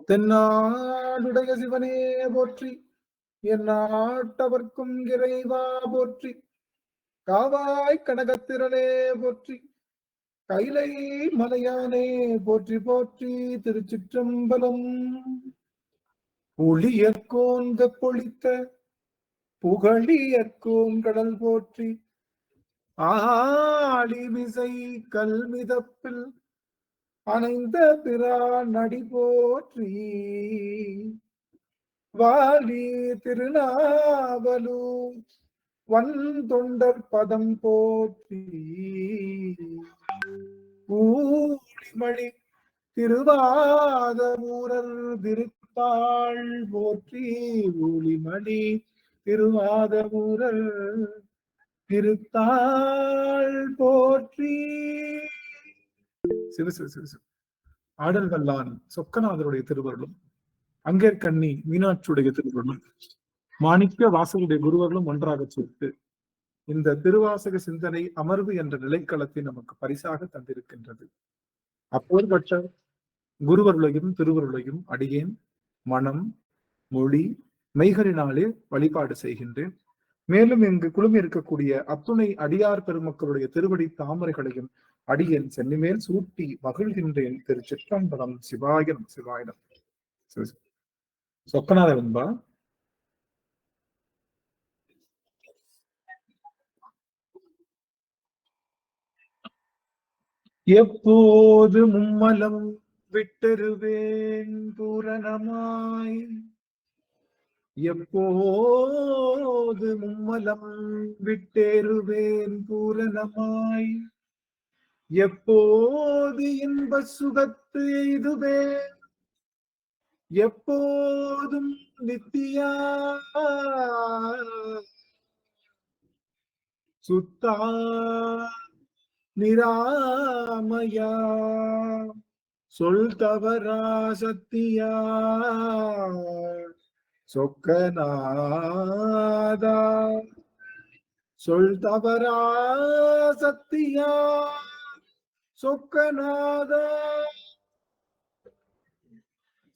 தென்னாடுடைய சிவனே போற்றி, என் நாட்டவர்க்கும் இறைவா போற்றி, காவாய் கனகத்திரளே போற்றி, கைலை மலையானே போற்றி போற்றி. திருச்சிற்றம்பலம். ஒளியற்கோன் பொழித்த புகழியற்கோன் கடல் போற்றி, ஆளிமிசை கல்மிதப்பில் அணைந்த பிரான் நடி போற்றி, வாலி திருநாவலூர் வந்தொண்டர் பதம் போற்றி, ஊழிமணி திருவாதமூரர் திருத்தாள் போற்றி, ஊழிமணி திருவாதமூரர் திருத்தாள் போற்றி. சிவ சிவ சிவ சிவ. ஆடல் வல்லான் சொக்கநாதருடைய திருவருளும், அங்கேற்கண்ணி மீனாட்சியுடைய திருவருளும், மாணிக்க வாசலுடைய குருவர்களும் ஒன்றாக சேர்த்து இந்த திருவாசக சிந்தனை அமர்வு என்ற நிலைக்களத்தை நமக்கு பரிசாக தந்திருக்கின்றது. அப்போதுபட்ட குருவருளையும் திருவருளையும் அடியேன் மனம் மொழி மெய்களினாலே வழிபாடு செய்கின்றேன். மேலும் இங்கு குழுமி இருக்கக்கூடிய அத்துணை அடியார் பெருமக்களுடைய திருவடி தாமரைகளையும் அடியேன் சென்னிமேல் சூட்டி மகிழ்கின்றேன். திருச்சிற்றம்பலம். சிவாயம் சிவாயிடம். சொக்கநாத வெண்பா. எப்போது மும்மலம் விட்டருவேன் பூரணமாய், எப்போது மும்மலம் விட்டேறுவேன் பூரணமாய், எப்போது இன்ப சுகத்து எய்துவேன், எப்போதும் நித்தியா சுத்தா நிராமயா, சொல் தவறா சத்தியா சொக்கநாதா, சொல் தவறா சத்தியா சொக்கநாதா,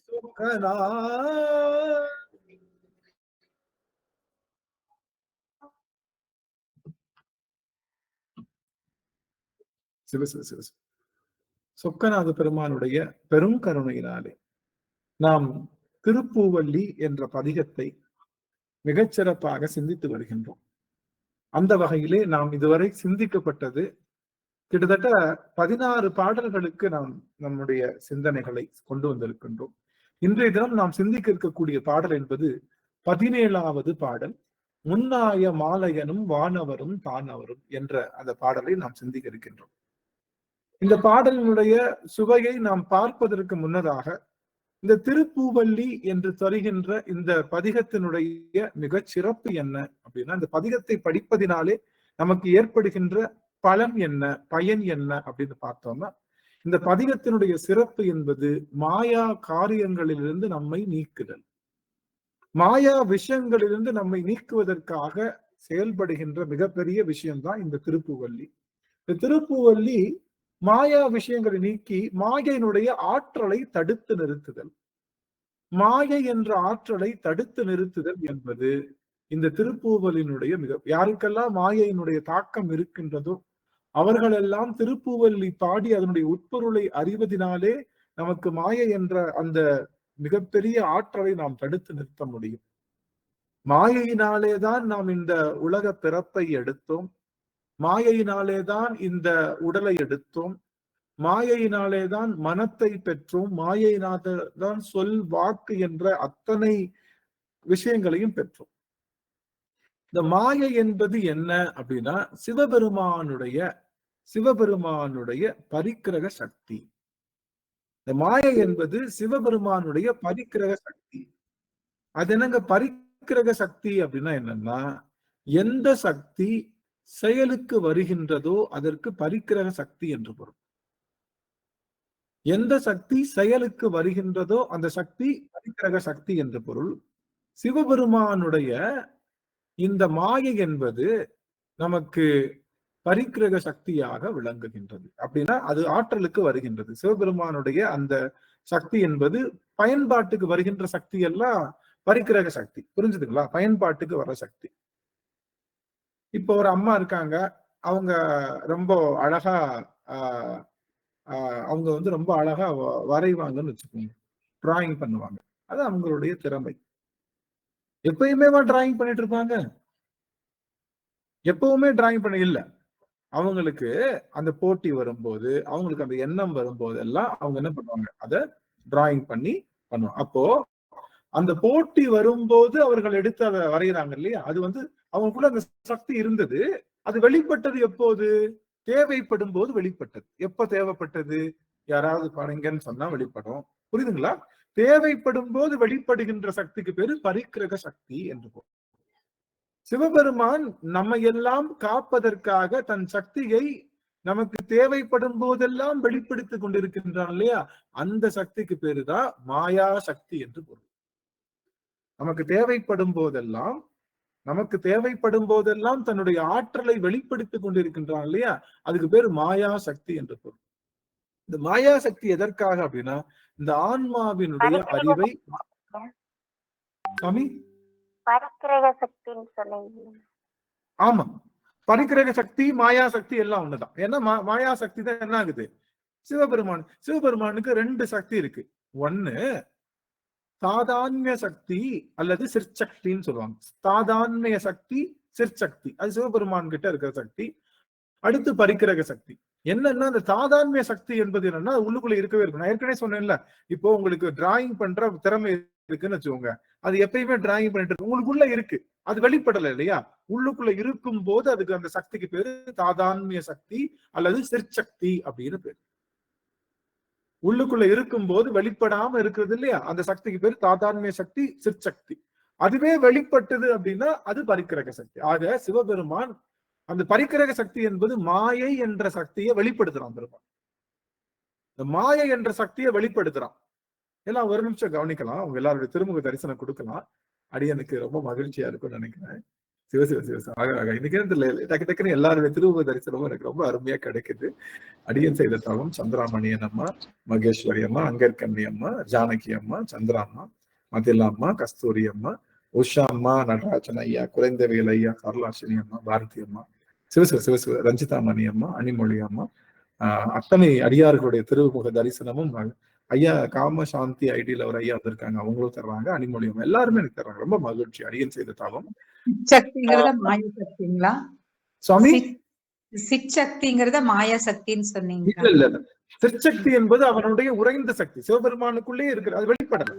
சொக்கநாதா. சிவ சிவ சிவ. சொக்கநாத பெருமானுடைய பெரும் கருணையினாலே நாம் திருப்பூவல்லி என்ற பதிகத்தை மிகச்சிறப்பாக சிந்தித்து வருகின்றோம். அந்த வகையிலே நாம் இதுவரை சிந்திக்கப்பட்டது கிட்டத்தட்ட 16 பாடல்களுக்கு நாம் நம்முடைய சிந்தனைகளை கொண்டு வந்திருக்கின்றோம். இன்றைய தினம் நாம் சிந்திக்க இருக்கக்கூடிய பாடல் என்பது 17வது பாடல், முன்னாய மாலையனும் வானவரும் தானவரும் என்ற அந்த பாடலை நாம் சிந்திக்க இருக்கின்றோம். இந்த பாடலினுடைய சுவையை நாம் பார்ப்பதற்கு முன்னதாக இந்த திருப்பூவல்லி என்று தருகின்ற இந்த பதிகத்தினுடைய மிகச் சிறப்பு என்ன அப்படின்னா, இந்த பதிகத்தை படிப்பதினாலே நமக்கு ஏற்படுகின்ற பலன் என்ன, பயன் என்ன அப்படின்னு பார்த்தோம்னா, இந்த பதிகத்தினுடைய சிறப்பு என்பது மாயா காரியங்களிலிருந்து நம்மை நீக்குதல். மாயா விஷயங்களிலிருந்து நம்மை நீக்குவதற்காக செயல்படுகின்ற மிகப்பெரிய விஷயம்தான் இந்த திருப்பூவல்லி. இந்த திருப்பூவல்லி மாயா விஷயங்களை நீக்கி மாயையினுடைய ஆற்றலை தடுத்து நிறுத்துதல். மாயை என்ற ஆற்றலை தடுத்து நிறுத்துதல் என்பது இந்த திருப்பூவலினுடைய யாருக்கெல்லாம் மாயையினுடைய தாக்கம் இருக்கின்றதோ அவர்களெல்லாம் திருப்பூவல்லி பாடி அதனுடைய உட்பொருளை அறிவதினாலே நமக்கு மாயை என்ற அந்த மிகப்பெரிய ஆற்றலை நாம் தடுத்து நிறுத்த முடியும். மாயையினாலேதான் நாம் இந்த உலக பிறப்பை எடுத்தோம், மாயையினாலேதான் இந்த உடலை எடுத்தோம், மாயையினாலேதான் மனத்தை பெற்றோம், மாயையினால்தான் சொல் வாக்கு என்ற அத்தனை விஷயங்களையும் பெற்றோம். இந்த மாயை என்பது என்ன அப்படின்னா சிவபெருமானுடைய பரிக்கிரக சக்தி. இந்த மாயை என்பது சிவபெருமானுடைய பரிக்கிரக சக்தி. அது என்னங்க பரிக்கிரக சக்தி அப்படின்னா என்னன்னா, எந்த சக்தி செயலுக்கு வருகின்றதோ அதற்கு பரிக்கிரக சக்தி என்று பொருள். எந்த சக்தி செயலுக்கு வருகின்றதோ அந்த சக்தி பரிக்கிரக சக்தி என்று பொருள். சிவபெருமானுடைய இந்த மாயை என்பது நமக்கு பரிக்கிரக சக்தியாக விளங்குகின்றது. அப்படின்னா அது ஆற்றலுக்கு வருகின்றது. சிவபெருமானுடைய அந்த சக்தி என்பது பயன்பாட்டுக்கு வருகின்ற சக்தி எல்லாம் பரிக்கிரக சக்தி. புரிஞ்சுதுங்களா? பயன்பாட்டுக்கு வர சக்தி. இப்போ ஒரு அம்மா இருக்காங்க, அவங்க ரொம்ப அழகா அவங்க வந்து ரொம்ப அழகா வரைவாங்கன்னு வச்சுக்கோங்க, டிராயிங் பண்ணுவாங்க. அது அவங்களுடைய திறமை. எப்பயுமே டிராயிங் பண்ணிட்டு இருப்பாங்க? எப்பவுமே டிராயிங் பண்ண இல்ல. அவங்களுக்கு அந்த போட்டி வரும்போது, அவங்களுக்கு அந்த எண்ணம் வரும்போது எல்லாம் அவங்க என்ன பண்ணுவாங்க, அத டிராயிங் பண்ணி பண்ணுவாங்க. அப்போ அந்த போட்டி வரும்போது அவர்கள் எடுத்து அதை வரைகிறாங்க இல்லையா, அது வந்து அவங்களுக்குள்ள அந்த சக்தி இருந்தது. அது வெளிப்பட்டது எப்போது? தேவைப்படும் போது வெளிப்பட்டது. எப்ப தேவைப்பட்டது? யாராவது படைங்கன்னு சொன்னா வெளிப்படும். புரியுதுங்களா? தேவைப்படும் போது வெளிப்படுகின்ற சக்திக்கு பேரு பரிக்கிரக சக்தி என்று. சிவபெருமான் நம்மை எல்லாம் காப்பதற்காக தன் சக்தியை நமக்கு தேவைப்படும் போதெல்லாம் வெளிப்படுத்திக் கொண்டிருக்கின்றான் இல்லையா, அந்த சக்திக்கு பேருதான் மாயா சக்தி என்று பொருள். நமக்கு தேவைப்படும் போதெல்லாம் தன்னுடைய ஆற்றலை வெளிப்படுத்திக் கொண்டிருக்கின்றான் இல்லையா, அதுக்கு பேரு மாயா சக்தி என்று பொருள். இந்த மாயா சக்தி எதற்காக அப்படின்னா, இந்த ஆன்மாவினுடைய அறிவை சாமி பரிக்கிரக சக்தின்னு சொன்னீங்க. ஆமா, பரிக்கிரக சக்தி மாயா சக்தி எல்லாம் ஒண்ணுதான். ஏன்னா மாயா சக்தி தான் என்ன ஆகுது, சிவபெருமானுக்கு ரெண்டு சக்தி இருக்கு. ஒண்ணு சாதான்ய சக்தி அல்லது சிற்சக்தின்னு சொல்லுவாங்க. சாதான்ய சக்தி, சிற்சக்தி, அது சிவபெருமான் கிட்ட இருக்கிற சக்தி. அடுத்து பரிக்கிரக சக்தி. என்னன்னா அந்த சாதான்ய சக்தி என்பது என்னன்னா உள்ளுக்குள்ள இருக்கவே இருக்கும். நான் ஏற்கனவே சொன்னேன்ல, இப்போ உங்களுக்கு டிராயிங் பண்ற திறமை இருக்குன்னு வச்சுக்கோங்க, அது எப்பயுமே டிராயிங் பண்ணிட்டு இருக்கு, உங்களுக்குள்ள இருக்கு, அது வெளிப்படல இல்லையா, உள்ளுக்குள்ள இருக்கும் போது அதுக்கு அந்த சக்திக்கு பேரு சாதான்ய சக்தி அல்லது சிற்சக்தி அப்படின்னு பேரு. உள்ளுக்குள்ள இருக்கும் போது வெளிப்படாம இருக்கிறது இல்லையா, அந்த சக்திக்கு பேரு சாதான்ய சக்தி, சிற்சக்தி. அதுவே வெளிப்பட்டது அப்படின்னா அது பரிக்கிரக சக்தி. ஆக சிவபெருமான் அந்த பரிக்கிரக சக்தி என்பது மாயை என்ற சக்தியை வெளிப்படுத்துறான். பெருமான் இந்த மாயை என்ற சக்தியை வெளிப்படுத்துறான். எல்லாம் ஒரு நிமிஷம் கவனிக்கலாம், அவங்க எல்லாருடைய திருமுக தரிசனம் கொடுக்கலாம். அடியனுக்கு ரொம்ப மகிழ்ச்சியா இருக்கும்னு நினைக்கிறேன். இன்னைக்கு டக்கு டக்குன்னு எல்லாருடைய திருமுக தரிசனமும் எனக்கு ரொம்ப அருமையா கிடைக்குது. அடியன் செய்த தவம் சந்திராமணியன் அம்மா, மகேஸ்வரி அம்மா, அங்கர்கண்ணி அம்மா, ஜானகி அம்மா, சந்திரா அம்மா, மதிலா அம்மா, கஸ்தூரி அம்மா, உஷா அம்மா, நடராஜன் ஐயா, குறைந்தவேல் ஐயா, கருளாசினி அம்மா, பாரதி அம்மா, சிவசிவ ரஞ்சிதாமணி அம்மா, அனிமொழி அம்மா, அத்தனை அடியார்களுடைய திருமுக தரிசனமும் ஐயா காமசாந்தி ஐடியில ஒரு ஐயா வந்திருக்காங்க, அவங்களும் தர்றாங்க. அனிமொழி அம்மா எல்லாருமே எனக்கு தர்றாங்க. ரொம்ப மகிழ்ச்சி. அடியன் செய்த தவம் சக்திங்கிறத மாய சக்திங்களா சுவாமி? சிற்சக்திங்கிறத மாயா சக்தின்னு சொன்னீங்க. இல்ல சிற்சக்தி என்பது அவனுடைய உறைந்த சக்தி, சிவபெருமானுக்குள்ளே இருக்கிற, அது வெளிப்படல.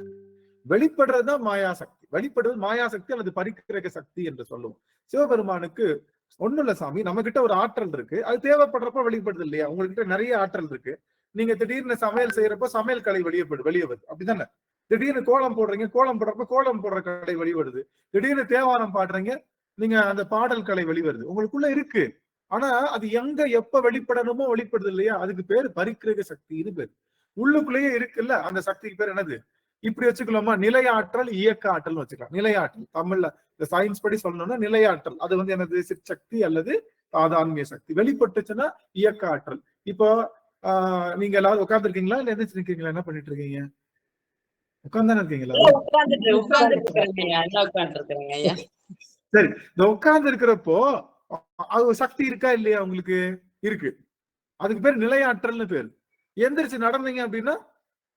வெளிப்படுறதுதான் மாயா சக்தி. வெளிப்படுறது மாயா சக்தி அல்லது பரிக்கிரக சக்தி என்று சொல்லுவோம். சிவபெருமானுக்கு ஒண்ணும் இல்ல சாமி, நம்ம கிட்ட ஒரு ஆற்றல் இருக்கு, அது தேவைப்படுறப்ப வெளிப்படுது இல்லையா. உங்ககிட்ட நிறைய ஆற்றல் இருக்கு, நீங்க திடீர்னு சமையல் செய்யறப்ப சமையல் கலை வெளியே வருது, அப்படித்தானே? திடீர்னு கோலம் போடுறீங்க, கோலம் போடுறப்ப கோலம் போடுற கலை வெளிவருது. திடீர்னு தேவாரம் பாடுறீங்க, நீங்க அந்த பாடல் கலை வெளிவருது, உங்களுக்குள்ள இருக்கு. ஆனா அது எங்க எப்ப வெளிப்படணுமோ வெளிப்படுது இல்லையா, அதுக்கு பேரு பரிக்கிரக சக்தின்னு பேரு. உள்ளுக்குள்ளேயே இருக்குல்ல, அந்த சக்திக்கு பேர் என்னது? இப்படி வச்சுக்கலாமா, நிலையாற்றல், இயக்க ஆற்றல் வச்சுக்கலாம். நிலையாற்றல் தமிழ்ல இந்த சயின்ஸ் படி சொல்லணும்னா நிலையாற்றல், அது வந்து எனது சிற்சக்தி அல்லது சாதான்ய சக்தி. வெளிப்பட்டுச்சுன்னா இயக்க ஆற்றல். இப்போ நீங்க எல்லாரும் உட்கார்ந்து இருக்கீங்களா இல்ல எந்திரிச்சு நிக்கிறீங்களா? என்ன பண்ணிட்டு இருக்கீங்க? உட்கார்ந்தானே இருக்கீங்களா? சரி, இந்த உட்கார்ந்து இருக்கிறப்போ அது சக்தி இருக்கா இல்லையா? உங்களுக்கு இருக்கு, அதுக்கு பேர் நிலையாற்றல்னு பேரு. எந்திரிச்சு நடந்தீங்க அப்படின்னா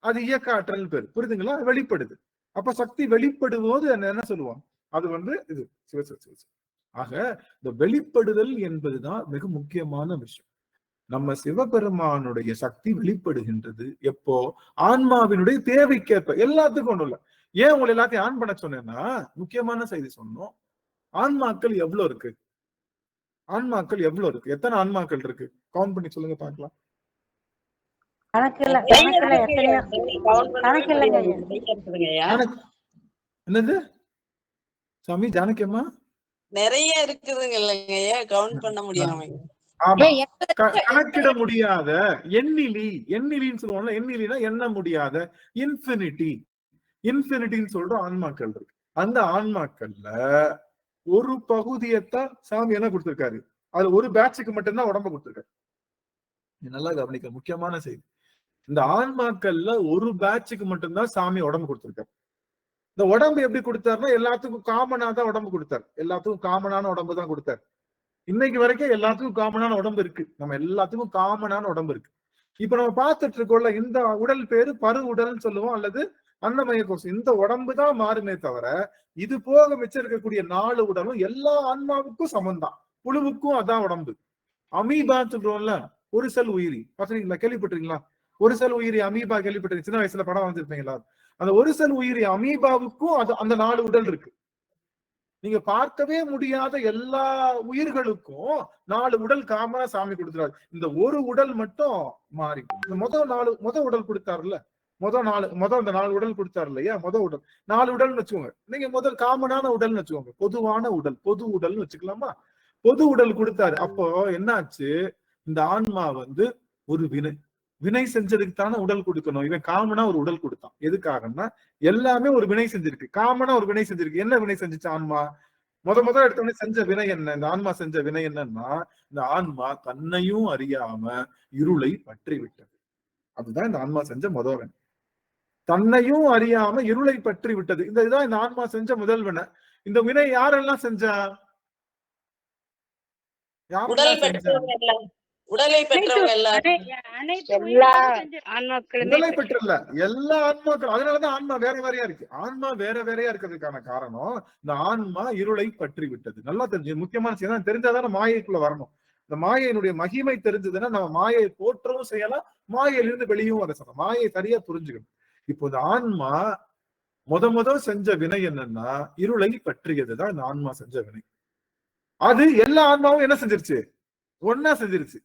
அது இயக்க ஆற்றல் பேரு. புரியுதுங்களா? வெளிப்படுது. அப்ப சக்தி வெளிப்படும் போது என்ன சொல்லுவோம், அது வந்து இது ஆக இந்த வெளிப்படுதல் என்பதுதான் மிக முக்கியமான விஷயம். நம்ம சிவபெருமானுடைய சக்தி வெளிப்படுகின்றது எப்போ? ஆன்மாவினுடைய தேவைக்கேற்ப. எல்லாத்துக்கும் ஒண்ணும் இல்ல. ஏன் உங்களை எல்லாத்தையும் ஆன் பண்ண சொன்னேன்னா முக்கியமான செய்தி சொன்னோம். ஆன்மாக்கள் எவ்வளவு இருக்கு? ஆன்மாக்கள் எவ்வளவு இருக்கு? எத்தனை ஆன்மாக்கள் இருக்கு? கவுண்ட் பண்ணி சொல்லுங்க பாக்கலாம். என்னது சாமி? ஜானகி அம்மா நிறைய இருக்குதுங்க இல்லைங்க, கவுண்ட் பண்ண முடியாம. கணக்கிட முடியாத எண்ணிலின்னு சொல்லுவோம்ல, எண்ணிலினா எண்ண முடியாத இன்ஃபினிட்டின்னு சொல்ற ஆன்மாக்கள் இருக்கு. அந்த ஆன்மாக்கள்ல ஒரு பகுதியத்தான் சாமி என்ன கொடுத்திருக்காரு, அதுல ஒரு பேட்சுக்கு மட்டும்தான் உடம்பு கொடுத்துருக்காரு. நல்லா கவனிக்க, முக்கியமான செய்தி. இந்த ஆன்மாக்கள்ல ஒரு பேட்சுக்கு மட்டும்தான் சாமி உடம்பு கொடுத்துருக்காரு. இந்த உடம்பு எப்படி கொடுத்தாருன்னா எல்லாத்துக்கும் காமனா தான் உடம்பு கொடுத்தாரு. எல்லாத்துக்கும் காமனான உடம்பு தான் கொடுத்தாரு. இன்னைக்கு வரைக்கும் எல்லாத்துக்கும் காமனான உடம்பு இருக்கு. நம்ம எல்லாத்துக்கும் காமனான உடம்பு இருக்கு. இப்ப நம்ம பார்த்துட்டு இருக்கோம்ல, இந்த உடல் பேரு பரு உடல்னு சொல்லுவோம், அல்லது அன்னமய கோஷம். இந்த உடம்பு தான் மாறுமே தவிர இது போக மிச்சம் இருக்கக்கூடிய 4 உடலும் எல்லா ஆன்மாவுக்கும் சமம்தான். புழுவுக்கும் அதான் உடம்பு. அமீபான்னு சொல்றோம்ல, ஒரு செல் உயிரி. பாத்தீங்களா, கேள்விப்பட்டிருக்கீங்களா? ஒரு செல் உயிரி அமீபா கேள்விப்பட்டிருக்கீங்க? சின்ன வயசுல படம் வந்திருப்பீங்களா? அந்த ஒரு செல் உயிரி அமீபாவுக்கும் அது அந்த 4 உடல் இருக்கு. நீங்க பார்க்கவே முடியாத எல்லா உயிர்களுக்கும் 4 உடல் காமனா சாமி கொடுத்துறாரு. இந்த ஒரு உடல் மட்டும் மாறி. இந்த முத உடல் கொடுத்தாருல்ல, அந்த 4 உடல் கொடுத்தாரு இல்லையா? உடல் 4 உடல்னு வச்சுக்கோங்க. நீங்க முதல் காமனான உடல்னு வச்சுக்கோங்க. பொதுவான உடல், பொது உடல்னு வச்சுக்கலாமா? பொது உடல் கொடுத்தாரு. அப்போ என்னாச்சு? இந்த ஆன்மா ஒரு வினை செஞ்சதுக்கு தானே உடல் கொடுக்கணும். இவன் காமனா ஒரு உடல் கொடுத்தான். எதுக்காகன்னா எல்லாமே ஒரு வினை செஞ்சிருக்கு. காமனா ஒரு வினை செஞ்சிருக்கு. என்ன வினை செஞ்சுச்சு ஆன்மா? முத எடுத்தோடனே செஞ்ச வினை என்ன? இந்த ஆன்மா செஞ்ச வினை என்னன்னா, இந்த ஆன்மா தன்னையும் அறியாம இருளை பற்றி விட்டது. அதுதான் இந்த ஆன்மா செஞ்ச முதல் வினை. தன்னையும் அறியாம இருளை பற்றி விட்டது. இதுதான் இந்த ஆன்மா செஞ்ச முதல் வினை. இந்த வினை யாரெல்லாம் செஞ்சா? உடலை பெற்றவங்க எல்லாரும். உடலை பெற்றல்ல, எல்லா ஆன்மாக்களும். அதனாலதான் ஆன்மா வேற வேறையா இருக்கு. ஆன்மா வேற வேறையா இருக்கிறதுக்கான காரணம் இந்த ஆன்மா இருளை பற்றி விட்டது. நல்லா தெரிஞ்சு, முக்கியமான செய்தி தெரிஞ்சாதானே மாயைக்குள்ள வரணும். இந்த மாயையினுடைய மகிமை தெரிஞ்சதுன்னா நம்ம மாயை போற்றவும் செய்யலாம், மாயையிலிருந்து வெளியும் வர சொல்லலாம். மாயை சரியா புரிஞ்சுக்கணும். இப்போ இந்த ஆன்மா முத செஞ்ச வினை என்னன்னா இருளை பற்றியதுதான் இந்த ஆன்மா செஞ்ச வினை. அது எல்லா ஆன்மாவும் என்ன செஞ்சிருச்சு? ஒன்னா செஞ்சிருச்சு,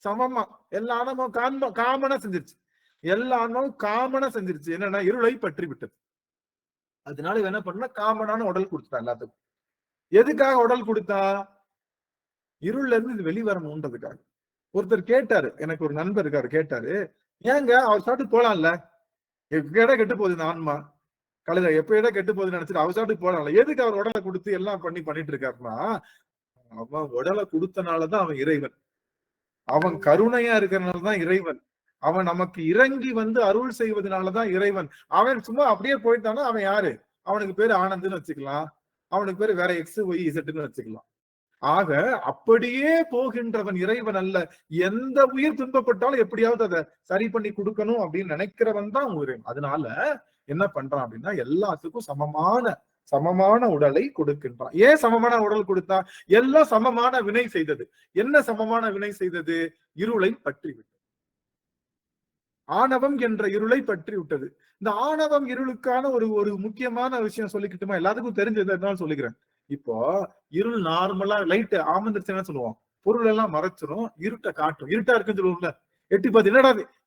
சமமா. எல்லா ஆன்மாவும் காமனா செஞ்சிருச்சு. எல்லா ஆன்மாவும் காமனா செஞ்சிருச்சு. என்னன்னா இருளை பற்றி விட்டது. அதனால என்ன பண்ணா காமனான உடல் கொடுத்தா எல்லாத்துக்கும். எதுக்காக உடல் கொடுத்தா? இருள்ல இருந்து இது வெளிவரணும்ன்றதுக்காக. ஒருத்தர் கேட்டாரு, எனக்கு ஒரு நண்பர் இருக்காரு, கேட்டாரு, ஏங்க அவர் சாப்பிட்டு போலாம்ல, இடம் கெட்டு போகுது இந்த ஆன்மா, கழுத எப்ப இடம் கெட்டு போகுதுன்னு நினைச்சிட்டு அவர் சாப்பிட்டு போலாம்ல, எதுக்கு அவர் உடலை கொடுத்து எல்லாம் பண்ணிட்டு இருக்காருன்னா, அவன் உடலை கொடுத்தனாலதான் அவன் இறைவன். அவன் கருணையா இருக்கிறனாலதான் இறைவன். அவன் நமக்கு இறங்கி அருள் செய்வதனாலதான் இறைவன். அவன் சும்மா அப்படியே போயிட்டானா அவன் யாரு? அவனுக்கு பேரு ஆனந்துன்னு வச்சுக்கலாம், அவனுக்கு பேரு வேற எக்ஸ் ஒய் இசட்னு வச்சுக்கலாம். ஆக அப்படியே போகின்றவன் இறைவன் அல்ல. எந்த உயிர் துன்பப்பட்டாலும் எப்படியாவது அதை சரி பண்ணி கொடுக்கணும் அப்படின்னு நினைக்கிறவன் தான் இறைவன். அதனால என்ன பண்றான் அப்படின்னா எல்லாத்துக்கும் சமமான உடலை கொடுக்கின்றான். ஏன் சமமான உடல் கொடுத்தா? எல்லாம் சமமான வினை செய்தது. என்ன சமமான வினை செய்தது? இருளை பற்றி விட்டது. ஆணவம் என்ற இருளை பற்றி விட்டது. இந்த ஆணவம் இருளுக்கான ஒரு முக்கியமான விஷயம் சொல்லிக்கிட்டுமா? எல்லாத்துக்கும் தெரிஞ்சது சொல்லிக்கிறேன். இப்போ இருள் நார்மலா லைட் ஆமந்துருச்சுன்னு சொல்லுவோம், பொருள் எல்லாம் மறைச்சிரும், இருட்டை காட்டும். இருட்டா இருக்குன்னு சொல்லுவோம்ல, எட்டி பார்த்து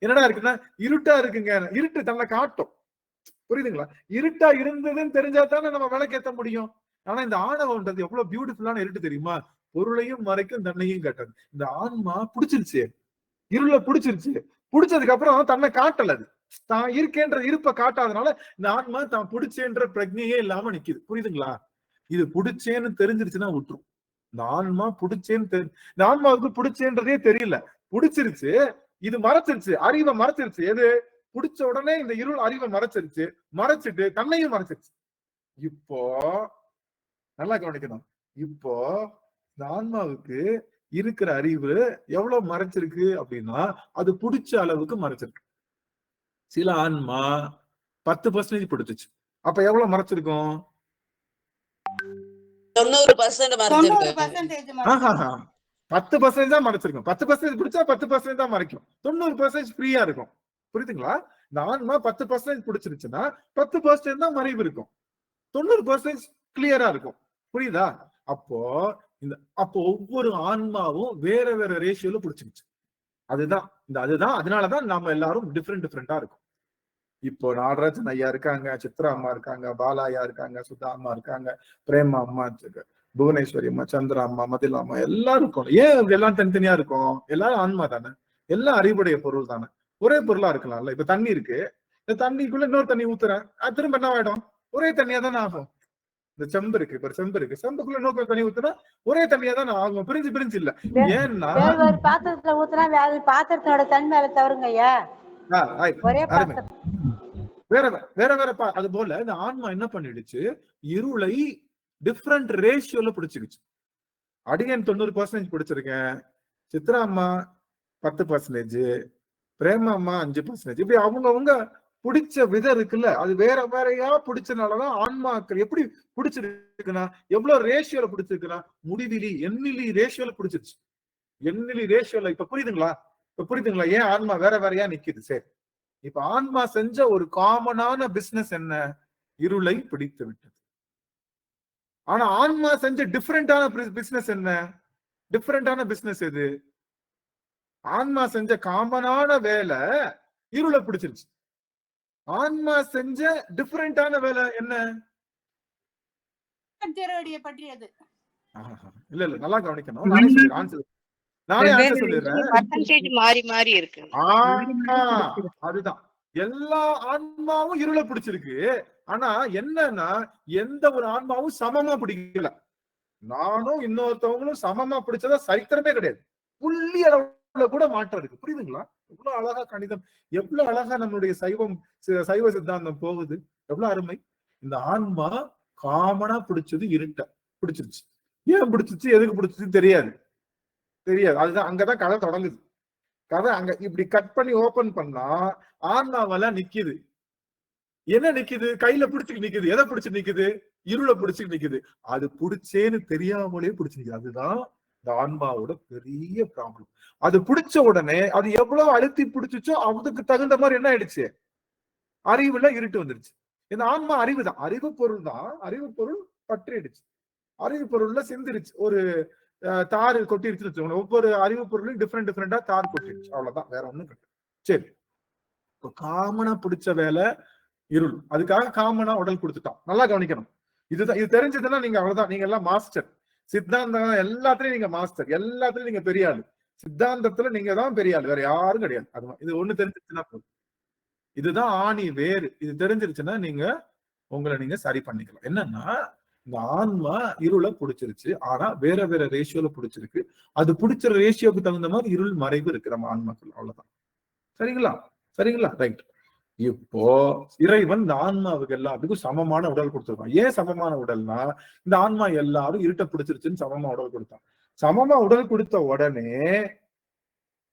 என்னடா இருக்குன்னா இருட்டா இருக்குங்க. இருட்டு தன்னை காட்டும். புரியுதுங்களா? இருட்டா இருந்ததுன்னு தெரிஞ்சா தானே நம்ம விளக்கேற்ற முடியும். ஆனா இந்த ஆணவம்ன்றது எவ்வளவு பியூட்டிஃபுல்லான இருட்டு தெரியுமா? பொருளையும் மறைக்கும், தன்னையும் காட்டாது. இந்த ஆன்மா பிடிச்சிருச்சு, இருள பிடிச்சிருச்சு. பிடிச்சதுக்கு அப்புறம் தன்னை காட்டல. அது தான் இருக்கேன்ற இருப்பை காட்டாதனால இந்த ஆன்மா தான் பிடிச்சேன்ற பிரஜையே இல்லாம நிக்குது. புரியுதுங்களா? இது பிடிச்சேன்னு தெரிஞ்சிருச்சுன்னா விட்டுரும். இந்த ஆன்மா பிடிச்சேன்னு இந்த ஆன்மாவுக்கு பிடிச்சேன்றதே தெரியல, பிடிச்சிருச்சு, இது மறைச்சிருச்சு, அறிவை மறைச்சிருச்சு. எது? பிடிச்ச உடனே இந்த இருள் அறிவை மறைச்சிருச்சு, மறைச்சிட்டு தன்னையும் மறைச்சிருச்சு. இப்போ நல்லா கவனிக்கணும். இப்போ இந்த ஆன்மாவுக்கு இருக்கிற அறிவு எவ்வளவு மறைச்சிருக்கு அப்படின்னா அது பிடிச்ச அளவுக்கு மறைச்சிருக்கு. சில ஆன்மா 10% பிடிச்சிச்சு, அப்ப எவ்வளவு மறைச்சிருக்கும்? 90% மறைச்சிருக்கு. 10% தான் மறைச்சிருக்கும். 10% பிடிச்சா 10% தான் மறைக்கும், 90% ஃப்ரீயா இருக்கும். புரியுதுங்களா? இந்த ஆன்மா 10% பிடிச்சிருச்சுன்னா 10% தான் மறைவு இருக்கும், 90% கிளியரா இருக்கும். புரியுதா? அப்போ ஒவ்வொரு ஆன்மாவும் வேற வேற ரேஷியோல பிடிச்சிருச்சு. அதுதான் அதனாலதான் நாம எல்லாரும் டிஃப்ரெண்டா இருக்கும். இப்போ நாகராஜன் ஐயா இருக்காங்க, சித்ரா அம்மா இருக்காங்க, பாலாயா இருக்காங்க, சுதா அம்மா இருக்காங்க, பிரேமா அம்மா, புவனேஸ்வரி அம்மா, சந்திரா அம்மா, மதிலா அம்மா, எல்லாரும் இருக்கும். ஏன் எல்லாம் தனித்தனியா இருக்கும்? எல்லாரும் ஆன்மா தானே, எல்லாம் அறிவுடைய பொருள் தானே, ஒரே பொருளா இருக்கலாம்ல. இப்ப தண்ணி இருக்கு, இந்த தண்ணிக்குள்ள இன்னொரு தண்ணி ஊத்துறேன், அது திரும்ப என்ன ஆயிடும்? ஒரே தண்ணியா தானே ஆகும். இந்த செம்பு இருக்கு, இப்ப செம்பு இருக்கு, செம்புக்குள்ள இன்னொரு தண்ணி ஊத்துனா ஒரே தண்ணியா தான் ஆகும், பிரிஞ்சு பிரிஞ்சு இல்ல. ஏன்னா வேறு பாத்திரத்துல ஊத்துனா வேற பாத்திரத்தோட தன்மை அதை தவறுங்க ஐயா. ஒரே பாத்திரம் வேற வேற வேற அது போல இந்த ஆன்மா என்ன பண்ணிடுச்சு, இருளை டிஃப்ரெண்ட் ரேஷியோல பிடிச்சிருச்சு. அடியன் 90% பிடிச்சிருக்கேன், சித்ரா அம்மா 10%, பிரேமா அம்மா 5%. இப்படி அவங்கவுங்க பிடிச்ச விதம் இருக்குல்ல, அது வேற வேறையா பிடிச்சனாலதான் ஆன்மாக்கள் எப்படி பிடிச்சிருக்குன்னா, எவ்வளவு ரேஷியோல பிடிச்சிருக்குன்னா, முடிவிலி எண்ணிலி ரேஷியோல பிடிச்சிருச்சு. எண்ணிலி ரேஷியோல. இப்ப புரியுதுங்களா? இப்ப புரியுதுங்களா ஏன் ஆன்மா வேற வேறையா நிக்குது? சரி, இப்ப ஆன்மா செஞ்ச ஒரு காமனான பிசினஸ் என்ன? இருளை பிடித்து விட்டது. ஆனா ஆன்மா செஞ்ச டிஃபரெண்டான பிசினஸ் என்ன? டிஃபரெண்டான பிசினஸ் எது? ஆன்மா செஞ்ச காமனான வேலை இருளை பிடிச்சிருச்சு. ஆன்மா செஞ்ச டிஃபரெண்டான வேலை என்ன? பற்றியது. இல்ல இல்ல, நல்லா கவனிக்கணும். நானே சொல்லிடுறேன் ஆன்சர். நானே ஆன்சர் சொல்லிடுறேன். பர்சன்டேஜ் மாறி மாறி இருக்கு. அதுதான், எல்லா ஆன்மாவும் இருளை பிடிச்சிருக்கு. ஆனா என்னன்னா, எந்த ஒரு ஆன்மாவும் சமமா பிடிக்கல. நானும் இன்னொருத்தவங்களும் சமமா பிடிச்சதா சரித்திரமே கிடையாது. புள்ளி அளவுல கூட மாற்றம் இருக்கு. புரியுதுங்களா? எவ்வளவு அழகா கணிதம், எவ்வளவு அழகா நம்மளுடைய சைவ சித்தாந்தம் போகுது, எவ்வளவு அருமை. இந்த ஆன்மா காமனா பிடிச்சது இருட்ட பிடிச்சிருச்சு. ஏன் பிடிச்சிச்சு, எதுக்கு பிடிச்சிச்சு தெரியாது. அதுதான் அங்கதான் கதை தொடங்குது. கதை அங்க இப்படி கட் பண்ணி ஓபன் பண்ணா ஆன்மாவெல்லாம் நிக்குது. என்ன நிக்குது? கையில பிடிச்சிட்டு நிக்குது. எதை பிடிச்சு நிக்குது? இருளை பிடிச்சிட்டு நிக்குது. அது பிடிச்சேன்னு தெரியாமலே பிடிச்சு நிக்குது. அதுதான் இந்த ஆன்மாவோட பெரிய ப்ராப்ளம். அது பிடிச்ச உடனே அது எவ்வளவு அழுத்தி பிடிச்சிச்சோ அதுக்கு தகுந்த மாதிரி என்ன ஆயிடுச்சு, அறிவுல இருட்டு வந்துருச்சு. இந்த ஆன்மா அறிவு தான், அறிவு பொருள் தான். அறிவு பொருள் பற்றிடுச்சு, அறிவு பொருள்ல சிந்திருச்சு. ஒரு தாறு கொட்டிருச்சுன்னு வச்சுக்கோங்க. ஒவ்வொரு அறிவு பொருளையும் டிஃப்ரெண்டா தார் கொட்டிருச்சு, அவ்வளவுதான், வேற ஒண்ணும் கிடையாது. சரி, இப்போ காமனா பிடிச்ச வேலை இருள், அதுக்காக காமனா உடல் கொடுத்துட்டான். நல்லா கவனிக்கணும். இதுதான், இது தெரிஞ்சதுன்னா நீங்க அவ்வளவுதான், நீங்க எல்லாம் மாஸ்டர். சித்தாந்தம் எல்லாத்துலயும் நீங்க மாஸ்டர், எல்லாத்துலயும் நீங்க பெரிய ஆளு. சித்தாந்தத்துல நீங்க தான் பெரிய ஆளு, வேற யாரும் கிடையாது. அதுதான், இது ஒண்ணு தெரிஞ்சிருச்சுன்னா போதும். இதுதான் ஆணி வேறு. இது தெரிஞ்சிருச்சுன்னா நீங்க உங்களை நீங்க சரி பண்ணிக்கலாம். என்னன்னா, இந்த ஆன்மா இருளை பிடிச்சிருச்சு, ஆனா வேற வேற ரேஷியோல பிடிச்சிருக்கு. அது பிடிச்ச ரேஷியோக்கு தகுந்த மாதிரி இருள் மறைவு இருக்கு நம்ம ஆன்மாக்கள், அவ்வளவுதான். சரிங்களா? சரிங்களா? ரைட். இப்போ இறைவன் இந்த ஆன்மாவுக்கு எல்லாத்துக்கும் சமமான உடல் கொடுத்துருக்கான். ஏன் சமமான உடல்னா, இந்த ஆன்மா எல்லாரும் இருட்ட பிடிச்சிருச்சுன்னு சமமா உடல் கொடுத்தான். சமமா உடல் கொடுத்த உடனே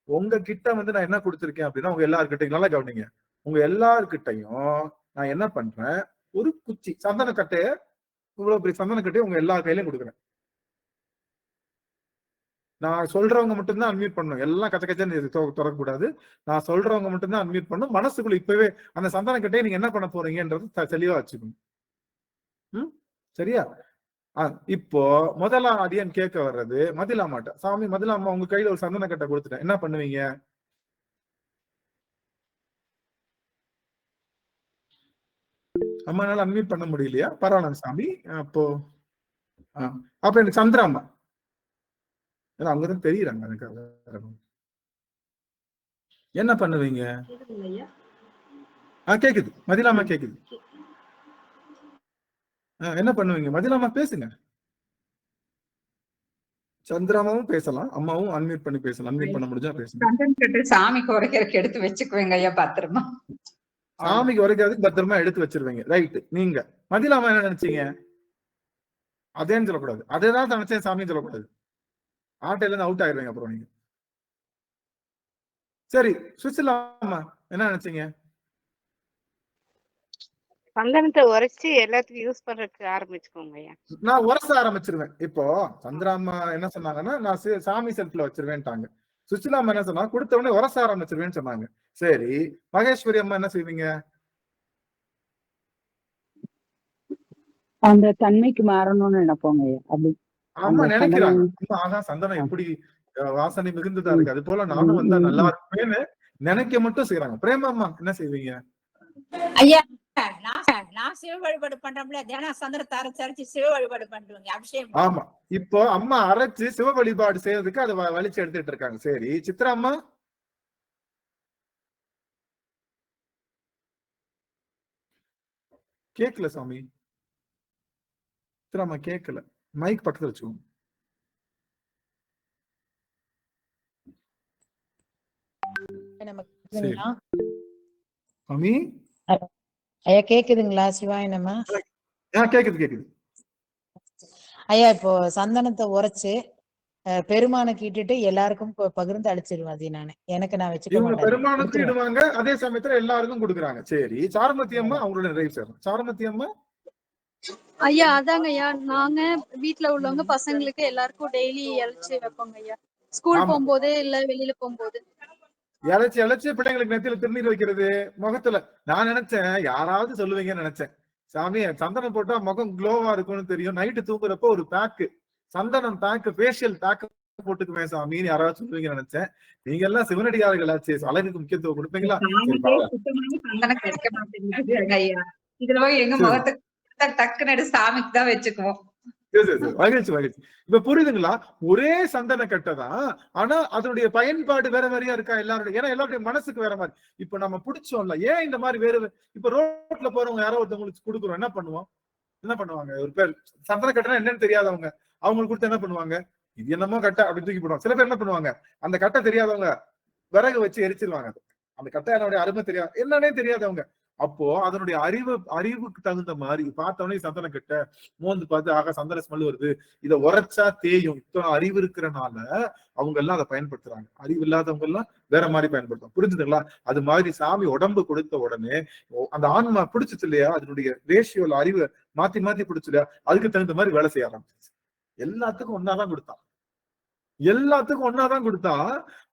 உங்க கிட்ட நான் என்ன கொடுத்திருக்கேன் அப்படின்னா, உங்க எல்லார்கிட்டையும் நல்லா கவனிங்க, உங்க எல்லார்கிட்டையும் நான் என்ன பண்றேன், ஒரு குச்சி சந்தன கட்டைய, இவ்வளவு பெரிய சந்தன கட்டையை உங்க எல்லா கையிலையும் கொடுக்குறேன். நான் சொல்றவங்க மட்டும்தான் அன்மியூட் பண்ணணும். எல்லாம் கச்ச கச்சன்னு திறக்கக்கூடாது. நான் சொல்றவங்க மட்டும்தான் அன்மியூட் பண்ணணும். மனசுக்குள்ள இப்பவே அந்த சந்தன கட்டையை நீங்க என்ன பண்ண போறீங்கன்றது தெளிவா வச்சுக்கணும். சரியா? இப்போ முதலாம் அடியன் கேட்க வர்றது மதிலாமாட்ட. சாமி, மதிலாமா உங்க கையில ஒரு சந்தன கட்டை கொடுத்துட்டேன், என்ன பண்ணுவீங்க? அம்மானால அன்மியூட் பண்ண முடியலையா? பரவாயில்ல சாமி. அப்ப எனக்கு சந்திரா அம்மா, அவங்கதான் தெரியுறாங்க அதுக்காக. என்ன பண்ணுவீங்க? கேக்குது மதிலாமா, கேக்குது. என்ன பண்ணுவீங்க? மதிலாமா பேசுங்க. சந்திராமாவும் பேசலாம், அம்மாவும் அன்மியூட் பண்ணி பேசலாம். அன்மியூட் பண்ண முடிஞ்சா பேசுங்க. சாமிக்கு உரைக்கிறதுக்கு எடுத்து வச்சுக்குவேங்க ஐயா, பத்திரமா. சாமிக்கு உரைக்கிறதுக்கு பத்திரமா எடுத்து வச்சிருவீங்க. ரைட். நீங்க மதிலாமா என்ன நினைச்சீங்க? அதேன்னு சொல்லக்கூடாது. அதேதான் நினைச்சேன் சாமின்னு சொல்லக்கூடாது. ஆட்டையில இருந்து அவுட் ஆயிடுவீங்க அப்புறம் நீங்க. சரி, சுசிலாமா என்ன நினைச்சீங்க? சந்தனத்தை உரைச்சு எல்லாத்துக்கும் யூஸ் பண்றதுக்கு ஆரம்பிச்சுக்கோங்க ஐயா. நான் உரச ஆரம்பிச்சிருவேன். இப்போ சந்திராமா என்ன சொன்னாங்கன்னா, நான் சாமி செல்ஃப்ல வச்சிருவேன்ட்டாங்க. சுசிலாமா என்ன சொன்னா, கொடுத்த உடனே உரச ஆரம்பிச்சிருவேன்னு சொன்னாங்க. சரி, மகேஸ்வரி அம்மா என்ன செய்வீங்க? அந்த தன்மைக்கு மாறணும்னு நினைப்போங்க. அப்படி அம்மா நினைக்கிறாங்க. ஆனா சந்தனம் எப்படி வாசனை மிகுந்ததா இருக்கு, அது போல நானும் வந்தா நல்லா இருக்குமேன்னு நினைக்க மட்டும் செய்யறாங்க. பிரேமாம்மா என்ன செய்வீங்க? ஐயா, நான் சிவ வழிபாடு பண்றோம்ல, தினம் சந்திரத்தை அரைச்சு சிவ வழிபாடு பண்றவங்க அபிஷேகம். ஆமா, இப்போ அம்மா அரைச்சு சிவ வழிபாடு செய்யறதுக்கு அதை வலிச்சு எடுத்துட்டு இருக்காங்க. சரி, சித்ரா அம்மா கேக்கல சாமி. நம்ம கேட்கல. மைக் பக்கத்துல வச்சுக்கோங்க. சாமி ஐயா கேக்குதுங்களா? சிவாய நம்ம கேக்குது. ஐயா இப்போ சந்தனத்தை உரைச்சு பெருமானுக்கு இட்டுட்டு எல்லாருக்கும் பகிர்ந்து அழிச்சிருவேன். அது நானு எனக்கு நான் வச்சுக்க இவங்க மாட்டேன். பெருமானுக்கு இடுவாங்க, அதே சமயத்துல எல்லாருக்கும் கொடுக்குறாங்க. சரி, சாருமதி அம்மா அவங்களோட நிறைவு சேரும். சாருமதி அம்மா. ஐயா அதாங்க ஐயா, நாங்க வீட்டுல உள்ளவங்க பசங்களுக்கு எல்லாருக்கும் டெய்லி இறைச்சி வைப்போங்க ஐயா. ஸ்கூல் போகும்போது இல்ல வெளியில போகும்போது இழைச்சு பிள்ளைங்களுக்கு நெத்தியில திருநீர் வைக்கிறது முகத்துல. நான் நினைச்சேன் யாராவது சொல்லுவீங்கன்னு நினைச்சேன். சாமி சந்தனம் போட்டா முகம் க்ளோவா இருக்கும்னு தெரியும். நைட்டு தூங்குறப்போ ஒரு பேக்கு, சந்தனம் பேக்கு, ஃபேஷியல் பேக்கு போட்டுக்குவேன் சாமின்னு யாராவது சொல்லுவீங்கன்னு நினைச்சேன். நீங்க எல்லாம் சிவனடியார்களாச்சு, அழகுக்கு முக்கியத்துவம் கொடுப்பீங்களா? சந்தனம் கிடைக்க மாட்டேங்குது ஐயா. இதுல போய் எங்க முகத்தை டக்குன்னு சாமிக்கு தான் வச்சுக்குவோம். மகிழ்ச்சி. இப்ப புரியுதுங்களா? ஒரே சந்தன கட்டைதான், ஆனா அதனுடைய பயன்பாடு வேற வேறையா இருக்கா எல்லாருடைய. ஏன்னா எல்லாருடைய மனசுக்கு வேற மாதிரி. இப்ப நம்ம பிடிச்சோம்ல, ஏன் இந்த மாதிரி வேற. இப்ப ரோட்ல போறவங்க யாரோ ஒருத்தவங்களுக்கு கொடுக்குறோம், என்ன பண்ணுவாங்க? ஒரு பேர் சந்தன கட்டைனா என்னன்னு தெரியாதவங்க அவங்களுக்கு கொடுத்து என்ன பண்ணுவாங்க? இது என்னமோ கட்டை அப்படி தூக்கி போடுவாங்க. சில பேர் என்ன பண்ணுவாங்க, அந்த கட்டை தெரியாதவங்க விறகு வச்சு எரிச்சிருவாங்க. அந்த கட்டை என்னுடைய அருமை தெரியாது, என்னன்னே தெரியாதவங்க. அப்போ அதனுடைய அறிவுக்கு தகுந்த மாதிரி பார்த்தவனே சந்தன கட்டை மோந்து பார்த்து ஆக சந்தன ஸ்மெல் வருது, இதை உரைச்சா தேயும். இத்தனை அறிவு இருக்கிறனால அவங்க எல்லாம் அதை பயன்படுத்துறாங்க. அறிவு இல்லாதவங்க எல்லாம் வேற மாதிரி பயன்படுத்தும். புரிஞ்சுதுங்களா? அது மாதிரி சாமி உடம்பு கொடுத்த உடனே அந்த ஆன்மா பிடிச்சிச்சு இல்லையா, அதனுடைய ரேஷியோல அறிவு மாத்தி பிடிச்சு இல்லையா, அதுக்கு தகுந்த மாதிரி வேலை செய்ய ஆரம்பிச்சு. எல்லாத்துக்கும் ஒன்னாதான் கொடுத்தா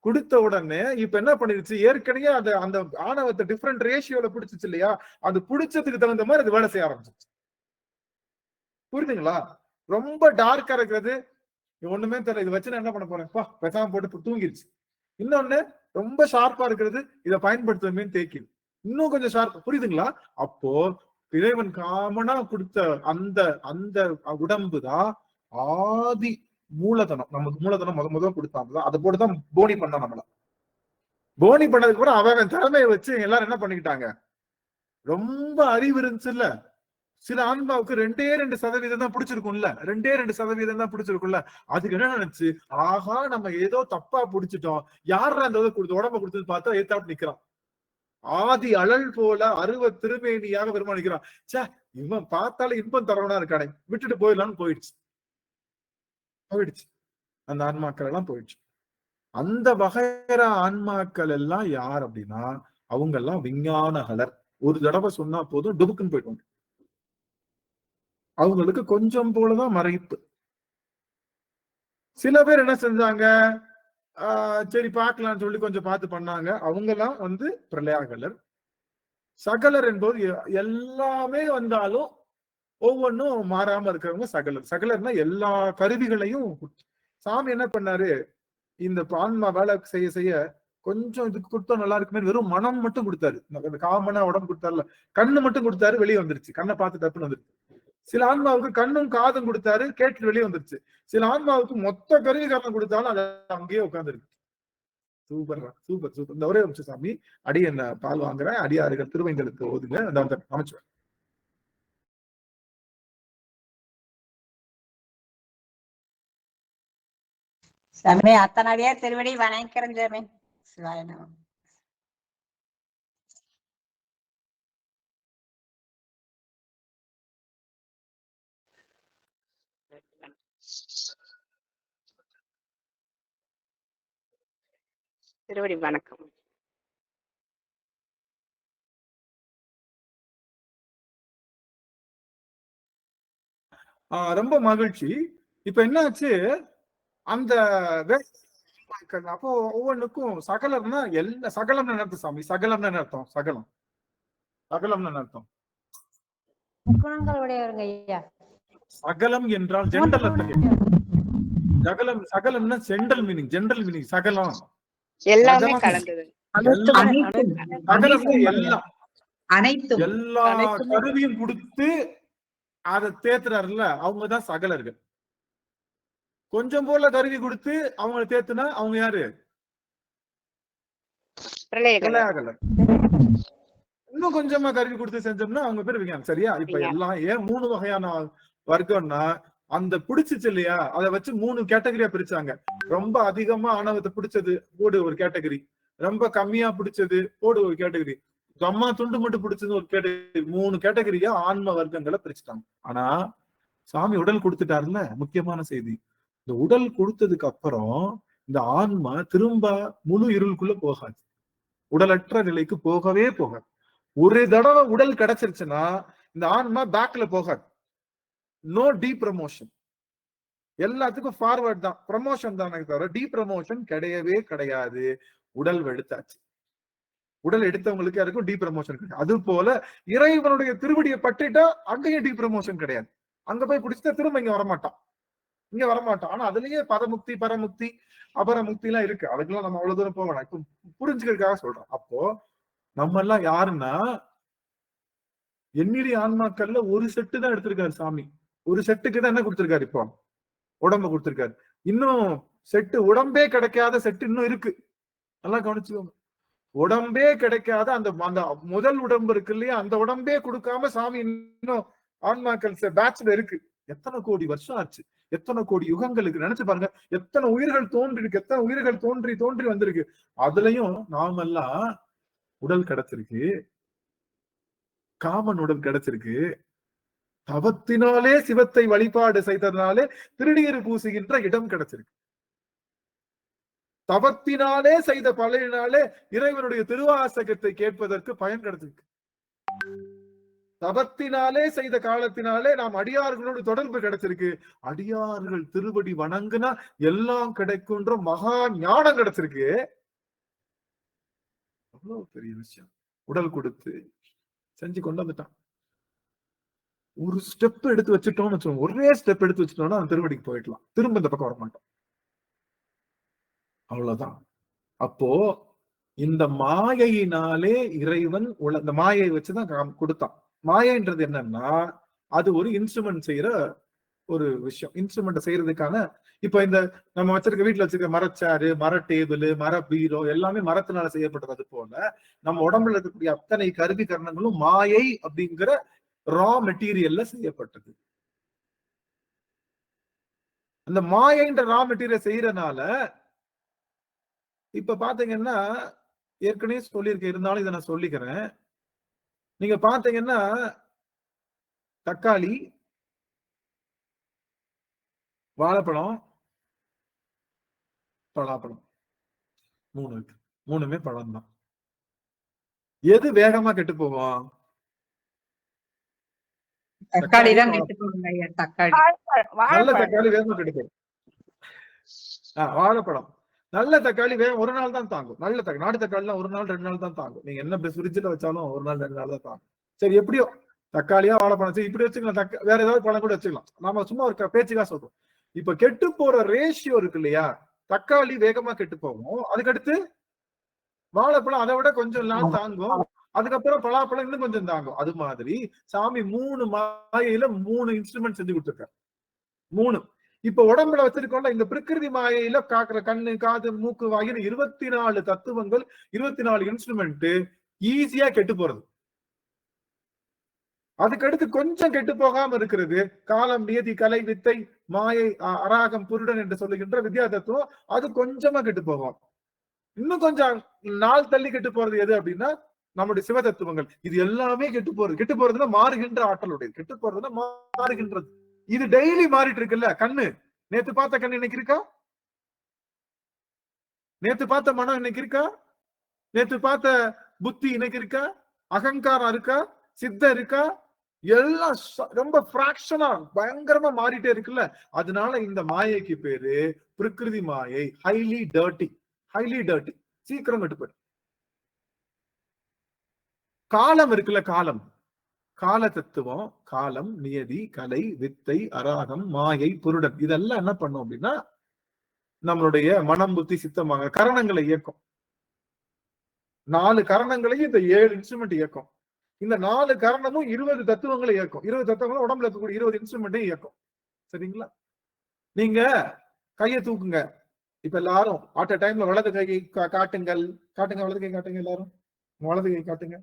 கொடுத்த உடனே இப்ப என்ன பண்ணிருச்சு, ஏற்கனவே அந்த ஆணவத்தை டிஃபரெண்ட் ரேஷியோல பிடிச்சிச்சு இல்லையா, அது பிடிச்சதுக்கு தகுந்த மாதிரி அது வேலை செய்ய ஆரம்பிச்சிச்சு. புரியுதுங்களா? ரொம்ப டார்க்கா இருக்கிறது ஒண்ணுமே தெரியல, இது வச்சு நான் என்ன பண்ண போறேன், பேசாம போட்டு தூங்கிருச்சு. இன்னொன்னு ரொம்ப ஷார்ப்பா இருக்கிறது, இதை பயன்படுத்துவமே தேக்கிது. இன்னும் கொஞ்சம் ஷார்ப். புரியுதுங்களா? அப்போ இறைவன் காமனா கொடுத்த அந்த உடம்பு தான் ஆதி மூலதனம். நமக்கு மூலதனம் முதல் கொடுத்தாங்க. அதை போட்டுதான் போனி பண்ண. நம்மள போனி பண்ணதுக்கு அப்புறம் அவன் திறமையை வச்சு எல்லாரும் என்ன பண்ணிக்கிட்டாங்க, ரொம்ப அறிவு இருந்துச்சு இல்ல. சில ஆன்மாவுக்கு 2% தான் பிடிச்சிருக்கும்ல, 2% தான் பிடிச்சிருக்கும்ல. அதுக்கு என்ன நினைச்சு, ஆஹா நம்ம ஏதோ தப்பா பிடிச்சிட்டோம், யாரா அந்த கொடுத்து உடம்ப கொடுத்தது பார்த்தா ஏத்தாப்பு நிக்கிறான். ஆதி அழல் போல அருவ திருமேனியாக பெருமானிக்கிறான். சே, இவன் பார்த்தாலும் இன்பம் தரவனா இருக்கானே, விட்டுட்டு போயிடலான்னு போயிடுச்சு. அந்த ஆன்மாக்கள் எல்லாம் போயிடுச்சு. அந்த வகைற ஆன்மாக்கள் எல்லாம் யார் அப்படின்னா, அவங்க எல்லாம் விஞ்ஞானகலர். ஒரு தடவை சொன்னா போதும் டுபுக்குன்னு போயிடுவாங்க. அவங்களுக்கு கொஞ்சம் போலதான் மறைப்பு. சில பேர் என்ன செஞ்சாங்க, சரி பார்க்கலாம்னு சொல்லி கொஞ்சம் பார்த்து பண்ணாங்க. அவங்க எல்லாம் பிரளயாகலர். சகலர் என்பது எல்லாமே வந்தாலும் ஒவ்வொன்றும் மாறாம இருக்கிறவங்க சகலர். சகலர்னா எல்லா கருவிகளையும். சாமி என்ன பண்ணாரு, இந்த ஆன்மா வேலை செய்ய கொஞ்சம் இதுக்கு கொடுத்தா நல்லா இருக்குமே, வெறும் மனம் மட்டும் கொடுத்தாரு. காமனா உடம்பு கொடுத்தாருல, கண்ணு மட்டும் கொடுத்தாரு, வெளியே வந்துருச்சு. கண்ணை பார்த்து தப்புன்னு வந்துருச்சு. சில ஆன்மாவுக்கு கண்ணும் காதும் கொடுத்தாரு, கேட்டு வெளியே வந்துருச்சு. சில ஆன்மாவுக்கு மொத்த கருவிகாரணம் கொடுத்தாலும் அது அங்கேயே உட்கார்ந்துருக்கு. சூப்பர். இந்த ஒரே நிமிஷம் சாமி, அடி என்ன பால் வாங்குறேன், அடியாறுகள் திருவைந்தலுக்கு ஓதுங்க, அந்த அமைச்சுவேன். சாமி அத்தனாடியா திருவடி வணங்கிறேன் சாமி. சிவாய நம. திருவடி வணக்கம். ரொம்ப மகிழ்ச்சி. இப்ப என்னாச்சு, அந்த அப்போ ஒவ்வொன்றுக்கும் சகலம்னா எல்லா சகலம்னு என்ன அர்த்தம் சாமி? சகலம்னு என்ன அர்த்தம்? சகலம்னு என்ன அர்த்தம்? சகலம் என்றால் ஜென்ரல் அர்த்தம். சகலம்னா ஜென்ரல் மீனிங் சகலம் எல்லாமே கலந்தது. அனைத்தும் எல்லா கருவியும் கொடுத்து அதை தேத்துறாருல்ல, அவங்கதான் சகலர்கள். கொஞ்சம் போல கருவி கொடுத்து அவங்களை தேத்துனா அவங்க யாரு? பிரளயாகலர். இன்னும் கொஞ்சமா கருவி கொடுத்து செஞ்சோம்னா அவங்க பேர் விஞ்ஞானம். சரியா? இப்ப எல்லாம் ஏன் 3 வகையான வர்க்கம்னா அந்த பிடிச்சிச்சு இல்லையா, அதை வச்சு 3 கேட்டகரியா பிரிச்சாங்க. ரொம்ப அதிகமா ஆணவத்தை பிடிச்சது போடு ஒரு கேட்டகரி, ரொம்ப கம்மியா பிடிச்சது போடு ஒரு கேட்டகரி, கம்மா துண்டு மட்டும் பிடிச்சது ஒரு கேட்டகரி. 3 கேட்டகரியா ஆன்ம வர்க்கங்களை பிரிச்சுட்டாங்க. ஆனா சாமி உடல் கொடுத்துட்டாருல்ல, முக்கியமான செய்தி. இந்த உடல் கொடுத்ததுக்கு அப்புறம் இந்த ஆன்மா திரும்ப முழு இருளுக்குள்ள போகாது, உடலற்ற நிலைக்கு போகவே போகாது. ஒரு தடவை உடல் கிடைச்சிருச்சுன்னா இந்த ஆன்மா பேக்ல போகாது. நோ டி ப்ரமோஷன், எல்லாத்துக்கும் ஃபார்வர்ட் தான், ப்ரமோஷன் தானே தவிர டி ப்ரமோஷன் கிடையவே கிடையாது. உடல் எடுத்தாச்சு, உடல் எடுத்தவங்களுக்கு யாருக்கும் டி ப்ரமோஷன் கிடையாது. அது போல இறைவனுடைய திருவடியை பற்றிட்டா அங்கேயும் டி ப்ரமோஷன் கிடையாது. அங்க போய் பிடிச்சா திரும்ப இங்க வரமாட்டான், இங்க வரமாட்டான். ஆனா அதுலயே பரமுக்தி பரமுக்தி அபரமுக்தி எல்லாம் இருக்கு. அதுக்கெல்லாம் நம்ம அவ்வளவு தூரம் போக வேணாம், இப்ப புரிஞ்சுக்கிறதுக்காக சொல்றோம். அப்போ நம்ம எல்லாம் யாருன்னா எண்ணிலி ஆன்மாக்கள்ல ஒரு செட்டு தான் எடுத்திருக்காரு சாமி. ஒரு செட்டுக்கு தான் என்ன கொடுத்திருக்காரு, இப்போ உடம்ப கொடுத்திருக்காரு. இன்னும் செட்டு உடம்பே கிடைக்காத செட்டு இன்னும் இருக்கு, நல்லா கவனிச்சுக்கோங்க. உடம்பே கிடைக்காத அந்த அந்த முதல் உடம்பு இருக்கு இல்லையா, அந்த உடம்பே கொடுக்காம சாமி இன்னும் ஆன்மாக்கள் பேட்ச்ல இருக்கு. எத்தனை கோடி வருஷம் ஆச்சு, எத்தனை கோடி யுகங்களுக்கு நினைச்சு பாருங்க, எத்தனை உயிர்கள் தோன்றி இருக்கு, எத்தனை உயிர்கள் தோன்றி தோன்றி வந்திருக்கு. அதுலயும் நாமெல்லாம் உடல் கிடைச்சிருக்கு, காமன் உடல் கிடைச்சிருக்கு. தவத்தினாலே சிவத்தை வழிபாடு செய்ததுனாலே திருநீறு பூசுகின்ற இடம் கிடைச்சிருக்கு. தவத்தினாலே செய்த பலனினாலே இறைவனுடைய திருவாசகத்தை கேட்பதற்கு பயன் கிடைச்சிருக்கு. தவத்தினாலே செய்த காலத்தினாலே நாம் அடியார்களோடு தொடர்பு கிடைச்சிருக்கு. அடியார்கள் திருவடி வணங்குனா எல்லாம் கிடைக்குன்ற மகா ஞானம் கிடைச்சிருக்கு. அவ்வளவு பெரிய விஷயம். உடல் கொடுத்து செஞ்சு கொண்டு வந்துட்டான். ஒரு ஸ்டெப் எடுத்து வச்சுட்டோம்னு வச்சோம், ஒரே ஸ்டெப் எடுத்து வச்சுட்டோம்னா அந்த திருவடிக்கு போயிடலாம், திரும்ப இந்த பக்கம் வர மாட்டோம். அவ்வளவுதான். அப்போ இந்த மாயையினாலே இறைவன் இந்த மாயை வச்சுதான் கொடுத்தான். மாயைன்றது என்னன்னா அது ஒரு இன்ஸ்ட்ருமெண்ட் செய்யற ஒரு விஷயம். இன்ஸ்ட்ருமெண்ட் செய்யறதுக்கான இப்ப இந்த நம்ம வச்சிருக்க வீட்டுல வச்சிருக்க மரச்சாரு, மர டேபிள், மர பீரோ எல்லாமே மரத்தினால செய்யப்பட்டது போல நம்ம உடம்புல இருக்கக்கூடிய அத்தனை கருவி கரணங்களும் மாயை அப்படிங்கிற ரா மெட்டீரியல்ல செய்யப்பட்டது. அந்த மாயைன்ற ரா மெட்டீரியல் செய்யறதுனால இப்ப பாத்தீங்கன்னா ஏற்கனவே சொல்லியிருக்கேன், இருந்தாலும் இதை நான் சொல்லிக்கிறேன். நீங்க பாத்தீங்கன்னா தக்காளி, வாழைப்பழம், பலாப்பழம் 3 இருக்கு. 3மே பழம் தான். எது வேகமா கெட்டு போகும்? தக்காளி தான் கெட்டு போகுங்க ஐயா. தக்காளி நல்ல தக்காளி வேகமா கெட்டு போகும். வாழைப்பழம் நல்ல தக்காளி ஒரு நாள் தான் தாங்கும். நல்ல தக்காளி, நாட்டு தக்காளி எல்லாம் 1 நாள் 2 நாள் தான் தாங்கும். நீங்க என்ன ஃப்ரிட்ஜ்ல வச்சாலும் 1 நாள் 2 நாள் தான் தாங்கும். சரி, எப்படியோ தக்காளியா வாழைப்பழம் சரி இப்படி வச்சுக்கலாம், வேற ஏதாவது பழம் கூட வச்சுக்கலாம். நாம சும்மா ஒரு பேச்சுக்கா சொல்றோம். இப்ப கெட்டு போற ரேஷியோ இருக்கு இல்லையா, தக்காளி வேகமா கெட்டு போகும், அதுக்கடுத்து வாழைப்பழம் அதை விட கொஞ்சம் நாள் தாங்கும், அதுக்கப்புறம் பலாப்பழம் இன்னும் கொஞ்சம் தாங்கும். அது மாதிரி சாமி 3 மாயையில 3 இன்ஸ்ட்ருமெண்ட் செஞ்சு கொடுத்துருக்காரு. 3 இப்ப உடம்புல வச்சிருக்கோம்ல, இந்த பிரகிருதி மாயையில காக்குற கண்ணு, காது, மூக்கு, வாயின்னு 24 தத்துவங்கள், 24 இன்ஸ்ட்ருமெண்ட் ஈஸியா கெட்டு போறது. அதுக்கடுத்து கொஞ்சம் கெட்டு போகாம இருக்கிறது காலம், நியதி, கலை, வித்தை, மாயை, அராகம், புருடன் என்று சொல்லுகின்ற வித்யா தத்துவம். அது கொஞ்சமா கெட்டு போகும். இன்னும் கொஞ்சம் நாள் தள்ளி கெட்டு போறது எது அப்படின்னா நம்முடைய சிவ தத்துவங்கள். இது எல்லாமே கெட்டு போறது. கெட்டு போறதுன்னா மாறுகின்ற ஆற்றலுடைய, கெட்டு போறதுன்னா மாறுகின்றது. இது டெய்லி மாறிட்டு இருக்குல்ல. கண்ணு, நேத்து பார்த்த கண்ணு இன்னைக்கு இருக்கா? நேத்து பார்த்த மனம் இன்னைக்கு இருக்கா? நேத்து பார்த்த புத்தி இன்னைக்கு இருக்கா? அகங்காரம் இருக்கா? சித்த இருக்கா? எல்லாம் ரொம்ப பிராக்ஷனா பயங்கரமா மாறிட்டே இருக்குல்ல. அதனால இந்த மாயைக்கு பேரு பிரகிருதி மாயை. ஹைலி டர்ட்டி, ஹைலி டர்ட்டி, சீக்கிரம் கெட்டு போயிடும். காலம் இருக்குல்ல, காலம், கால தத்துவம், காலம், நியதி, கலை, வித்தை, அராகம், மாயை, புருடன், இதெல்லாம் என்ன பண்ணும் அப்படின்னா நம்மளுடைய மனம், புத்தி, சித்தமாக கரணங்களை இயக்கும். 4 கரணங்களையும் இந்த 7 இன்ஸ்ட்ருமெண்ட் இயக்கும். இந்த 4 கரணமும் 20 தத்துவங்களை இயக்கும். 20 தத்துவங்களும் உடம்புல இருக்கக்கூடிய 20 இன்ஸ்ட்ருமெண்ட்டையும் இயக்கும். சரிங்களா? நீங்க கையை தூக்குங்க. இப்ப எல்லாரும் அட் அ டைம்ல வலது கையை காட்டுங்கள், காட்டுங்க, வலது கை காட்டுங்க, எல்லாரும் வலது கை காட்டுங்க.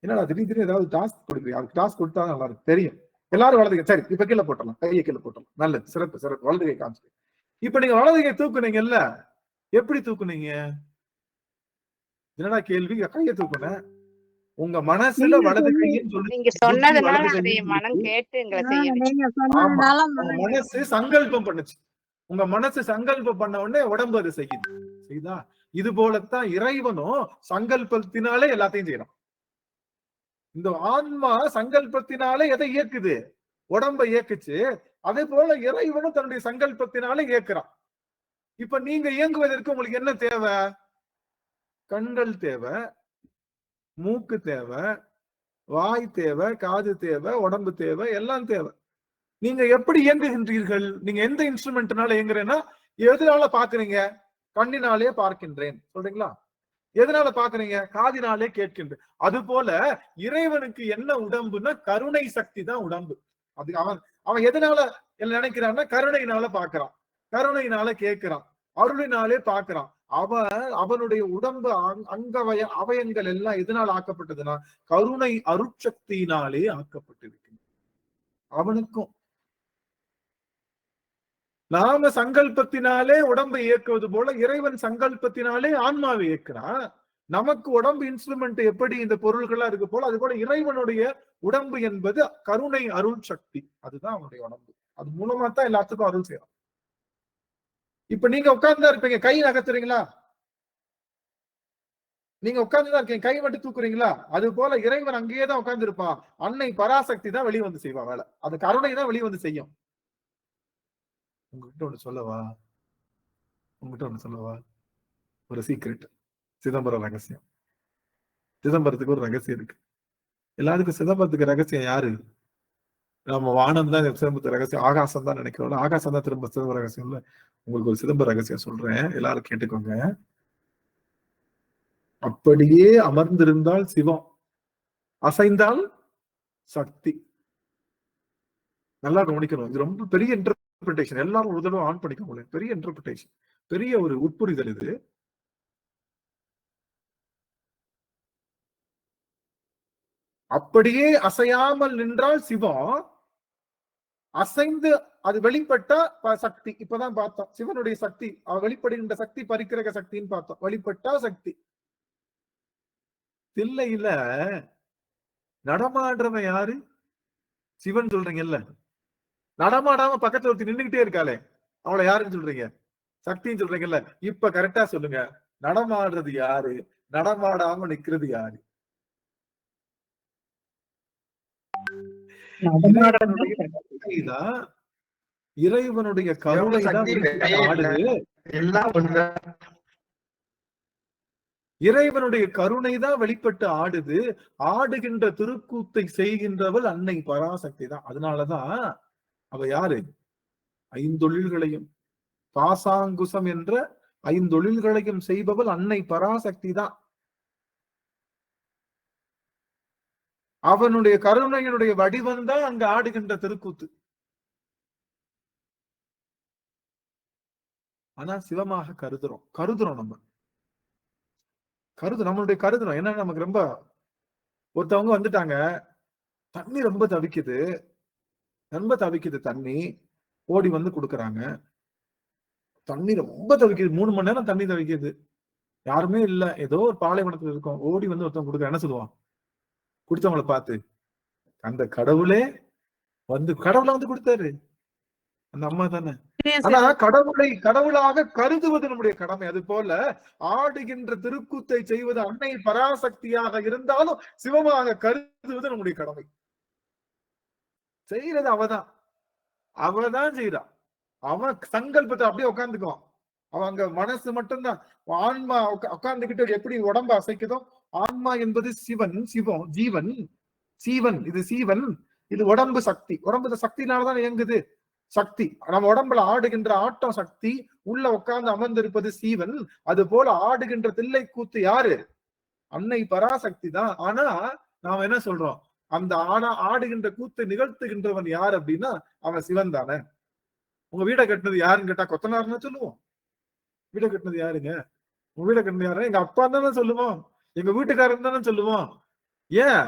என்னடா திடீர்னு ஏதாவது டாஸ்க் கொடுக்குறீங்க? அதுக்கு டாஸ்க் கொடுத்தா நல்லா இருக்கு தெரியும். எல்லாரும் வலது கை. சரி, இப்ப கீழே போட்டலாம், கையை கீழே போட்டலாம். நல்லது, சிறப்பு சிறப்பு. வலது கை காமிச்சு. இப்ப நீங்க வலது கை தூக்குனீங்கல்ல, எப்படி தூக்குனீங்க? என்னடா கேள்வி? கையை தூக்குன உங்க மனசுல வலது கைன்னு சொல்லி நீங்க சொன்னதுனால அதை மனம் கேட்டு எங்களை செய்ய வச்சு. நீங்க சொன்னதுனால உங்க மனசு சங்கல்பம் பண்ணுச்சு. உங்க மனசு சங்கல்பம் பண்ண உடனே உடம்பு அது செய்யுது. செய்தா? இது போலத்தான் இறைவனும் சங்கல்பத்தினாலே எல்லாத்தையும் செய்யறான். இந்த ஆன்மா சங்கல்பத்தினாலே எதை இயக்குது? உடம்பை இயக்குச்சு. அதே போல இறைவனும் தன்னுடைய சங்கல்பத்தினாலே இயக்குறான். இப்ப நீங்க இயங்குவதற்கு உங்களுக்கு என்ன தேவை? கண்கள் தேவை, மூக்கு தேவை, வாய் தேவை, காது தேவை, உடம்பு தேவை, எல்லாம் தேவை. நீங்க எப்படி இயங்குகின்றீர்கள்? நீங்க எந்த இன்ஸ்ட்ருமெண்ட்னால இயங்குறேன்னா, எதனால பாக்குறீங்க? கண்ணினாலே பார்க்கின்றேன் சொல்றீங்களா? எதனால பாக்குறீங்க? காதினாலே கேட்கின்றேன். அது போல இறைவனுக்கு என்ன உடம்புன்னா கருணை சக்தி தான் உடம்பு. அது அவன் எதனால நினைக்கிறான்னா கருணையினால பாக்குறான், கருணையினால கேட்கிறான், அருளினாலே பாக்குறான். அவனுடைய உடம்பு அவயங்கள் எல்லாம் எதனால் ஆக்கப்பட்டதுன்னா கருணை அருட்சக்தியினாலே ஆக்கப்பட்டிருக்கு. அவனுக்கும் நாம சங்கல்பத்தினாலே உடம்பை இயக்குவது போல இறைவன் சங்கல்பத்தினாலே ஆன்மாவை இயக்குறான். நமக்கு உடம்பு இன்ஸ்ட்ருமெண்ட் எப்படி இந்த பொருள்களா இருக்கு போல அது போல இறைவனுடைய உடம்பு என்பது கருணை அருள் சக்தி. அதுதான் அவனுடைய உடம்பு. அது மூலமா தான் எல்லாத்துக்கும் அருள் செய்யலாம். இப்ப நீங்க உட்கார்ந்துதான் இருப்பீங்க, கை நகர்த்துறீங்களா? நீங்க உட்கார்ந்துதான் இருக்கீங்க, கை மட்டும் தூக்குறீங்களா? அது போல இறைவன் அங்கேயே தான் உட்கார்ந்து இருப்பான். அன்னை பராசக்தி தான் வெளியே வந்து செய்வா வேலை. அது கருணை தான் வெளியே வந்து செய்யும். உங்ககிட்ட ஒண்ணு சொல்லவா? ஒரு சீக்ரெட், சிதம்பரம் ரகசியம். சிதம்பரத்துக்கு ஒரு ரகசியம் இருக்கு. எல்லாருக்கும் சிதம்பரத்துக்கு ரகசியம் யாரு? நம்ம வானம் தான் சிதம்பரத்து ரகசியம், ஆகாசம் தான் நினைக்கிறோம். ஆகாசம் தான் திரும்ப சிதம்பர ரகசியம் இல்ல. உங்களுக்கு ஒரு சிதம்பர ரகசியம் சொல்றேன், எல்லாரும் கேட்டுக்கோங்க. அப்படியே அமர்ந்திருந்தால் சிவம், அசைந்தால் சக்தி. நல்லா கவனிக்கணும். இது ரொம்ப பெரிய இன்டர்பிரிட்டேஷன். எல்லாரும் ஒரு தடவை ஆன் பண்ணிக்கோங்க. பெரிய இன்டர்பிரிட்டேஷன், பெரிய ஒரு உட்புரிதல் இது. அப்படியே அசையாமல் நின்றால் சிவம், அசைந்து அது வெளிப்பட்ட சக்தி. இப்பதான் பார்த்தோம் சிவனுடைய சக்தி, வெளிப்படுகின்ற சக்தி பரிக்கிரக சக்தின்னு பார்த்தோம். வெளிப்பட்டா சக்தி. தில்லையில நடமாடுறவன் யாரு? சிவன் சொல்றீங்கல்ல. நடமாடாம பக்கத்துல ஒருத்தி நின்றுகிட்டே இருக்காளே, அவளை யாருன்னு சொல்றீங்க? சக்தின்னு சொல்றீங்கல்ல. இப்ப கரெக்டா சொல்லுங்க, நடமாடுறது யாரு? நடமாடாம நிக்கிறது யாரு? இறைவனுடைய கருணை தான். இறைவனுடைய கருணை தான் வெளிப்பட்டு ஆடுது. ஆடுகின்ற திருக்கூத்தை செய்கின்றவள் அன்னை பராசக்தி தான். அதனாலதான் அவ யாரு? ஐந்தொழில்களையும் பாசாங்குசம் என்ற ஐந்தொழில்களையும் செய்பவள் அன்னை பராசக்தி தான். அவனுடைய கருணையினுடைய வடிவம் தான் அங்க ஆடுகின்ற திருக்கூத்து. ஆனா சிவமாக கருதுறோம் நம்ம. நம்மளுடைய கருதுறோம். ஏன்னா நமக்கு ரொம்ப ஒருத்தவங்க வந்துட்டாங்க, தண்ணி ரொம்ப தவிக்குது தண்ணி, ஓடி வந்து கொடுக்குறாங்க. தண்ணி ரொம்ப தவிக்குது, 3 மணி நேரம் தண்ணி தவிக்குது, யாருமே இல்ல, ஏதோ ஒரு பாலைவனத்துல இருக்கும். ஓடி வந்து ஒருத்தவங்க கொடுக்குற, என்ன சொல்லுவான்? கொடுத்தவங்களை பார்த்து, அந்த கடவுளை வந்து கொடுத்தாரு, அந்த அம்மா தானே. ஆனா கடவுளாக கருதுவது நம்முடைய கடமை. அது போல ஆடுகின்ற திருக்கூத்தை செய்வது அன்னை பராசக்தியாக இருந்தாலும் சிவமாக கருதுவது நம்முடைய கடமை. செய்யறது அவதான் செய்யறா. அவன் சங்கல்பத்தை அப்படியே உட்காந்துக்குவான். அவன் அங்க மனசு மட்டும்தான். ஆன்மா உட்கார்ந்துகிட்டு எப்படி உடம்பு அசைக்குதோ, ஆன்மா என்பது ஜீவன். இது சீவன், இது உடம்பு சக்தி. உடம்பு சக்தினாலதான் இயங்குது. சக்தி நம்ம உடம்புல ஆடுகின்ற ஆட்டம் சக்தி, உள்ள உட்கார்ந்து அமர்ந்திருப்பது சீவன். அது போல ஆடுகின்ற தில்லை கூத்து யாரு? அன்னை பராசக்தி தான். ஆனா நாம என்ன சொல்றோம்? அந்த ஆடுகின்ற கூத்தை நிகழ்த்துகின்றவன் யார் அப்படின்னா அவன் சிவன் தானே. உங்க வீடை கட்டினது யாருன்னு கேட்டா கொத்தனார்னு சொல்லுவோம். வீடை கட்டினது யாருங்க? உங்க வீடை கட்டினது யாரு? எங்க அப்பா தானே சொல்லுவோம், எங்க வீட்டுக்காரன் தானே சொல்லுவோம். ஏன்?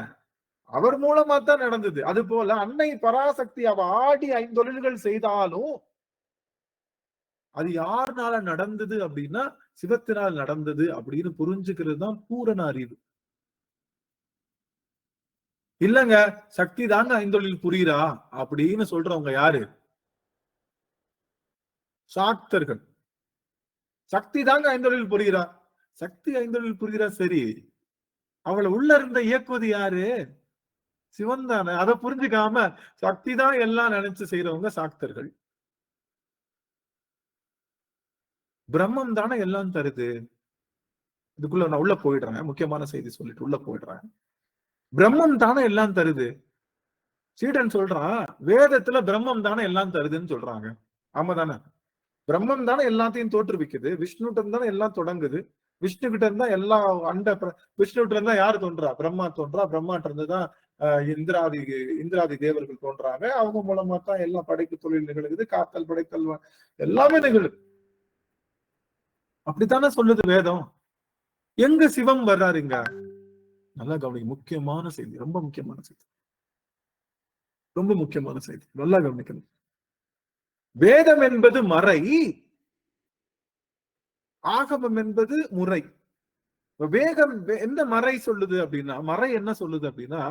அவர் மூலமா தான் நடந்தது. அது போல அன்னை பராசக்தி அவ ஆடி 5 தொழில்கள் செய்தாலும் அது யாருனால நடந்தது அப்படின்னா சிவத்தினால் நடந்தது அப்படின்னு புரிஞ்சுக்கிறது தான் பூரண அறிவு. இல்லங்க சக்தி தாங்க 5 தொழில் புரியுறா அப்படின்னு சொல்றவங்க யாரு? சாக்தர்கள். சக்தி தாங்க 5 தொழில் புரியுறா. சக்தி 5 தொழில் புரியுறா சரி, அவளை உள்ள இருந்த இயக்குவது யாரு? சிவன் தானே. அதை புரிஞ்சுக்காம சக்தி தான் எல்லாம் நினைச்சு செய்யறவங்க சாக்தர்கள். பிரம்மம் தானே எல்லாம் தருது. இதுக்குள்ள நான் உள்ள போயிடுறேன், முக்கியமான செய்தி சொல்லிட்டு உள்ள போயிடுறேன். பிரம்மம் தானே எல்லாம் தருது. சீடன் சொல்றான் வேதத்துல பிரம்மம் தானே எல்லாம் தருதுன்னு சொல்றாங்க. ஆமா தானே? பிரம்மம் தானே எல்லாத்தையும் தோற்றுவிக்குது. விஷ்ணுகிட்ட தானே எல்லாம் தொடங்குது. விஷ்ணு கிட்ட இருந்தா எல்லா விஷ்ணுகிட்ட இருந்தா யாரு தோன்றா? பிரம்மா தோன்றா. பிரம்மாட்ட இருந்துதான் இந்திராதி தேவர்கள் தோன்றாங்க. அவங்க மூலமா தான் எல்லா படைப்பு தொழில் நிகழுது. காத்தல் படைத்தல் எல்லாமே நிகழுது. அப்படித்தானே சொல்லுது வேதம். எங்க சிவம் வர்றாருங்க? நல்லா கவனிக்க. முக்கியமான செய்தி, ரொம்ப முக்கியமான செய்தி, ரொம்ப முக்கியமான செய்தி. நல்லா கவனிக்கணும். வேதம் என்பது மறை, ஆகமம் என்பது முறை. வேகம் என்ன மறை சொல்லுது அப்படின்னா, மறை என்ன சொல்லுது அப்படின்னா,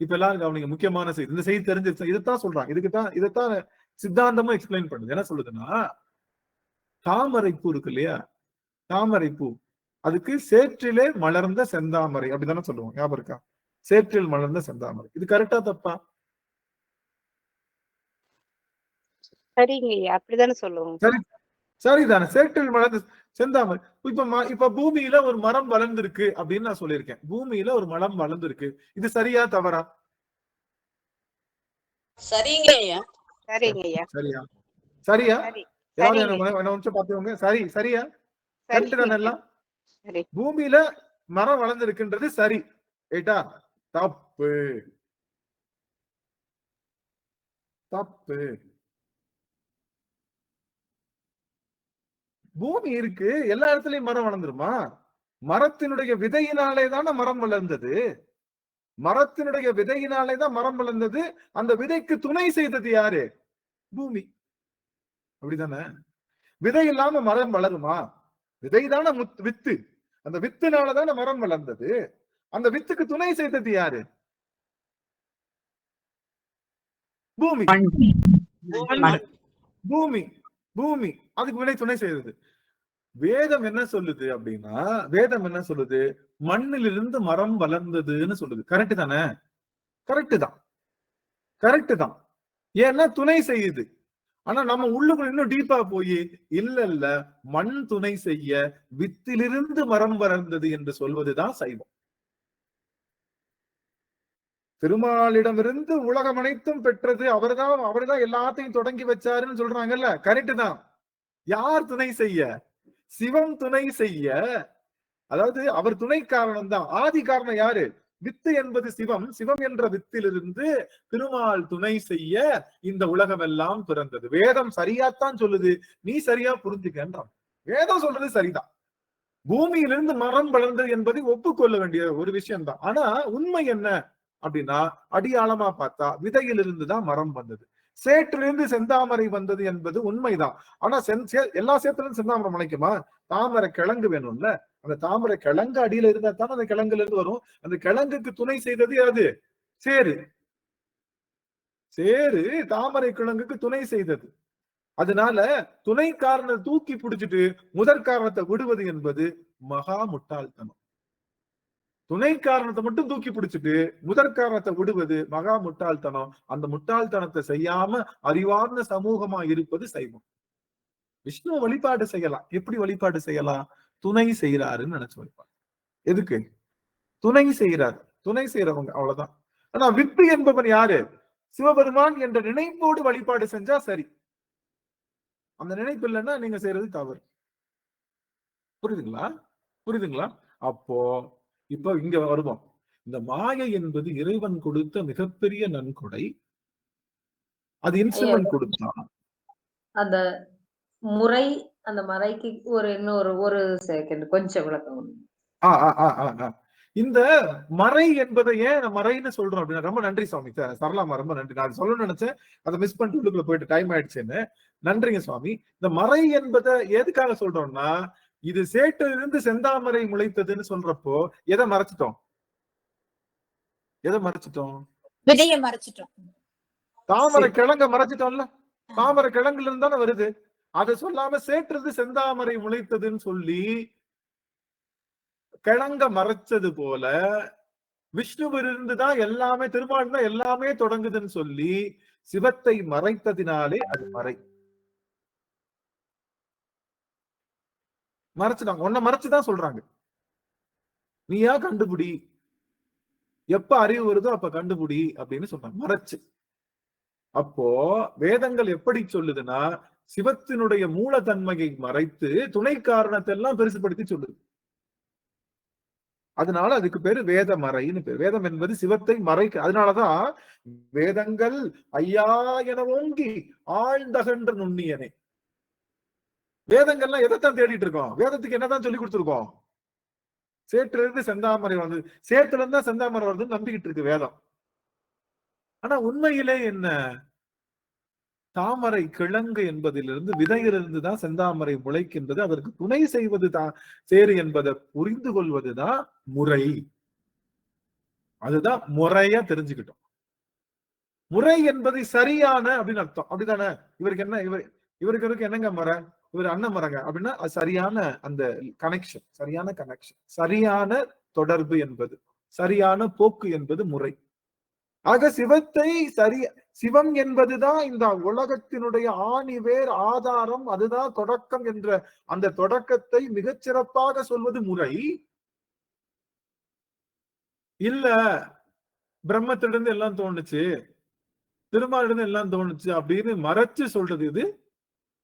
இப்ப எல்லாரும் கவனிங்க, முக்கியமான செய்தி. இந்த செய்தி தெரிஞ்சிருச்சு. இதைத்தான் சொல்றாங்க. இதைத்தான் சித்தாந்தமும் எக்ஸ்பிளைன் பண்ணுது. என்ன சொல்லுதுன்னா, தாமரை பூ இருக்கு இல்லையா? தாமரை பூ, அதுக்கு சேற்றிலே மலர்ந்த செந்தாமரை அப்படித்தானே சொல்லுவோம். ஞாபகம் இருக்கா? சேற்றில் மலர்ந்த செந்தாமரை. இது கரெக்டா தப்பா? சரிங்க ஐயா, அப்படிதானே சொல்லுவோம். சரி, சரிதானே. சேற்றில் மலர்ந்த செந்தாமரை. இப்ப பூமியில ஒரு மரம் வளர்ந்திருக்கு அப்படின்னு நான் சொல்லியிருக்கேன். பூமியில ஒரு மரம் வளர்ந்திருக்கு. இது சரியா தவறா? சரிங்க ஐயா. சரிங்க ஐயா. சரியா? சரியா? சரி. யாரும் சரிங்க. என்ன நிமிஷம் பாத்துக்கோங்க. சரியா? கரெக்ட் தானே எல்லாம்? சரி. பூமியில மரம் வளர்ந்திருக்குன்றது சரி. ஏட்டா தப்பு. தப்பு. பூமி இருக்கு, எல்லா இடத்துலயும் மரம் வளர்ந்துருமா? மரத்தினுடைய விதையினாலே தானே மரம் வளர்ந்தது. மரத்தினுடைய விதையினாலே தான் மரம் வளர்ந்தது. அந்த விதைக்கு துணை செய்தது யாரு? பூமி. அப்படிதானே? விதை இல்லாம மரம் வளருமா? விதைதான வித்து. அந்த வித்துனாலதான மரம் வளர்ந்தது. அந்த வித்துக்கு துணை செய்தது யாரு? பூமி. பூமி. பூமி அதுக்கு வினை துணை செய்தது. வேதம் என்ன சொல்லுது அப்படின்னா, வேதம் என்ன சொல்லுது? மண்ணிலிருந்து மரம் வளர்ந்ததுன்னு சொல்லுது. கரெக்ட் தானே? கரெக்ட் தான். கரெக்ட் தான். ஏன்னா துணை செய்யுது. ஆனா நம்ம உள்ளுக்குள்ள இன்னும் டீப்பா போய் இல்ல மண் துணை செய்ய வித்திலிருந்து மரம் வளர்ந்தது என்று சொல்வதுதான் சைவம். திருமாலிடமிருந்து உலகம் அனைத்தும் பெற்றது அவர்தான் எல்லாத்தையும் தொடங்கி வச்சாருன்னு சொல்றாங்கல்ல. கரெக்ட் தான். யார் துணை செய்ய? சிவம் துணை செய்ய. அதாவது அவர் துணை காரணம் தான். ஆதி காரணம் யாரு? வித்து என்பது சிவம். சிவம் என்ற வித்திலிருந்து திருமால் துணை செய்ய இந்த உலகம் எல்லாம் பிறந்தது. வேதம் சரியாத்தான் சொல்லுது. நீ சரியா புரிஞ்சுக்கன்றான். வேதம் சொல்றது சரிதான். பூமியிலிருந்து மரம் வளர்ந்தது என்பதை ஒப்புக்கொள்ள வேண்டிய ஒரு விஷயம் தான். ஆனா உண்மை என்ன அப்படின்னா, அடியாளமா பார்த்தா விதையிலிருந்து தான் மரம் வந்தது. சேற்றிலிருந்து செந்தாமரை வந்தது என்பது உண்மைதான். ஆனா எல்லா சேற்றிலும் செந்தாமரை முளைக்குமா? தாமரை கிழங்கு வேணும்ல. அந்த தாமரை கிழங்கு அடியில இருந்தா தானே அந்த கிழங்குல இருந்து வரும். அந்த கிழங்குக்கு துணை செய்தது அது சேரு. சேரு தாமரை கிழங்குக்கு துணை செய்தது. அதனால துணை காரணத்தை தூக்கி பிடிச்சிட்டு முதற் காரணத்தை விடுவது என்பது மகா முட்டாள்தனம். துணை காரணத்தை மட்டும் தூக்கி பிடிச்சிட்டு முதற் காரணத்தை விடுவது மகா முட்டாள்தனம். அந்த முட்டாள்தனத்தை செய்யாம அறிவார்ந்த சமூகமா இருப்பது சைவம். விஷ்ணு வழிபாடு செய்யலாம். எப்படி வழிபாடு செய்யலாம்? துணை செய்யறாருன்னு நினைச்சு வழிபாடு. எதுக்கு? துணை செய்யறாரு. துணை செய்யறவங்க, அவ்வளவுதான். ஆனா வித்து என்பவன் யாரு? சிவபெருமான் என்ற நினைப்போடு வழிபாடு செஞ்சா சரி. அந்த நினைப்பு இல்லைன்னா நீங்க செய்யறது தவறு. புரியுதுங்களா? புரியுதுங்களா? அப்போ இப்போ இங்க வருவோம். இந்த மாயை என்பது இறைவன் கொடுத்த மிகப்பெரிய நன்கொடை. அது இன்ஸ்ட்ருமெண்ட் கொடுத்தா அந்த முறை, அந்த மறைக்கு இன்னொரு செகண்ட் கொஞ்சம் விளக்கம். இந்த மறை என்பதை ஏன் மறைன்னு சொல்றோம் அப்படின்னா, ரொம்ப நன்றி சுவாமி, சரளாமா, ரொம்ப நன்றி. நான் சொல்லணும்னு நினைச்சேன், அதை மிஸ் பண்ணிட்டு உள்ளுக்குள்ள போயிட்டு டைம் ஆயிடுச்சுன்னு. நன்றிங்க சுவாமி. இந்த மறை என்பதை எதுக்காக சொல்றோம்னா, இது சேற்றிலிருந்து செந்தாமரை முளைத்ததுன்னு சொல்றப்போ எதை மறைச்சிட்டோம்? எதை மறைச்சிட்டோம்? விதைய மறைச்சிட்டோம். தாமரை கிழங்க மறைச்சிட்டோம்ல. தாமரை கிழங்குல இருந்து தானே வருது. அதை சொல்லாம சேற்றிலிருந்து செந்தாமரை முளைத்ததுன்னு சொல்லி கிழங்க மறைச்சது போல விஷ்ணுவிலிருந்து தான் எல்லாமே, திருமால் தான் எல்லாமே தொடங்குதுன்னு சொல்லி சிவத்தை மறைத்ததினாலே அது மறை. மறைச்சுட்டாங்க. உன்னை மறைச்சுதான் சொல்றாங்க. நீயா கண்டுபிடி, எப்ப அறிவு வருதோ அப்ப கண்டுபிடி அப்படின்னு சொன்னாங்க. மறைச்சு. அப்போ வேதங்கள் எப்படி சொல்லுதுன்னா, சிவத்தினுடைய மூலத்தன்மையை மறைத்து துணை காரணத்தை எல்லாம் பெருசுபடுத்தி சொல்லுது. அதனால அதுக்கு பேரு வேத மறைன்னு பேரு. வேதம் என்பது சிவத்தை மறைக்க. அதனாலதான் வேதங்கள் ஐயா என ஓங்கி ஆழ்ந்தகன்ற நுண்ணியனே. வேதங்கள்லாம் எதைத்தான் தேடிட்டு இருக்கோம்? வேதத்துக்கு என்னதான் சொல்லி கொடுத்துருக்கோம்? சேற்றுல இருந்து செந்தாமரை வந்து, சேத்துல இருந்தா செந்தாமரை வருதுன்னு நம்பிக்கிட்டு இருக்கு வேதம். ஆனா உண்மையிலே என்ன? தாமரை கிழங்கு என்பதிலிருந்து, விதையிலிருந்து தான் செந்தாமரை முளைக்கின்றது. அதற்கு துணை செய்வது தான் சேரு என்பதை புரிந்து கொள்வதுதான் முறை. அதுதான் முறையா தெரிஞ்சுக்கிட்டோம். முறை என்பது சரியான அப்படின்னு அர்த்தம். அப்படிதானே? இவருக்கு என்ன, இவருக்கு என்னங்க முறை? இவர் அண்ணன் மரங்க அப்படின்னா அது சரியான அந்த கனெக்ஷன், சரியான கனெக்ஷன், சரியான தொடர்பு என்பது, சரியான போக்கு என்பது முறை. ஆக சிவத்தை சிவம் என்பதுதான் இந்த உலகத்தினுடைய ஆணிவேர் ஆதாரம், அதுதான் தொடக்கம் என்ற அந்த தொடக்கத்தை மிகச்சிறப்பாக சொல்வது முறை. இல்ல பிரம்மத்திலிருந்து எல்லாம் தோணுச்சு, திருமாலிருந்து எல்லாம் தோணுச்சு அப்படின்னு மறைச்சு சொல்றது இது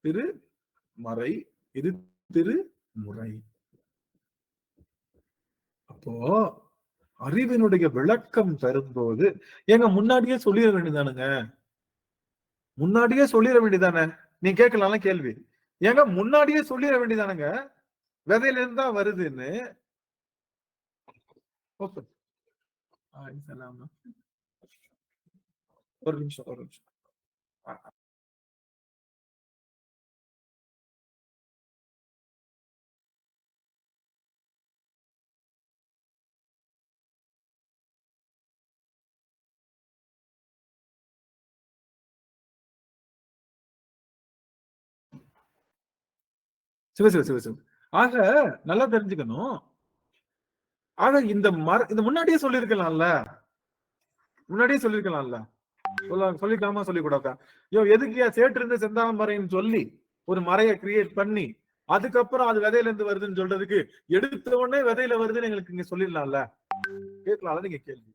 திருமறை, இது திருமுறை. அப்போ அறிவினுடைய விளக்கம் பெறும்போது ஏங்க முன்னாடியே சொல்லிட வேண்டியதானுங்க. முன்னாடியே சொல்லிட வேண்டியதானே. நீ கேட்கலாம் கேள்வி, ஏங்க முன்னாடியே சொல்லிட வேண்டியதானுங்க விதையில இருந்தா வருதுன்னு. ஒரு நிமிஷம். சிவ ஆக நல்லா தெரிஞ்சுக்கணும். ஆக இந்த முன்னாடியே சொல்லிருக்கலாம்ல, சொல்லிக்கலாமா, சொல்லிக்கூடாதா? எதுக்கு சேற்று இருந்து செந்தாமரைன்னு சொல்லி ஒரு மறையை கிரியேட் பண்ணி அதுக்கப்புறம் அது விதையில இருந்து வருதுன்னு சொல்றதுக்கு எடுத்த உடனே விதையில வருதுன்னு எங்களுக்கு இங்க சொல்லிடலாம்ல. கேட்கலாம்ல நீங்க கேள்வி,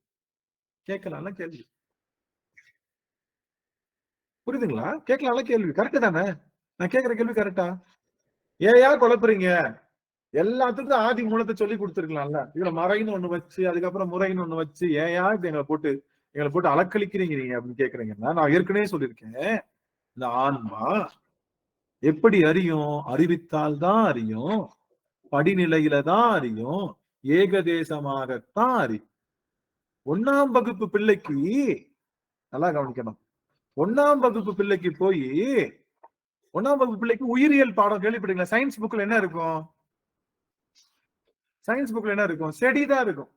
கேட்கலாம்ல கேள்வி, புரியுதுங்களா? கேட்கலாம்ல கேள்வி. கரெக்ட் தானே? நான் கேட்கிற கேள்வி கரெக்டா? ஏயா குழப்புறீங்க? எல்லாத்துக்கும் ஆதி மூலத்தை சொல்லி கொடுத்துருக்கலாம்ல. இதுல மறைன்னு ஒண்ணு வச்சு அதுக்கப்புறம் முறைன்னு ஒண்ணு வச்சு ஏயா எங்களை போட்டு அலக்களிக்கிறீங்க நீங்க அப்படின்னு கேக்குறீங்கன்னா, நான் ஏற்கனவே சொல்லியிருக்கேன், இந்த ஆன்மா எப்படி அறியும்? அறிவித்தால் தான் அறியும், படிநிலையில தான் அறியும், ஏகதேசமாகத்தான் அறியும். 1ஆம் வகுப்பு பிள்ளைக்கு நல்லா கவனிக்கணும். 1ஆம் வகுப்பு பிள்ளைக்கு போய் 1ஆம் வகுப்பு பிள்ளைக்கு உயிரியல் பாடம் கேள்விப்பட்டீங்களா? சயின்ஸ் புக்ல என்ன இருக்கும்? சயின்ஸ் புக்ல என்ன இருக்கும்? செடிதான் இருக்கும்.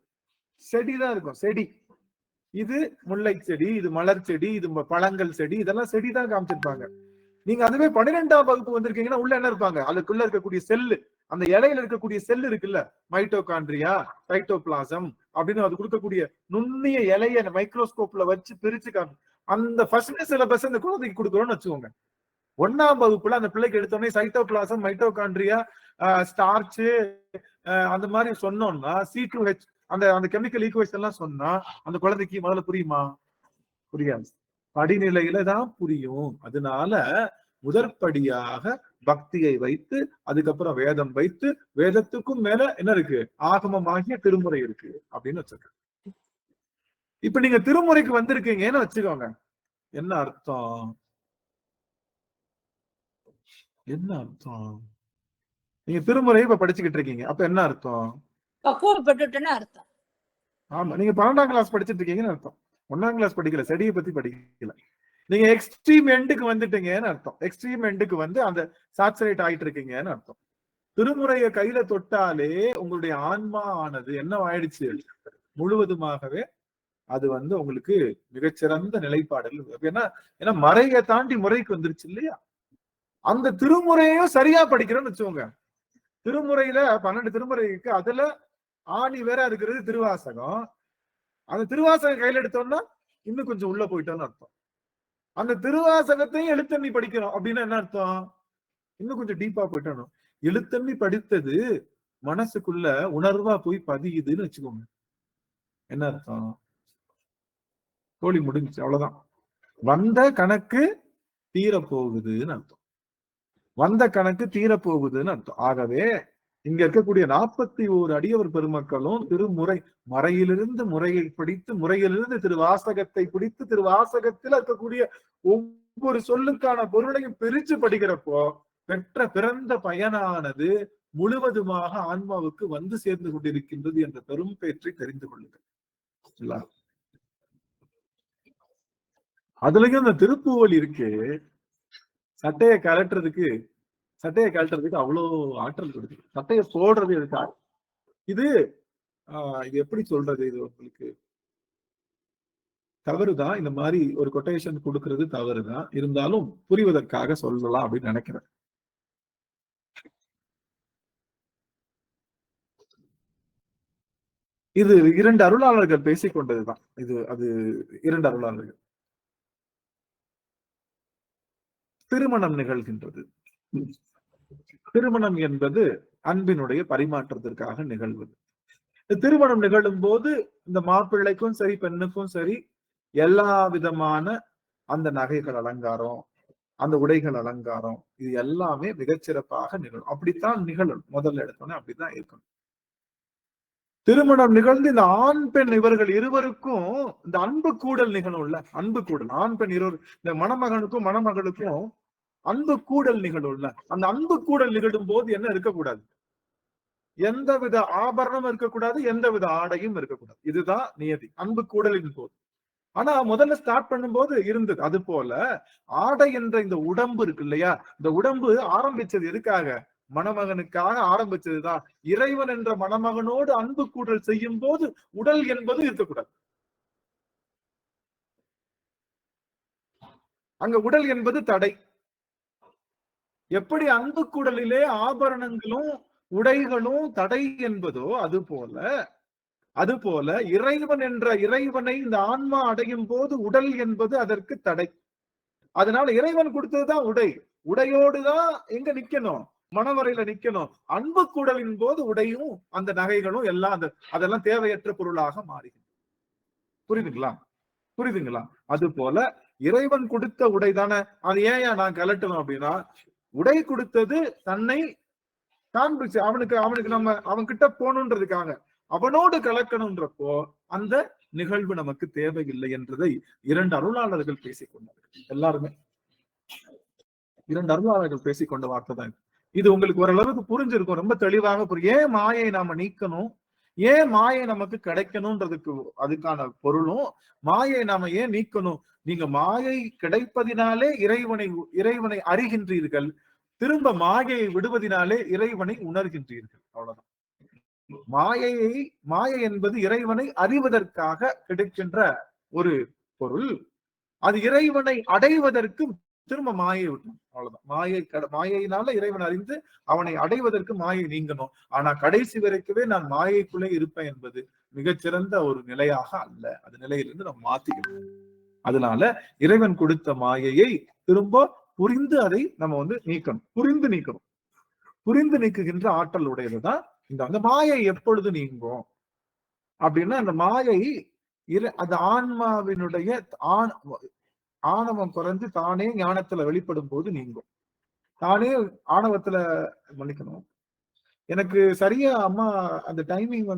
செடிதான் இருக்கும். செடி, இது முல்லை செடி, இது மலர் செடி, இது பழங்கள் செடி, இதெல்லாம் செடிதான் காமிச்சிருப்பாங்க. நீங்க அதுவே 12ஆம் வகுப்பு வந்திருக்கீங்கன்னா உள்ள என்ன இருப்பாங்க? அதுக்குள்ள இருக்கக்கூடிய செல்லு, அந்த இலையில இருக்கக்கூடிய செல் இருக்குல்ல, மைட்டோகாண்ட்ரியா, சைட்டோபிளாசம் அப்படின்னு அது கொடுக்கக்கூடிய நுண்ணிய இலைய மைக்ரோஸ்கோப்ல வச்சு பிரிச்சு அந்த ஃபர்ஸ்ட் சிலபஸ் அந்த குழந்தைக்கு கொடுக்குறோம்னு வச்சுக்கோங்க. 1ஆம் வகுப்புல அந்த பிள்ளைக்கு எடுத்தோடனே சைட்டோபிளாசம், மைட்டோகாண்ட்ரியா, ஸ்டார்ச் அந்த மாதிரி சொன்னோம்னா, C2H அந்த கெமிக்கல் ஈக்குவேஷன் எல்லாம் சொன்னா அந்த குழந்தைக்கு முதல்ல புரியுமா? புரியாது. படிநிலையில தான் புரியும். அதனால முதற்படியாக பக்தியை வைத்து அதுக்கப்புறம் வேதம் வைத்து, வேதத்துக்கும் மேல என்ன இருக்கு? ஆகமமாகிய திருமுறை இருக்கு அப்படின்னு வச்சிருக்கேன். இப்ப நீங்க திருமுறைக்கு வந்திருக்கீங்கன்னு வச்சுக்கோங்க. என்ன அர்த்தம்? என்ன அர்த்தம்? நீங்க திருமுறையை இப்ப படிச்சுக்கிட்டு இருக்கீங்க, அப்ப என்ன அர்த்தம்? பக்குவப்பட்டுட்டுன்னு அர்த்தம். ஆமா, நீங்க 12ஆம் கிளாஸ் படிச்சுட்டு இருக்கீங்கன்னு அர்த்தம். 1ஆம் கிளாஸ் படிக்கல, செடியை பத்தி படிக்கல. நீங்க எக்ஸ்ட்ரீம் எண்டுக்கு வந்துட்டீங்கன்னு அர்த்தம். எக்ஸ்ட்ரீம் எண்டுக்கு வந்து அந்த சாச்சுரேட் ஆயிட்டு இருக்கீங்கன்னு அர்த்தம். திருமுறையை கையில தொட்டாலே உங்களுடைய ஆன்மா ஆனது என்ன ஆயிடுச்சு, முழுவதுமாகவே அது வந்து உங்களுக்கு மிகச்சிறந்த நிலைப்பாடுகள். ஏன்னா மறையை தாண்டி முறைக்கு வந்துருச்சு இல்லையா? அந்த திருமுறையையும் சரியா படிக்கிறோம்னு வச்சுக்கோங்க. திருமுறையில 12 திருமுறை இருக்கு, அதுல ஆணி வேற இருக்கிறது திருவாசகம். அந்த திருவாசகம் கையில எடுத்தோம்னா இன்னும் கொஞ்சம் உள்ள போயிட்டோம்னு அர்த்தம். அந்த திருவாசகத்தையும் எழுத்தண்ணி படிக்கிறோம் அப்படின்னா என்ன அர்த்தம், இன்னும் கொஞ்சம் டீப்பா போயிட்டோம். எழுத்தண்ணி படித்தது மனசுக்குள்ள உணர்வா போய் பதியுதுன்னு வச்சுக்கோங்க. என்ன அர்த்தம், கோழி முடிஞ்சுச்சு, அவ்வளவுதான். வந்த கணக்கு தீரப்போகுதுன்னு அர்த்தம். வந்த கணக்கு தீரப்போகுதுன்னு அர்த்தம். ஆகவே இங்க இருக்கக்கூடிய 41 அடியவர் பெருமக்களும் திருமுறை மறையிலிருந்து முறையை படித்து, முறையிலிருந்து திருவாசகத்தை பிடித்து, திருவாசகத்தில் இருக்கக்கூடிய ஒவ்வொரு சொல்லுக்கான பொருளையும் பிரிச்சு படிக்கிறப்போ பெற்ற பிறந்த பயனானது முழுவதுமாக ஆன்மாவுக்கு வந்து சேர்ந்து கொண்டிருக்கின்றது என்ற பெரும் பேற்றை தெரிந்து கொள்ளுங்கள். அதுலயும் அந்த திருப்புவல் இருக்கு, சட்டையை கழட்டுறதுக்கு அவ்வளவு ஆற்றல் கொடுக்குது. சட்டையை போடுறது எதுக்காக? இது எப்படி சொல்றது, இது உங்களுக்கு தவறுதான். இந்த மாதிரி ஒரு கொட்டேஷன் கொடுக்கறது தவறுதான். இருந்தாலும் புரிவதற்காக சொல்லலாம் அப்படின்னு நினைக்கிறேன். இது 2 அருளாளர்கள் பேசிக் கொண்டதுதான். அது 2 அருளாளர்கள். திருமணம் நிகழ்கின்றது. திருமணம் என்பது அன்பினுடைய பரிமாற்றத்திற்காக நிகழ்வது. திருமணம் நிகழும் போது இந்த மாப்பிள்ளைக்கும் சரி பெண்ணுக்கும் சரி எல்லா விதமான அந்த நகைகள் அலங்காரம், அந்த உடைகள் அலங்காரம், இது எல்லாமே மிகச்சிறப்பாக நிகழும். அப்படித்தான் நிகழும். முதல்ல எடுத்தோன்னே அப்படித்தான் இருக்கணும். திருமணம் நிகழ்ந்து இந்த ஆண் பெண் இவர்கள் இருவருக்கும் இந்த அன்பு கூடல் நிகழும்ல, அன்பு கூடல். ஆண் பெண் இருவர், இந்த மணமகனுக்கும் மணமகளுக்கும் அன்பு கூடல் நிகழும்ல. அந்த அன்பு கூடல் நிகழும் போது என்ன இருக்கக்கூடாது, எந்தவித ஆபரணம் இருக்கக்கூடாது, எந்தவித ஆடையும் இருக்கக்கூடாது. இதுதான் நியதி அன்பு கூடலின் போது. ஆனா முதல்ல ஸ்டார்ட் பண்ணும்போது இருந்தது. அது போல ஆடை என்ற இந்த உடம்பு இருக்கு இல்லையா, இந்த உடம்பு ஆரம்பிச்சது எதுக்காக, மணமகனுக்காக ஆரம்பிச்சதுதான். இறைவன் என்ற மணமகனோடு அன்பு கூடல் செய்யும் போது உடல் என்பது இருக்கக்கூடாது. அங்க உடல் என்பது தடை. எப்படி அன்பு கூடலிலே ஆபரணங்களும் உடைகளும் தடை என்பதோ அது போல இறைவன் என்ற இறைவனை இந்த ஆன்மா அடையும் போது உடல் என்பது அதற்கு தடை. அதனால இறைவன் கொடுத்ததுதான் உடை. உடையோடுதான் எங்க நிக்கணும், மனவரையில நிக்கணும். அன்பு கூடலின் போது உடையும் அந்த நகைகளும் எல்லாம் அதெல்லாம் தேவையற்ற பொருளாக மாறுகிறது. புரியுதுங்களா? அது போல இறைவன் கொடுத்த உடை தானே, அது ஏன் நான் கலட்டணும் அப்படின்னா, உடை கொடுத்தது தன்னை காண்பிச்சு அவனுக்கு நம்ம அவன் கிட்ட போகணுன்றதுக்காக, அவனோடு கலக்கணும்ன்றப்போ அந்த நிகழ்வு நமக்கு தேவையில்லை என்றதை 2 அருளாளர்கள் பேசிக்கொண்டார்கள். எல்லாருமே 2 அருளாளர்கள் பேசிக்கொண்ட வார்த்தை தான் இது. உங்களுக்கு ஓரளவுக்கு புரிஞ்சிருக்கும், ரொம்ப தெளிவாக புரியும். ஏன் மாயை நாம நீக்கணும், ஏன் மாயை நமக்கு கிடைக்கணும்ன்றதுக்கு அதுக்கான பொருளும், மாயை நாம ஏன் நீக்கணும். நீங்க மாயை கிடைப்பதினாலே இறைவனை அறிகின்றீர்கள், திரும்ப மாயையை விடுவதினாலே இறைவனை உணர்கின்றீர்கள். அவ்வளவுதான். மாயை என்பது இறைவனை அறிவதற்காக கிடைக்கின்ற ஒரு பொருள். அது இறைவனை அடைவதற்கு திரும்ப மாயை விட்டணும். அவ்வளவுதான். மாயையினால இறைவன் அறிந்து அவனை அடைவதற்கு மாயை நீங்கணும். ஆனா கடைசி வரைக்குமே நான் மாயைக்குள்ளே இருப்பேன் என்பது மிகச்சிறந்த ஒரு நிலையாக அல்ல. அது நிலையிலிருந்து நம்ம மாத்திக்கணும். அதனால இறைவன் கொடுத்த மாயையை திரும்ப புரிந்து அதை நம்ம நீக்கணும். புரிந்து நீக்குகின்ற ஆற்றல் உடையதுதான் அந்த மாயை. எப்பொழுது நீங்கும் அப்படின்னா, அந்த மாயை அந்த ஆன்மாவினுடைய ஆணவம் குறைஞ்சு தானே ஞானத்துல வெளிப்படும் போது நீங்கும். தானே ஆணவத்துல மன்னிக்கணும், எனக்கு சரியா அம்மா அந்த டைமிங்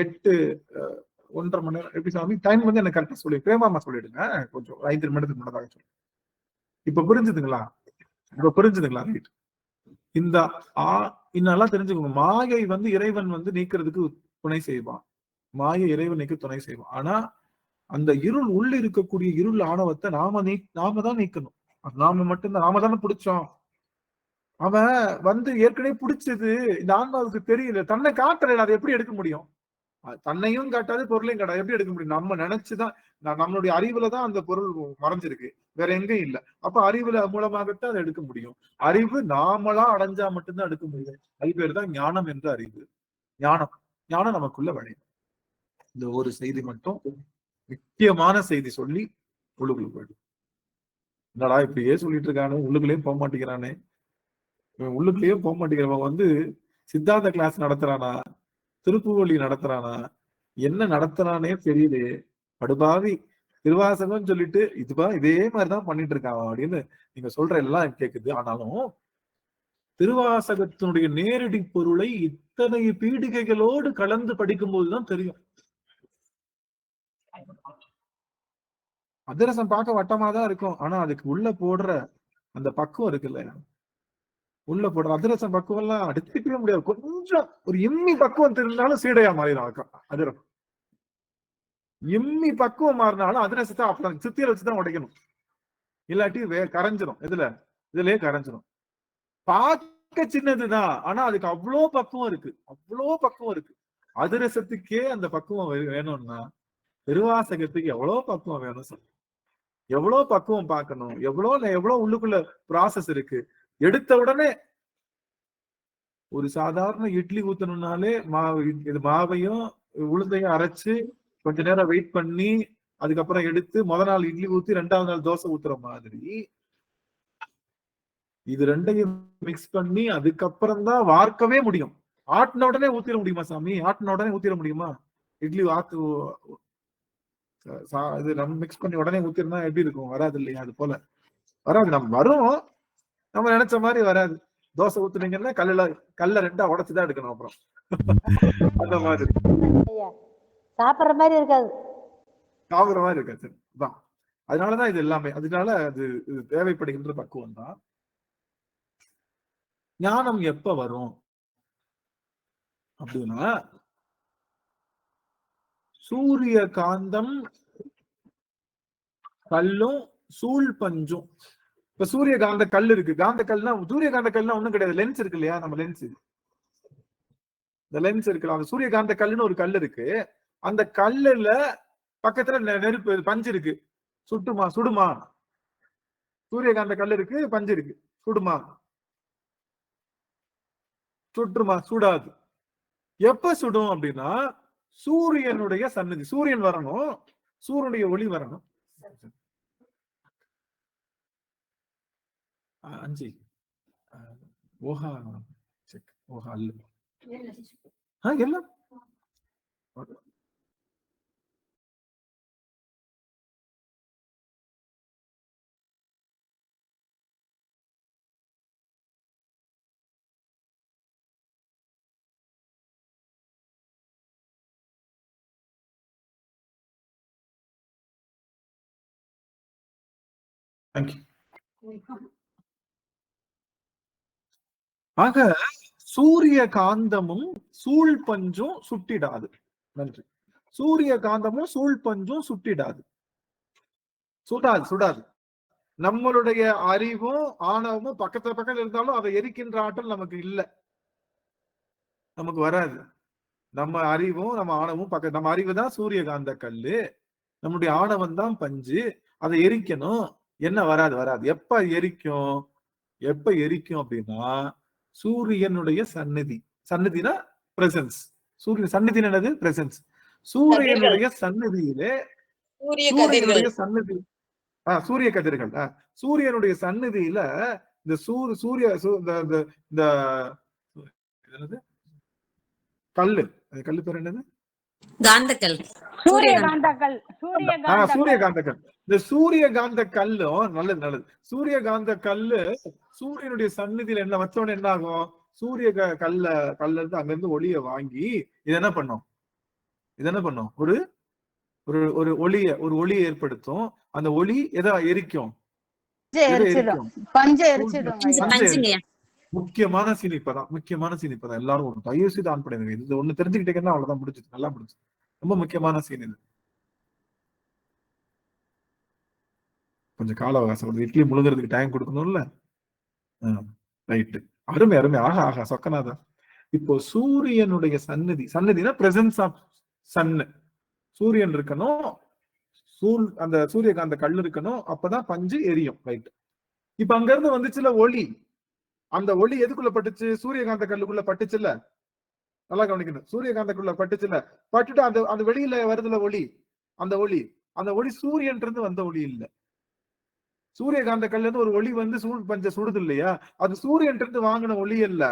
8:30 மணி நேரம் எப்படி சாமி டைம் எனக்கு கரெக்டா சொல்லி பிரேமாமா சொல்லிடுங்க, கொஞ்சம் 5 நிமிடத்துக்கு முன்னதாக சொல்லு. இப்ப புரிஞ்சுதுங்களா? ரைட். இந்த இன்னெல்லாம் தெரிஞ்சுக்கோங்க, மாயை இறைவன் நீக்கிறதுக்கு துணை செய்வான். மாய இறைவனுக்கு துணை செய்வோம். ஆனா அந்த இருள் உள்ள இருக்கக்கூடிய இருள் ஆணவத்தை நாம தான் நீக்கணும். நாம மட்டும்தான், நாம தானே பிடிச்சோம். அவன் வந்து ஏற்கனவே பிடிச்சது இந்த ஆன்மாவுக்கு தெரியல, தன்னை காட்டல, அதை எப்படி எடுக்க முடியும்? தன்னையும் காட்டாது, பொருளையும் காட்டாது, எப்படி எடுக்க முடியும்? நம்ம நினைச்சுதான், நம்மளுடைய அறிவுல தான் அந்த பொருள் மறைஞ்சிருக்கு, வேற எங்கேயும் இல்ல. அப்ப அறிவுல மூலமாகத்தான் அதை எடுக்க முடியும். அறிவு நாமளா அடைஞ்சா மட்டும்தான் எடுக்க முடியும். அது பேர் தான் ஞானம் என்ற அறிவு. ஞானம் நமக்குள்ள வழி. இந்த ஒரு செய்தி மட்டும் முக்கியமான செய்தி சொல்லி உள்ளுக்குள்ள போயிடும். என்னடா இப்படியே சொல்லிட்டு இருக்கானே, உள்ளுக்குள்ளேயும் போக மாட்டேங்கிறானே, உள்ளுக்குள்ளேயும் போக மாட்டேங்கிறவன் வந்து சித்தாந்த கிளாஸ் நடத்துறானா, திருப்புவழி நடத்துறானா, என்ன நடத்துறானே தெரியல, படுபாவி திருவாசகம் சொல்லிட்டு இதே மாதிரிதான் பண்ணிட்டு இருக்கான் அப்படின்னு நீங்க சொல்ற எல்லாம் கேக்குது. ஆனாலும் திருவாசகத்தினுடைய நேரடி பொருளை இத்தனை பீடிகைகளோடு கலந்து படிக்கும் போதுதான் தெரியும். அதிரசம் பார்க்க வட்டமாதான் இருக்கும், ஆனா அதுக்கு உள்ள போடுற அந்த பக்குவம் இருக்குல்ல, உள்ள போடுற அதிரசம் பக்குவம் எல்லாம் அடுத்துக்கவே முடியாது. கொஞ்சம் ஒரு எம்மி பக்குவம் தெரிஞ்சாலும் சீடையா மாறிடும் அதிரசம். எம்மி பக்குவம் மாறினாலும் அதிரசத்தை அப்புறம் சித்தியில வச்சுதான் உடைக்கணும், இல்லாட்டி கரைஞ்சிரும். இதுலயே கரைஞ்சிரும். பார்க்க சின்னதுதான், ஆனா அதுக்கு அவ்வளோ பக்குவம் இருக்கு, அவ்வளோ பக்குவம் இருக்கு. அதிரசத்துக்கே அந்த பக்குவம் வேணும்னா திருவாசகத்துக்கு எவ்வளவு பக்குவம் வேணும் சார்? எவ்வளவு பக்குவம் பார்க்கணும், எவ்வளவு உள்ளுக்குள்ள ப்ராசஸ் இருக்கு. எடுத்த உடனே ஒரு சாதாரண இட்லி ஊத்தணும்னாலே மாவையும் உளுந்தையும் அரைச்சு கொஞ்ச நேரம் வெயிட் பண்ணி அதுக்கப்புறம் எடுத்து முத நாள் இட்லி ஊத்தி 2வது நாள் தோசை ஊத்துற மாதிரி இது ரெண்டையும் மிக்ஸ் பண்ணி அதுக்கப்புறம் தான் வார்க்கவே முடியும். ஆட்டின உடனே ஊத்திட முடியுமா சாமி? ஆட்டின உடனே ஊத்திட முடியுமா? இட்லி இது நம்ம மிக்ஸ் பண்ணி உடனே ஊத்திருந்தா எப்படி இருக்கும்? வராது இல்லையா? அது போல வராது. நம்ம வரும், நம்ம நினைச்ச மாதிரி வராது. தோசை ஊத்துனீங்கன்னா கல்ல 2ஆ உடைச்சுதான் எடுக்கணும். அப்புறம் அந்த மாதிரி சாப்பிடுற மாதிரி இருக்காது, சாகுற மாதிரி இருக்காது. தான் அதனாலதான் இது எல்லாமே, அதனால இது தேவைப்படுகின்ற பக்குவம் தான். ஞானம் எப்ப வரும் அப்படின்னா, சூரிய காந்தம் கல்லும் சூழ் பஞ்சும். இப்ப சூரிய காந்த கல் இருக்கு, காந்த கல்னா சூரிய காந்த கல்னா ஒண்ணும் கிடையாது, லென்ஸ் இருக்கு இல்லையா? நம்ம லென்ஸ், இந்த லென்ஸ் இருக்குல்ல, அந்த சூரிய காந்த கல்லுன்னு ஒரு கல் இருக்கு. அந்த கல்லுல பக்கத்துல நெருப்பு பஞ்சு இருக்கு, சுடுமா? சூரியகாந்த கல் இருக்கு, பஞ்சு இருக்கு, சுடுமா? சுற்றுமா? சுடாது. எப்ப சுடும் அப்படின்னா சூரியனுடைய சன்னதி, சூரியன் வரணும், சூரியனுடைய ஒளி வரணும். 5 ஓஹா செக் ஓஹா அல்ல எல்லாம் ஆக சூரிய காந்தமும் சூழ் பஞ்சும் சுட்டிடாது. நன்றி. சூரிய காந்தமும் சூழ் பஞ்சும் சுட்டிடாது, சுடாது. நம்மளுடைய அறிவும் ஆணவமும் பக்கத்துல இருந்தாலும் அதை எரிக்கின்ற ஆற்றல் நமக்கு இல்லை, நமக்கு வராது. நம்ம அறிவும் நம்ம ஆணவமும் நம்ம அறிவு தான் சூரிய காந்த கல்லு, நம்முடைய ஆணவம் தான் பஞ்சு. அதை எரிக்கணும், என்ன வராது. எப்ப எரிக்கும் அப்படின்னா சூரியனுடைய சந்நிதினா பிரசன்ஸ். சூரிய சந்நிதி என்னது? பிரசன்ஸ். சூரியனுடைய சந்நிதியிலே சூரிய கதிர்கள், சூரியனுடைய சந்நிதியில இந்த கல்லு பேர் என்னது? சூரியகாந்தக்கல். இந்த சூரியகாந்த கல்லும் நல்லது. சூரியகாந்த கல்லு சூரியனுடைய சந்நிதியில என்ன வச்சோன்னு என்ன ஆகும்? சூரிய கல்ல இருந்து அங்க இருந்து ஒளிய வாங்கி இது என்ன பண்ணும்? ஒரு ஒளியை ஏற்படுத்தும். அந்த ஒளி எதை எரிக்கும்? முக்கியமான சீன் இப்பதான் எல்லாரும் தயவு செய்து ஆன் பண்ணுங்க. இது ஒண்ணு தெரிஞ்சுக்கிட்டீங்கன்னா அவ்வளவுதான், முடிஞ்சது, நல்லா முடிஞ்சது. ரொம்ப முக்கியமான சீன் இது. கொஞ்சம் கால அவகாசம், இட்லி முழுங்குறதுக்கு டைம் கொடுக்கணும்ல. ரைட்டு, அருமை அருமை, ஆஹா ஆஹா சொக்கநாதன். இப்போ சூரியனுடைய சந்நிதி, சந்நிதினா பிரசன்ஸ் ஆஃப் சன்னு. சூரியன் இருக்கணும், அந்த சூரியகாந்த கல் இருக்கணும், அப்பதான் பஞ்சு எரியும். ரைட். இப்ப அங்க இருந்து வந்துச்சுல ஒளி, அந்த ஒளி எதுக்குள்ள பட்டுச்சு? சூரியகாந்த கல்லுக்குள்ள பட்டுச்சுல்ல. நல்லா கவனிக்கணும், சூரியகாந்தக்குள்ள பட்டுச்சுல, பட்டுட்டு அந்த வெளியில வருதுல ஒளி, அந்த ஒளி சூரியன் இருந்து வந்த ஒளி இல்ல. சூரியகாந்த கல்ல இருந்து ஒரு ஒளி வந்து பஞ்ச சுடுது இல்லையா, அது சூரியன் இருந்து வாங்கின ஒளி அல்ல,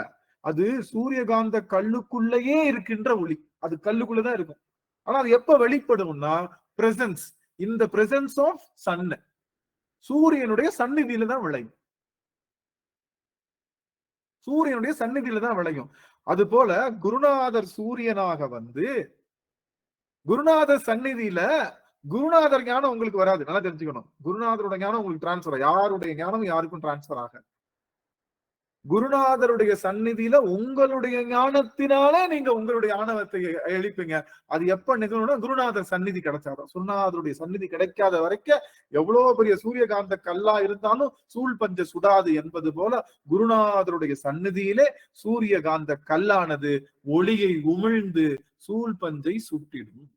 அது சூரியகாந்த கல்லுக்குள்ளேயே இருக்கின்ற ஒளி. அது கல்லுக்குள்ளதான் இருக்கும். ஆனா அது எப்ப வெளிப்படும்னா பிரசன்ஸ், இந்த பிரசன்ஸ் ஆஃப் சன், சூரியனுடைய சந்நிதியில தான் விளையும். சூரியனுடைய சந்நிதியில தான் விளையும். அது போல குருநாதர் சூரியனாக வந்து குருநாதர் சந்நிதியில குருநாதர் ஞானம் உங்களுக்கு வராது. நல்லா தெரிஞ்சுக்கணும், குருநாதரோட ஞானம் உங்களுக்கு டிரான்ஸ்பர், யாருடைய ஞானம் யாருக்கும் டிரான்ஸ்பர் ஆக. குருநாதருடைய சந்நிதியில உங்களுடைய ஞானத்தினால நீங்க உங்களுடைய ஆணவத்தை எழுப்பீங்க. அது எப்ப நிகழணும்னா குருநாதர் சந்நிதி கிடைச்சாதான். குருநாதருடைய சந்நிதி கிடைக்காத வரைக்கும் எவ்வளவு பெரிய சூரியகாந்த கல்லா இருந்தாலும் சூழ் பஞ்ச சுடாது என்பது போல குருநாதருடைய சந்நிதியிலே சூரியகாந்த கல்லானது ஒளியை உமிழ்ந்து சூழ் பஞ்சை சுட்டிடும்.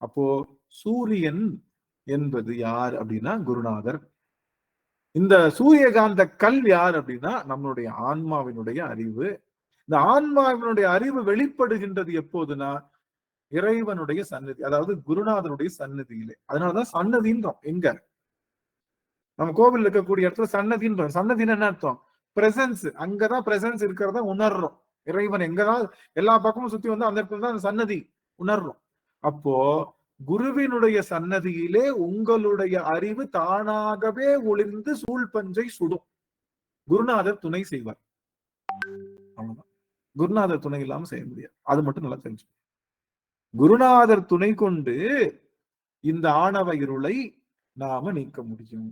அப்போ சூரியன் என்பது யார் அப்படின்னா குருநாதர். இந்த சூரியகாந்த கல் யார் அப்படின்னா நம்மளுடைய ஆன்மாவினுடைய அறிவு. இந்த ஆன்மாவினுடைய அறிவு வெளிப்படுகின்றது எப்போதுனா இறைவனுடைய சன்னதி, அதாவது குருநாதனுடைய சன்னதியிலே. அதனாலதான் சன்னதின்றோம். எங்க நம்ம கோவில் இருக்கக்கூடிய இடத்துல சன்னதின்றோம். சன்னதின்னு என்ன அர்த்தம்? பிரசன்ஸ். அங்கதான் பிரசன்ஸ் இருக்கிறத உணர்றோம். இறைவன் எங்கதான் எல்லா பக்கமும் சுத்தி வந்து அந்த இடத்துல தான் சன்னதி உணர்றோம். அப்போ குருவினுடைய சன்னதியிலே உங்களுடைய அறிவு தானாகவே ஒளிர்ந்து சூழ் பஞ்சை சுடும். குருநாதர் துணை செய்வார். அவ்வளவுதான். குருநாதர் துணை இல்லாம செய்ய முடியாது. அது மட்டும் நல்லா தெரிஞ்சு. குருநாதர் துணை கொண்டு இந்த ஆணவ இருளை நாம நீக்க முடியும்.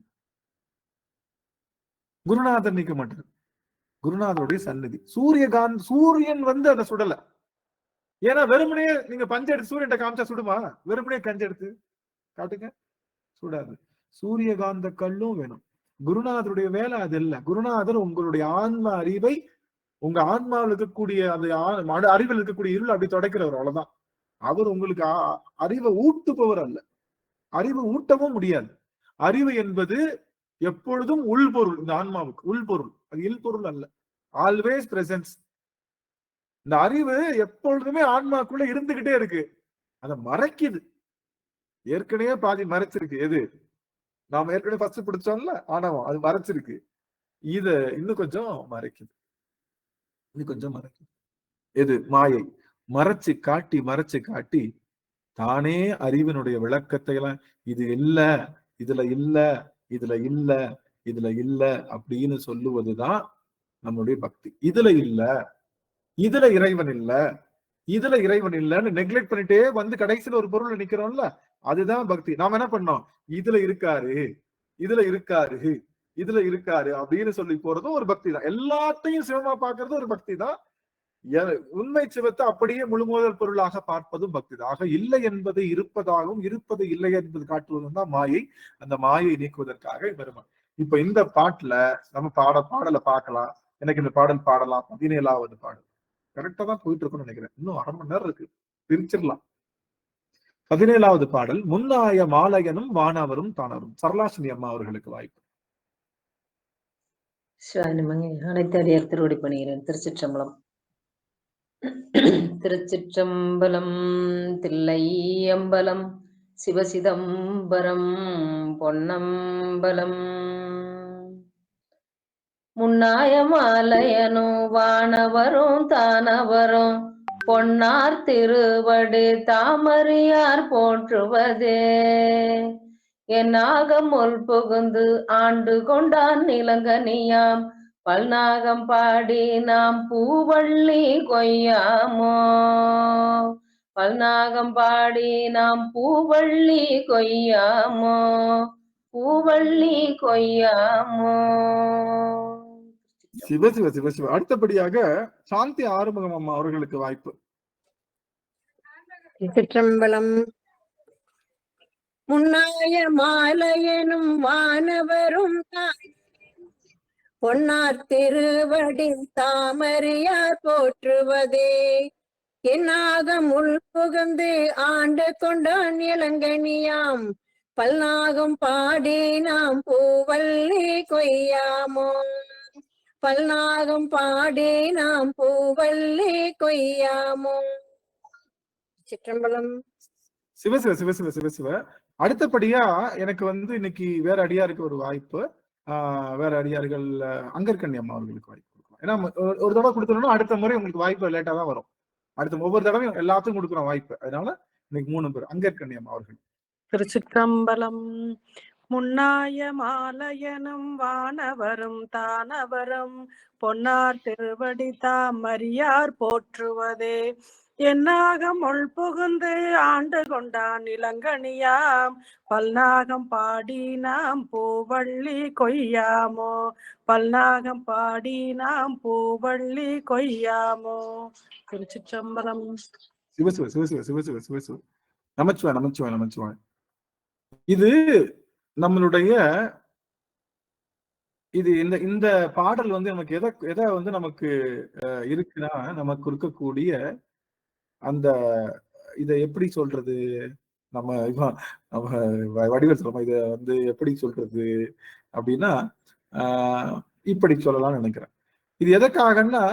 குருநாதர் நீக்க மாட்டார். குருநாதருடைய சன்னதி சூரியன் வந்து அதை சுடல. ஏன்னா வெறுமனே நீங்க பஞ்ச எடுத்து சூரியன் காமிச்சா சுடுமா? வெறுமனே கஞ்ச எடுத்து காட்டுங்க, சுடாது. சூரியகாந்த கல்லும் வேணும். குருநாதருடைய வேலை அது இல்ல. குருநாதர் உங்களுடைய ஆன்ம அறிவை, உங்க ஆன்மாவில் இருக்கக்கூடிய அந்த அறிவில் இருக்கக்கூடிய இருள் அப்படி தொடக்கிறவர், அவ்வளவுதான். அவர் உங்களுக்கு அறிவை ஊட்டுபவர் அல்ல. அறிவு ஊட்டவும் முடியாது. அறிவு என்பது எப்பொழுதும் உள்பொருள். இந்த ஆன்மாவுக்கு உள்பொருள், அது இல்பொருள் அல்ல. Always presence. இந்த அறிவு எப்பொழுதுமே ஆன்மாக்குள்ள இருந்துகிட்டே இருக்கு. அதை மறைக்குது. ஏற்கனவே பாதி மறைச்சிருக்கு. எது? நாம ஏற்கனவே ஃபர்ஸ்ட் பிடிச்சோம்ல ஆணவம், அது மறைச்சிருக்கு. இத இன்னும் கொஞ்சம் மறைக்குது. இன்னும் கொஞ்சம் மறைக்குது. எது? மாயை. மறைச்சு காட்டி தானே அறிவினுடைய விளக்கத்தை எல்லாம் இது இல்ல, இதுல இல்ல, இதுல இல்ல, இதுல இல்ல அப்படின்னு சொல்லுவதுதான் நம்மளுடைய பக்தி. இதுல இல்ல, இதுல இறைவன் இல்ல, இதுல இறைவன் இல்லன்னு நெக்லெக்ட் பண்ணிட்டே வந்து கடைசியில ஒரு பொருள் நிக்கிறோம்ல, அதுதான் பக்தி. நாம என்ன பண்ணோம்? இதுல இருக்காரு, இதுல இருக்காரு, இதுல இருக்காரு அப்படின்னு சொல்லி போறதும் ஒரு பக்தி தான். எல்லாத்தையும் சிவமா பார்க்கறதும் ஒரு பக்தி தான். உண்மை சிவத்தை அப்படியே முழுமுதல் பொருளாக பார்ப்பதும் பக்தி தான். ஆக இல்லை என்பதை இருப்பதாகவும் இருப்பது இல்லை என்பது காட்டுவதும் தான் மாயை. அந்த மாயை நீக்குவதற்காக பெருமாள். இப்ப இந்த பாட்டுல நம்ம பாடலை பார்க்கலாம். எனக்கு இந்த பாடல் பாடலாம். 17வது பாடல் கரெக்டா தான் போயிட்டு இருக்கும்னு நினைக்கிறேன். இன்னும் 1/2 மணி நேரம் இருக்கு, பிரிச்சிடலாம். 17வது பாடல் முன்னாய மாலையனும் வானவரும் தானவரும். சரளாசினி அம்மா அவர்களுக்கு வாய்ப்பு. அனைத்து அடியார் திருவடி பணிகிறேன். திருச்சிற்றம்பலம். திருச்சிற்றம்பலம். தில்லையம்பலம் சிவசிதம்பரம் பொன்னம்பலம். முன்னாய மாலையனோ வானவரும் தானவரும் பொன்னார் திருவடி தாமறியார் போற்றுவதே. என்னாகம் முள் புகுந்து ஆண்டு கொண்டான் நிலங்கனியாம் பல்நாகம் பாடி நாம் பூவள்ளி கொய்யாமோ. பல்நாகம் பாடி நாம் பூவள்ளி கொய்யாமோ, பூவள்ளி கொய்யாமோ. சிவ சிவ சிவ சிவ. அடுத்தபடியாக சாந்தி ஆறுமுகம் அம்மா அவர்களுக்கு வாய்ப்பு. திருச்சிற்றம்பலம். முன்னாய மாலையனும் வானவரும் பொன்னார் திருவடி தாமரையார் போற்றுவதே. என்னாகம் உள்புகுந்து ஆண்டு கொண்டான் இளங்கனியாம் பல்நாகம் பாடி நாம் பூவல்லி கொய்யாமோ. பல்நாகம் பாடி நாம் பூவல்லி கொய்யாமோ. சிற்றம்பலம். சிவசிவ சிவசிவ சிவசிவ. அடுத்தபடியா எனக்கு இன்னைக்கு வேற அடியாருக்கு ஒரு வாய்ப்பு. வேற அடியார்கள் அங்கர்கண்ணி அம்மா அவர்களுக்கு வாய்ப்பு கொடுக்கலாம். ஏன்னா ஒரு தடவை கொடுத்துட்டோம்னா அடுத்த முறை உங்களுக்கு வாய்ப்பு லேட்டா தான் வரும். அடுத்த ஒவ்வொரு தடவையும் எல்லாத்துக்கும் கொடுக்குறோம் வாய்ப்பு. அதனால இன்னைக்கு 3 பேர் அங்கர்கண்ணி அம்மா அவர்கள். திருச்சிற்றம்பலம். முன்னாய மாலையனும் வானவரும் தானவரும் பொன்னார் திருவடி தாமரியார் போற்றுவதே. என்னாகம் உள் புகுந்து ஆண்டு கொண்டான் இளங்கனியாம் பல்நாகம் பாடி நாம் பூவள்ளி கொய்யாமோ. பல்நாகம் பாடி நாம் பூவள்ளி கொய்யாமோ. திருச்சிற்றம்பலம். சிவசிவ சிவசிவ சிவசிவ சிவசிவ. நமச்சிவாய் நமச்சிவாய் நமச்சிவாய். இது நம்மளுடைய இந்த பாடல் நமக்கு எதை நமக்கு இருக்குன்னா, நமக்கு இருக்கக்கூடிய அந்த இதை எப்படி சொல்றது, நம்ம வடிவேல் சொல்றோம், இத எப்படி சொல்றது அப்படின்னா இப்படி சொல்லலாம்னு நினைக்கிறேன். இது எதற்காகன்னா,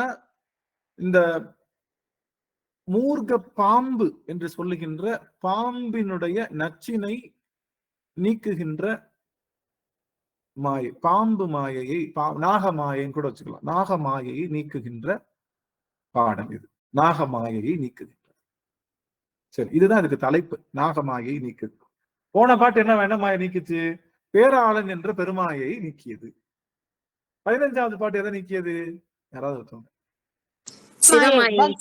இந்த மூர்க்க பாம்பு என்று சொல்லுகின்ற பாம்பினுடைய நச்சினை நீக்குகின்ற மாயை, பாம்பு மாயையை நாகமாயைன்னு கூட வச்சுக்கலாம். நாகமாயையை நீக்குகின்ற பாடல் இது. நாகமாயையை நீக்குகின்ற. சரி, இதுதான் இதுக்கு தலைப்பு. நாகமாயை நீக்குது. போன பாட்டு என்ன வேண்டாம் மாயை நீக்குச்சு? பேராளன் என்ற பெருமாயை நீக்கியது. 15வது பாட்டு எதை நீக்கியது? யாராவது ஒருத்தவங்க.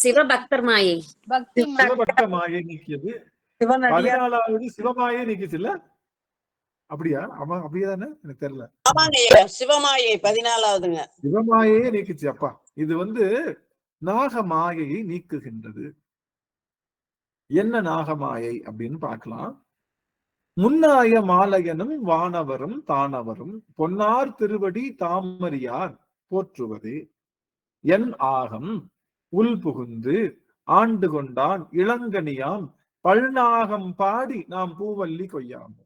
சிவபக்தர் மாயை. சிவபக்த மாயை நீக்கியது. 14வது சிவமாயை நீக்கிச்சு இல்ல? அப்படியா? ஆமா, அப்படியேதானே? எனக்கு தெரியல. சிவமாயை 14வதுங்க. சிவமாயையே நீக்குச்சு. அப்பா, இது நாகமாயையை நீக்குகின்றது. என்ன நாகமாயை அப்படின்னு பார்க்கலாம். முன்னாய மாலையனும் வானவரும் தானவரும் பொன்னார் திருவடி தாமரியார் போற்றுவதே. என் ஆகம் உள் புகுந்து ஆண்டு கொண்டான் இளங்கனியாம் பல்நாகம் பாடி நாம் பூவல்லி கொய்யாமோ.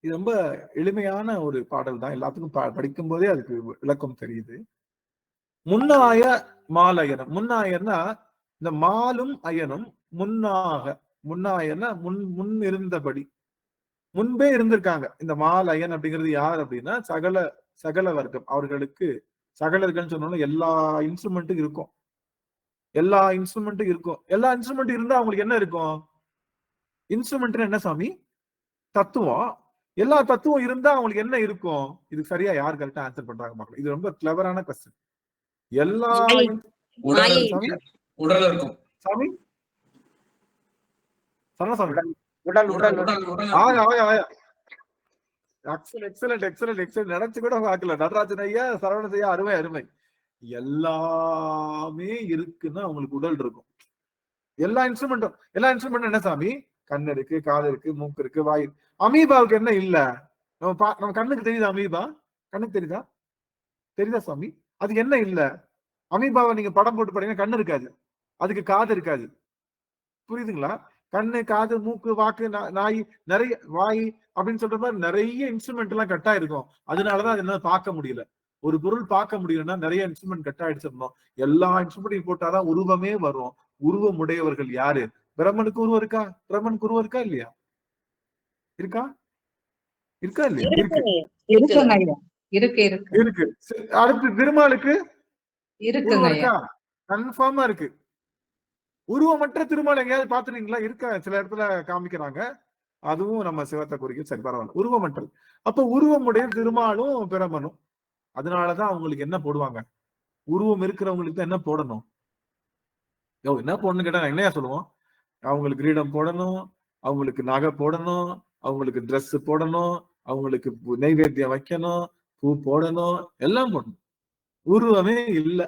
இது ரொம்ப எளிமையான ஒரு பாடல் தான். எல்லாத்துக்கும் படிக்கும் போதே அதுக்கு விளக்கம் தெரியுது. முன்னாய மாலையனும், முன்னாயன்னா இந்த மாலும் அயனும் முன்னாக, முன்னாயன்னா முன் இருந்தபடி, முன்பே இருந்திருக்காங்க. இந்த மால் அயன் அப்படிங்கிறது யார் அப்படின்னா சகல வர்க்கம். அவர்களுக்கு சகலர்கள் சொன்னோம்னா எல்லா இன்ஸ்ட்ருமெண்ட்டும் இருக்கும். எல்லா இன்ஸ்ட்ருமெண்ட்டும் இருக்கும். எல்லா இன்ஸ்ட்ருமெண்ட் இருந்தா அவங்களுக்கு என்ன இருக்கும்? இன்ஸ்ட்ருமெண்ட் என்ன சாமி? தத்துவம். எல்லா தத்துவம் இருந்தா அவங்களுக்கு என்ன இருக்கும்? இதுக்கு சரியா யார் கரெக்டா ஆன்சர் பண்றாங்க பார்க்கலாம். இது ரொம்ப கிளவரான கொஸ்டின். எல்லா உடல் இருக்கும் சாமி. சரணசாமி. Excellent excellent excellent. நினைச்சு கூட பார்க்கல. நடராஜன் ஐயா, சரவணன் ஐயா, அருமை அருமை. எல்லாமே இருக்குன்னா அவங்களுக்கு உடல் இருக்கும். எல்லா இன்ஸ்ட்ருமெண்ட்டும் என்ன சாமி? கண் இருக்கு, காது இருக்கு, மூக்கு இருக்கு, வாய். அமீபாவுக்கு என்ன இல்ல? நம்ம கண்ணுக்கு தெரியுதா? அமீபா கண்ணுக்கு தெரியுதா சாமி? அதுக்கு என்ன இல்ல? அமீபாவை நீங்க படம் போட்டு பாத்தீங்கன்னா கண்ணு இருக்காது, அதுக்கு காது இருக்காது. புரியுதுங்களா? கண்ணு, காது, மூக்கு, வாக்கு, நாய், நிறைய வாய் அப்படின்னு சொல்ற மாதிரி நிறைய இன்ஸ்ட்ருமெண்ட் எல்லாம் கட்டா இருக்கும். அதனாலதான் அது என்ன பார்க்க முடியல. ஒரு பொருள் பார்க்க முடியலன்னா நிறைய இன்ஸ்ட்ருமெண்ட் கட் ஆயிடுச்சிருந்தோம். எல்லா இன்ஸ்ட்ருமெண்ட்டையும் போட்டாதான் உருவமே வரும். உருவம் உடையவர்கள் யாரு? பிரம்மனுக்கு உருவம் இருக்கா? பிரம்மனுக்கு உருவம் இருக்கா இல்லையா? இருக்கா இல்லையா? இருக்கு. அடுத்து திருமாலுக்கு இருக்கா? கன்ஃபார்மா இருக்கு. உருவமற்ற திருமால் எங்கேயாவது பாத்துறீங்களா? இருக்க, சில இடத்துல காமிக்கிறாங்க. அதுவும் நம்ம சிவத்தை குறிக்கும். சரி, பரவாயில்ல. உருவமற்றது. அப்ப உருவமுடைய திருமாலும் பிரமனும். அதனாலதான் அவங்களுக்கு என்ன போடுவாங்க? உருவம் இருக்கிறவங்களுக்கு தான் என்ன போடணும்? என்ன போடணும்னு கேட்டா என்னையா சொல்லுவோம்? அவங்களுக்கு கிரீடம் போடணும், அவங்களுக்கு நகை போடணும், அவங்களுக்கு ட்ரெஸ் போடணும், அவங்களுக்கு நைவேத்தியம் வைக்கணும், பூ போடணும், எல்லாம் போடணும். உருவமே இல்லை.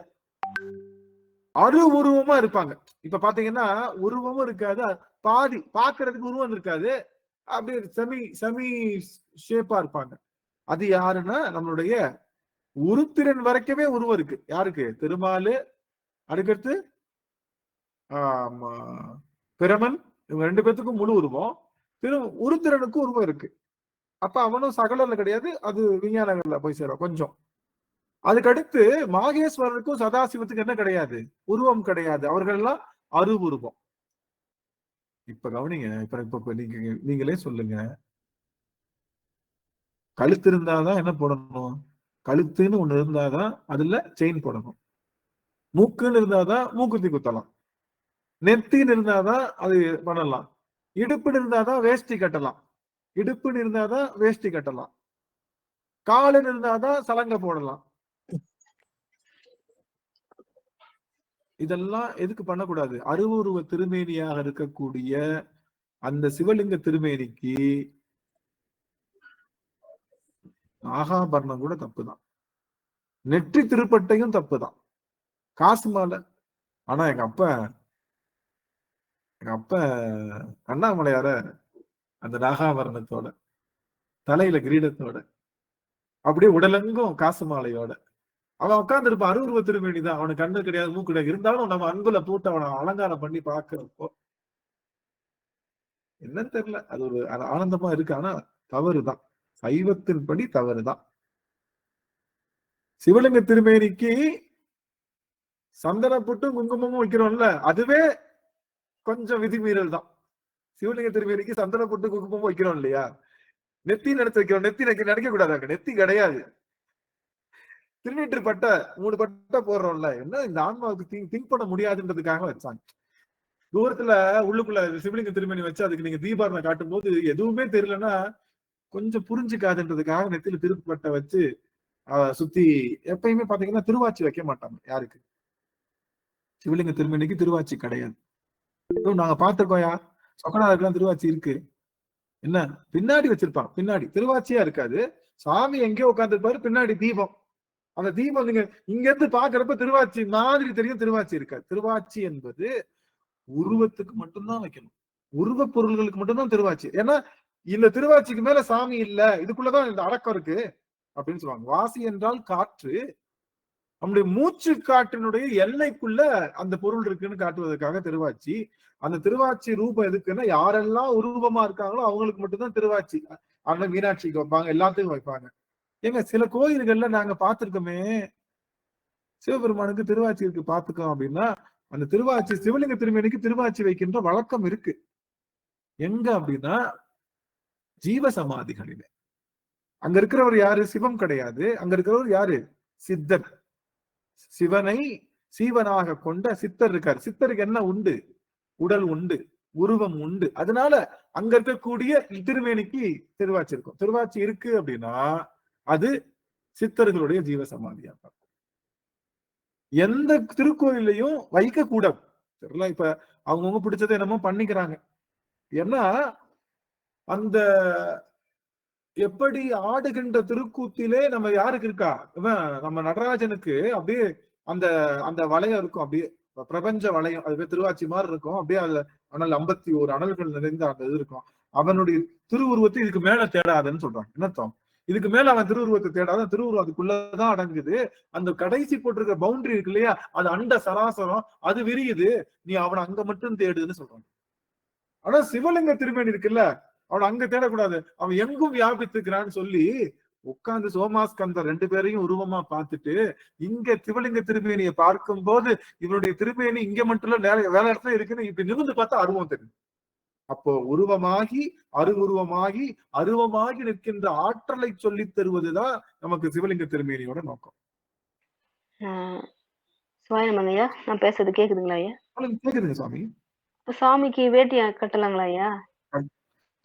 உருவமா இருப்பாங்க. இப்ப பாத்தீங்கன்னா உருவமும் இருக்காது, பாதி பாக்குறதுக்கு உருவம் இருக்காது, அப்படியே செமி ஷேப்பா இருப்பாங்க. அது யாருன்னா நம்மளுடைய உருத்திரன் வரைக்குமே உருவம் இருக்கு. யாருக்கு? திருமாலு, அதுக்கடுத்து பிரமன், இவங்க 2 பேத்துக்கும் முழு உருவம். உருத்திரனுக்கும் உருவம் இருக்கு. அப்ப அவனும் சகலர்ல கிடையாது, அது விஞ்ஞானங்கள்ல போய் சேரும் கொஞ்சம். அதுக்கடுத்து மாகேஸ்வரருக்கும் சதாசிவத்துக்கு என்ன கிடையாது? உருவம் கிடையாது. அவர்கள் எல்லாம் அருவுருவம். இப்ப கவனிங்க. இப்ப நீங்களே சொல்லுங்க. கழுத்து இருந்தாதான் என்ன போடணும்? கழுத்துன்னு ஒண்ணு இருந்தாதான் அதுல செயின் போடணும். மூக்குன்னு இருந்தாதான் மூக்குத்தி குத்தலாம். நெத்தின்னு இருந்தாதான் அது பண்ணலாம். இடுப்புன்னு இருந்தாதான் வேஷ்டி கட்டலாம். இடுப்புன்னு இருந்தாதான் வேஷ்டி கட்டலாம். காலுன்னு இருந்தாதான் சலங்கை போடலாம். இதெல்லாம் எதுக்கு பண்ணக்கூடாது? அருவுருவ திருமேனியாக இருக்கக்கூடிய அந்த சிவலிங்க திருமேனிக்கு நாகாபரணம் கூட தப்புதான். நெற்றி திருப்பட்டையும் தப்புதான். காசு மாலை. ஆனா எங்க அப்ப அண்ணாமலையார அந்த நாகாபரணத்தோட, தலையில கிரீடத்தோட, அப்படியே உடலெங்கும் காசு மாலையோட அவன் உட்கார்ந்து இருப்பான். அருவுருவ திருமேனி தான். அவனுக்கு கண்ணு கிடையாது, மூக்கு கிடையாது. இருந்தாலும் நம்ம அன்புல போட்டு அவனை அலங்காரம் பண்ணி பாக்குறப்போ என்னன்னு தெரியல, அது ஒரு ஆனந்தமா இருக்கு. ஆனா தவறுதான், சைவத்தின்படி தவறுதான். சிவலிங்க திருமேனிக்கு சந்தன புட்டு குங்குமமும் வைக்கிறோம்ல, அதுவே கொஞ்சம் விதிமீறல் தான். சிவலிங்க திருமேனிக்கு சந்தன புட்டு குங்குமமும் வைக்கிறோம் இல்லையா? நெத்தி நினைச்சு வைக்கிறோம். நெத்தி நினைக்க கூடாது, நெத்தி கிடையாது. திருநீற்று பட்டை 3 பட்டை போடுறோம்ல, என்ன இந்த ஆன்மாவுக்கு திங்க் பண்ண முடியாதுன்றதுக்காக வச்சாங்க. தூரத்துல உள்ளுக்குள்ள சிவலிங்க திருமணி வச்சு அதுக்கு நீங்க தீபாரணை காட்டும் போது எதுவுமே தெரியலன்னா கொஞ்சம் புரிஞ்சுக்காதுன்றதுக்காக நெத்தில திருப்பட்டை வச்சு சுத்தி. எப்பயுமே பாத்தீங்கன்னா திருவாச்சி வைக்க மாட்டாங்க யாருக்கு? சிவலிங்க திருமணிக்கு திருவாச்சி கிடையாது. நாங்க பாத்துருக்கோம்யா, சொக்கநாதருக்குலாம் திருவாச்சி இருக்கு. என்ன பின்னாடி வச்சிருப்பாங்க, பின்னாடி திருவாச்சியா இருக்காது. சாமி எங்கேயோ உட்காந்துருப்பாரு, பின்னாடி தீபம். அந்த தீபம் நீங்க இங்க இருந்து பாக்குறப்ப திருவாச்சி மாதிரி தெரியும், திருவாச்சி இருக்காது. திருவாச்சி என்பது உருவத்துக்கு மட்டும்தான் வைக்கணும். உருவ பொருள்களுக்கு மட்டும்தான் திருவாச்சி. ஏன்னா இந்த திருவாச்சிக்கு மேல சாமி இல்ல, இதுக்குள்ளதான் இந்த அடக்கம் இருக்கு அப்படின்னு சொல்லுவாங்க. வாசி என்றால் காற்று. நம்முடைய மூச்சு காற்றினுடைய எல்லைக்குள்ள அந்த பொருள் இருக்குன்னு காட்டுவதற்காக திருவாச்சி. அந்த திருவாச்சி ரூபம் எதுக்குன்னா யாரெல்லாம் உருவமா இருக்காங்களோ அவங்களுக்கு மட்டும்தான் திருவாச்சி. அண்ணன் மீனாட்சிக்கு வைப்பாங்க, எல்லாத்துக்கும் வைப்பாங்க. ஏங்க சில கோயில்கள்ல நாங்க பார்த்திருக்கோமே, சிவபெருமானுக்கு திருவாச்சி இருக்கு பாத்துக்கோம் அப்படின்னா, அந்த திருவாச்சி சிவலிங்க திருமேனிக்கு திருவாச்சி வைக்கின்ற வழக்கம் இருக்கு. எங்க அப்படின்னா ஜீவ சமாதிகளில. அங்க இருக்கிறவர் யாரு? சிவம் கிடையாது. அங்க இருக்கிறவர் யாரு? சித்தர். சிவனை சீவனாக கொண்ட சித்தர் இருக்காரு. சித்தருக்கு என்ன உண்டு? உடல் உண்டு, உருவம் உண்டு. அதனால அங்க இருக்கக்கூடிய திருமேனிக்கு திருவாச்சி இருக்கும். திருவாச்சி இருக்கு அப்படின்னா அது சித்தர்களுடைய ஜீவ சமாதியா இருக்கும். எந்த திருக்கோயிலையும் வைக்க கூடாது. தெரியல, இப்ப அவங்கவுங்க பிடிச்சதை என்னமோ பண்ணிக்கிறாங்க. ஏன்னா அந்த எப்படி ஆடுகின்ற திருக்கூத்திலே நம்ம யாருக்கு இருக்கா? நம்ம நடராஜனுக்கு அப்படியே அந்த அந்த வளையம் இருக்கும், அப்படியே பிரபஞ்ச வளையம். அதுவே திருவாச்சி மாதிரி இருக்கும். அப்படியே அதுல அனல் 51 அனல்கள் நிறைந்த அந்த இது இருக்கும். அவனுடைய திருவுருவத்தை இதுக்கு மேல தேடாதுன்னு சொல்றாங்க. என்னத்தம்? இதுக்கு மேல அவன் திருவுருவத்தை தேடாத, திருவுருவம் அதுக்குள்ளதான் அடங்குது. அந்த கடைசி போட்டிருக்க பவுண்டரி இருக்கு இல்லையா, அது அண்ட சராசரம், அது விரியுது. நீ அவனை அங்க மட்டும் தேடுன்னு சொல்றான். ஆனா சிவலிங்க திருமேனி இருக்குல்ல, அவனை அங்க தேடக்கூடாது, அவன் எங்கும் வியாபித்துக்கிறான்னு சொல்லி உட்கார்ந்து சோமாஸ்கந்தர் 2 பேரையும் உருவமா பார்த்துட்டு இங்க சிவலிங்க திருமேனியை பார்க்கும் போது இவனுடைய திருமேனி இங்க மட்டும் இல்ல, வேற இடத்துல இருக்குன்னு இப்ப நிமிர்ந்து பார்த்தா அருவம் தெரியும். அப்போ உருவமாகி அருவுருவமாகி அருவமாகி நிற்கின்ற ஆற்றலை சொல்லி தருவதுதான் நமக்கு சிவலிங்க திருமேனியோட நோக்கம். ஐயா, நான் பேசுறது கேக்குதுங்களா ஐயா? கேக்குதுங்க சாமி. சாமிக்கு வேட்டி கட்டலாங்களா ஐயா?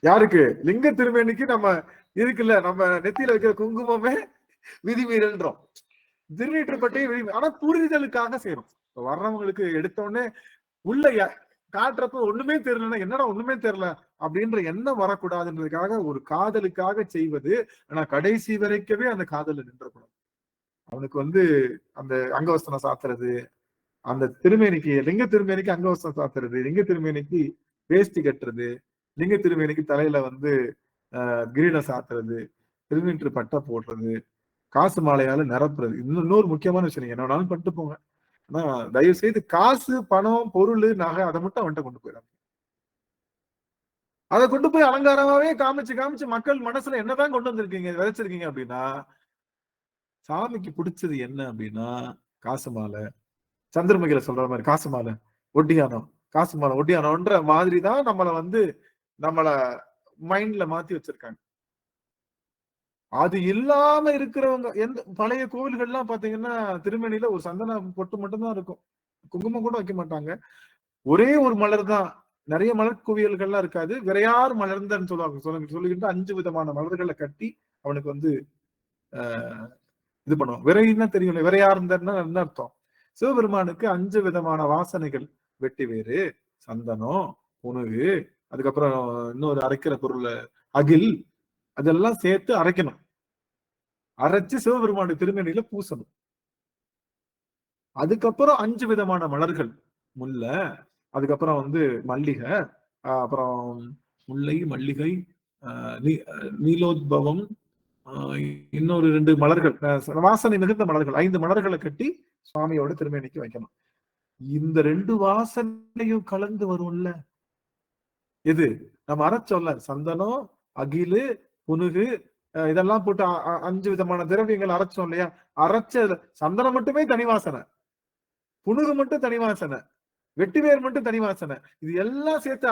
யாருக்கு? லிங்க திருமேனிக்கு நம்ம இருக்குல்ல, நம்ம நெத்தியில வைக்கிற குங்குமமே விதிமீறல்ன்றோம். திருநீற்றுப்பட்டையும் விதி. ஆனா புரிதலுக்காக செய்யறோம். வர்றவங்களுக்கு எடுத்தோடனே உள்ள காட்டுறப்ப ஒண்ணுமே தெரியலன்னா என்னடா ஒண்ணுமே தெரியல அப்படின்ற எண்ணம் வரக்கூடாதுன்றதுக்காக ஒரு காதலுக்காக செய்வது. ஆனா கடைசி வரைக்கவே அந்த காதல நின்றக்கூடாது. அவனுக்கு அந்த அங்கவஸ்திரம் சாத்துறது, அந்த திருமேனிக்கு லிங்க திருமேனிக்கு அங்கவசம் சாத்துறது, லிங்க திருமேனிக்கு வேஷ்டி கட்டுறது, லிங்க திருமேனிக்கு தலையில வந்து கிரீடம் சாத்துறது, திருநீற்று பட்டை போடுறது, காசு மாலையால நிரப்புறது. இன்னொரு முக்கியமான விஷயம், நீங்க என்ன வேணாலும் பண்ணிட்டு போங்க, ஆனா தயவு செய்து காசு, பணம், பொருள், நகை அதை மட்டும் அவன்கிட்ட கொண்டு போயிடாங்க. அதை கொண்டு போய் அலங்காரமாவே காமிச்சு காமிச்சு மக்கள் மனசுல என்னதான் கொண்டு வந்திருக்கீங்க, விதைச்சிருக்கீங்க அப்படின்னா, சாமிக்கு பிடிச்சது என்ன அப்படின்னா காசு மாலை, சந்திரமுகில சொல்ற மாதிரி காசு மாலை ஒட்டியானம், காசு மாலை ஒட்டியானம்ன்ற மாதிரி தான் நம்மள மைண்ட்ல மாத்தி வச்சிருக்காங்க. அது இல்லாம இருக்கிறவங்க எந்த பழைய கோவில்கள்லாம் பாத்தீங்கன்னா திருமணியில ஒரு சந்தன பொட்டு மட்டும்தான் இருக்கும், குங்குமம் கூட வைக்க மாட்டாங்க. ஒரே ஒரு மலர் தான், நிறைய மலர் குவியல்கள்லாம் இருக்காது. விரையார் மலர்ந்தன்னு சொல்லுவாங்க. சொல்லிக்கிட்டு 5 விதமான மலர்களை கட்டி அவனுக்கு வந்து இது பண்ணுவான். விரைன்னா தெரியும், விரையார்ந்தன்னா என்ன அர்த்தம்? சிவபெருமானுக்கு 5 விதமான வாசனைகள், வெட்டி வேறு, சந்தனம், புனுகு, அதுக்கப்புறம் இன்னொரு அரைக்கிற பொருள் அகில், அதெல்லாம் சேர்த்து அரைக்கணும். அரைச்சு சிவபெருமானுடைய திருமேனியில பூசணும். அதுக்கப்புறம் 5 விதமான மலர்கள், முல்லை, அதுக்கப்புறம் வந்து மல்லிகை, அப்புறம் முல்லை, மல்லிகை, நீலோத்பவம், இன்னொரு 2 மலர்கள், வாசனை மிகுந்த மலர்கள், 5 மலர்களை கட்டி சுவாமியோட திருமேனிக்கு வைக்கணும். இந்த 2 வாசனையும் கலந்து வரும்ல, இது நம்ம அரைச்சோம்ல, சந்தனம், அகிலு, புனுகு, இதெல்லாம் போட்டு 5 விதமான திரவியங்கள் அரைச்சோம் இல்லையா? அரைச்ச சந்தனம் மட்டுமே தனி வாசனை, புனுகு மட்டும் தனி வாசனை, வெட்டிவேர் மட்டும் தனி வாசனை. இது எல்லாம் சேர்த்து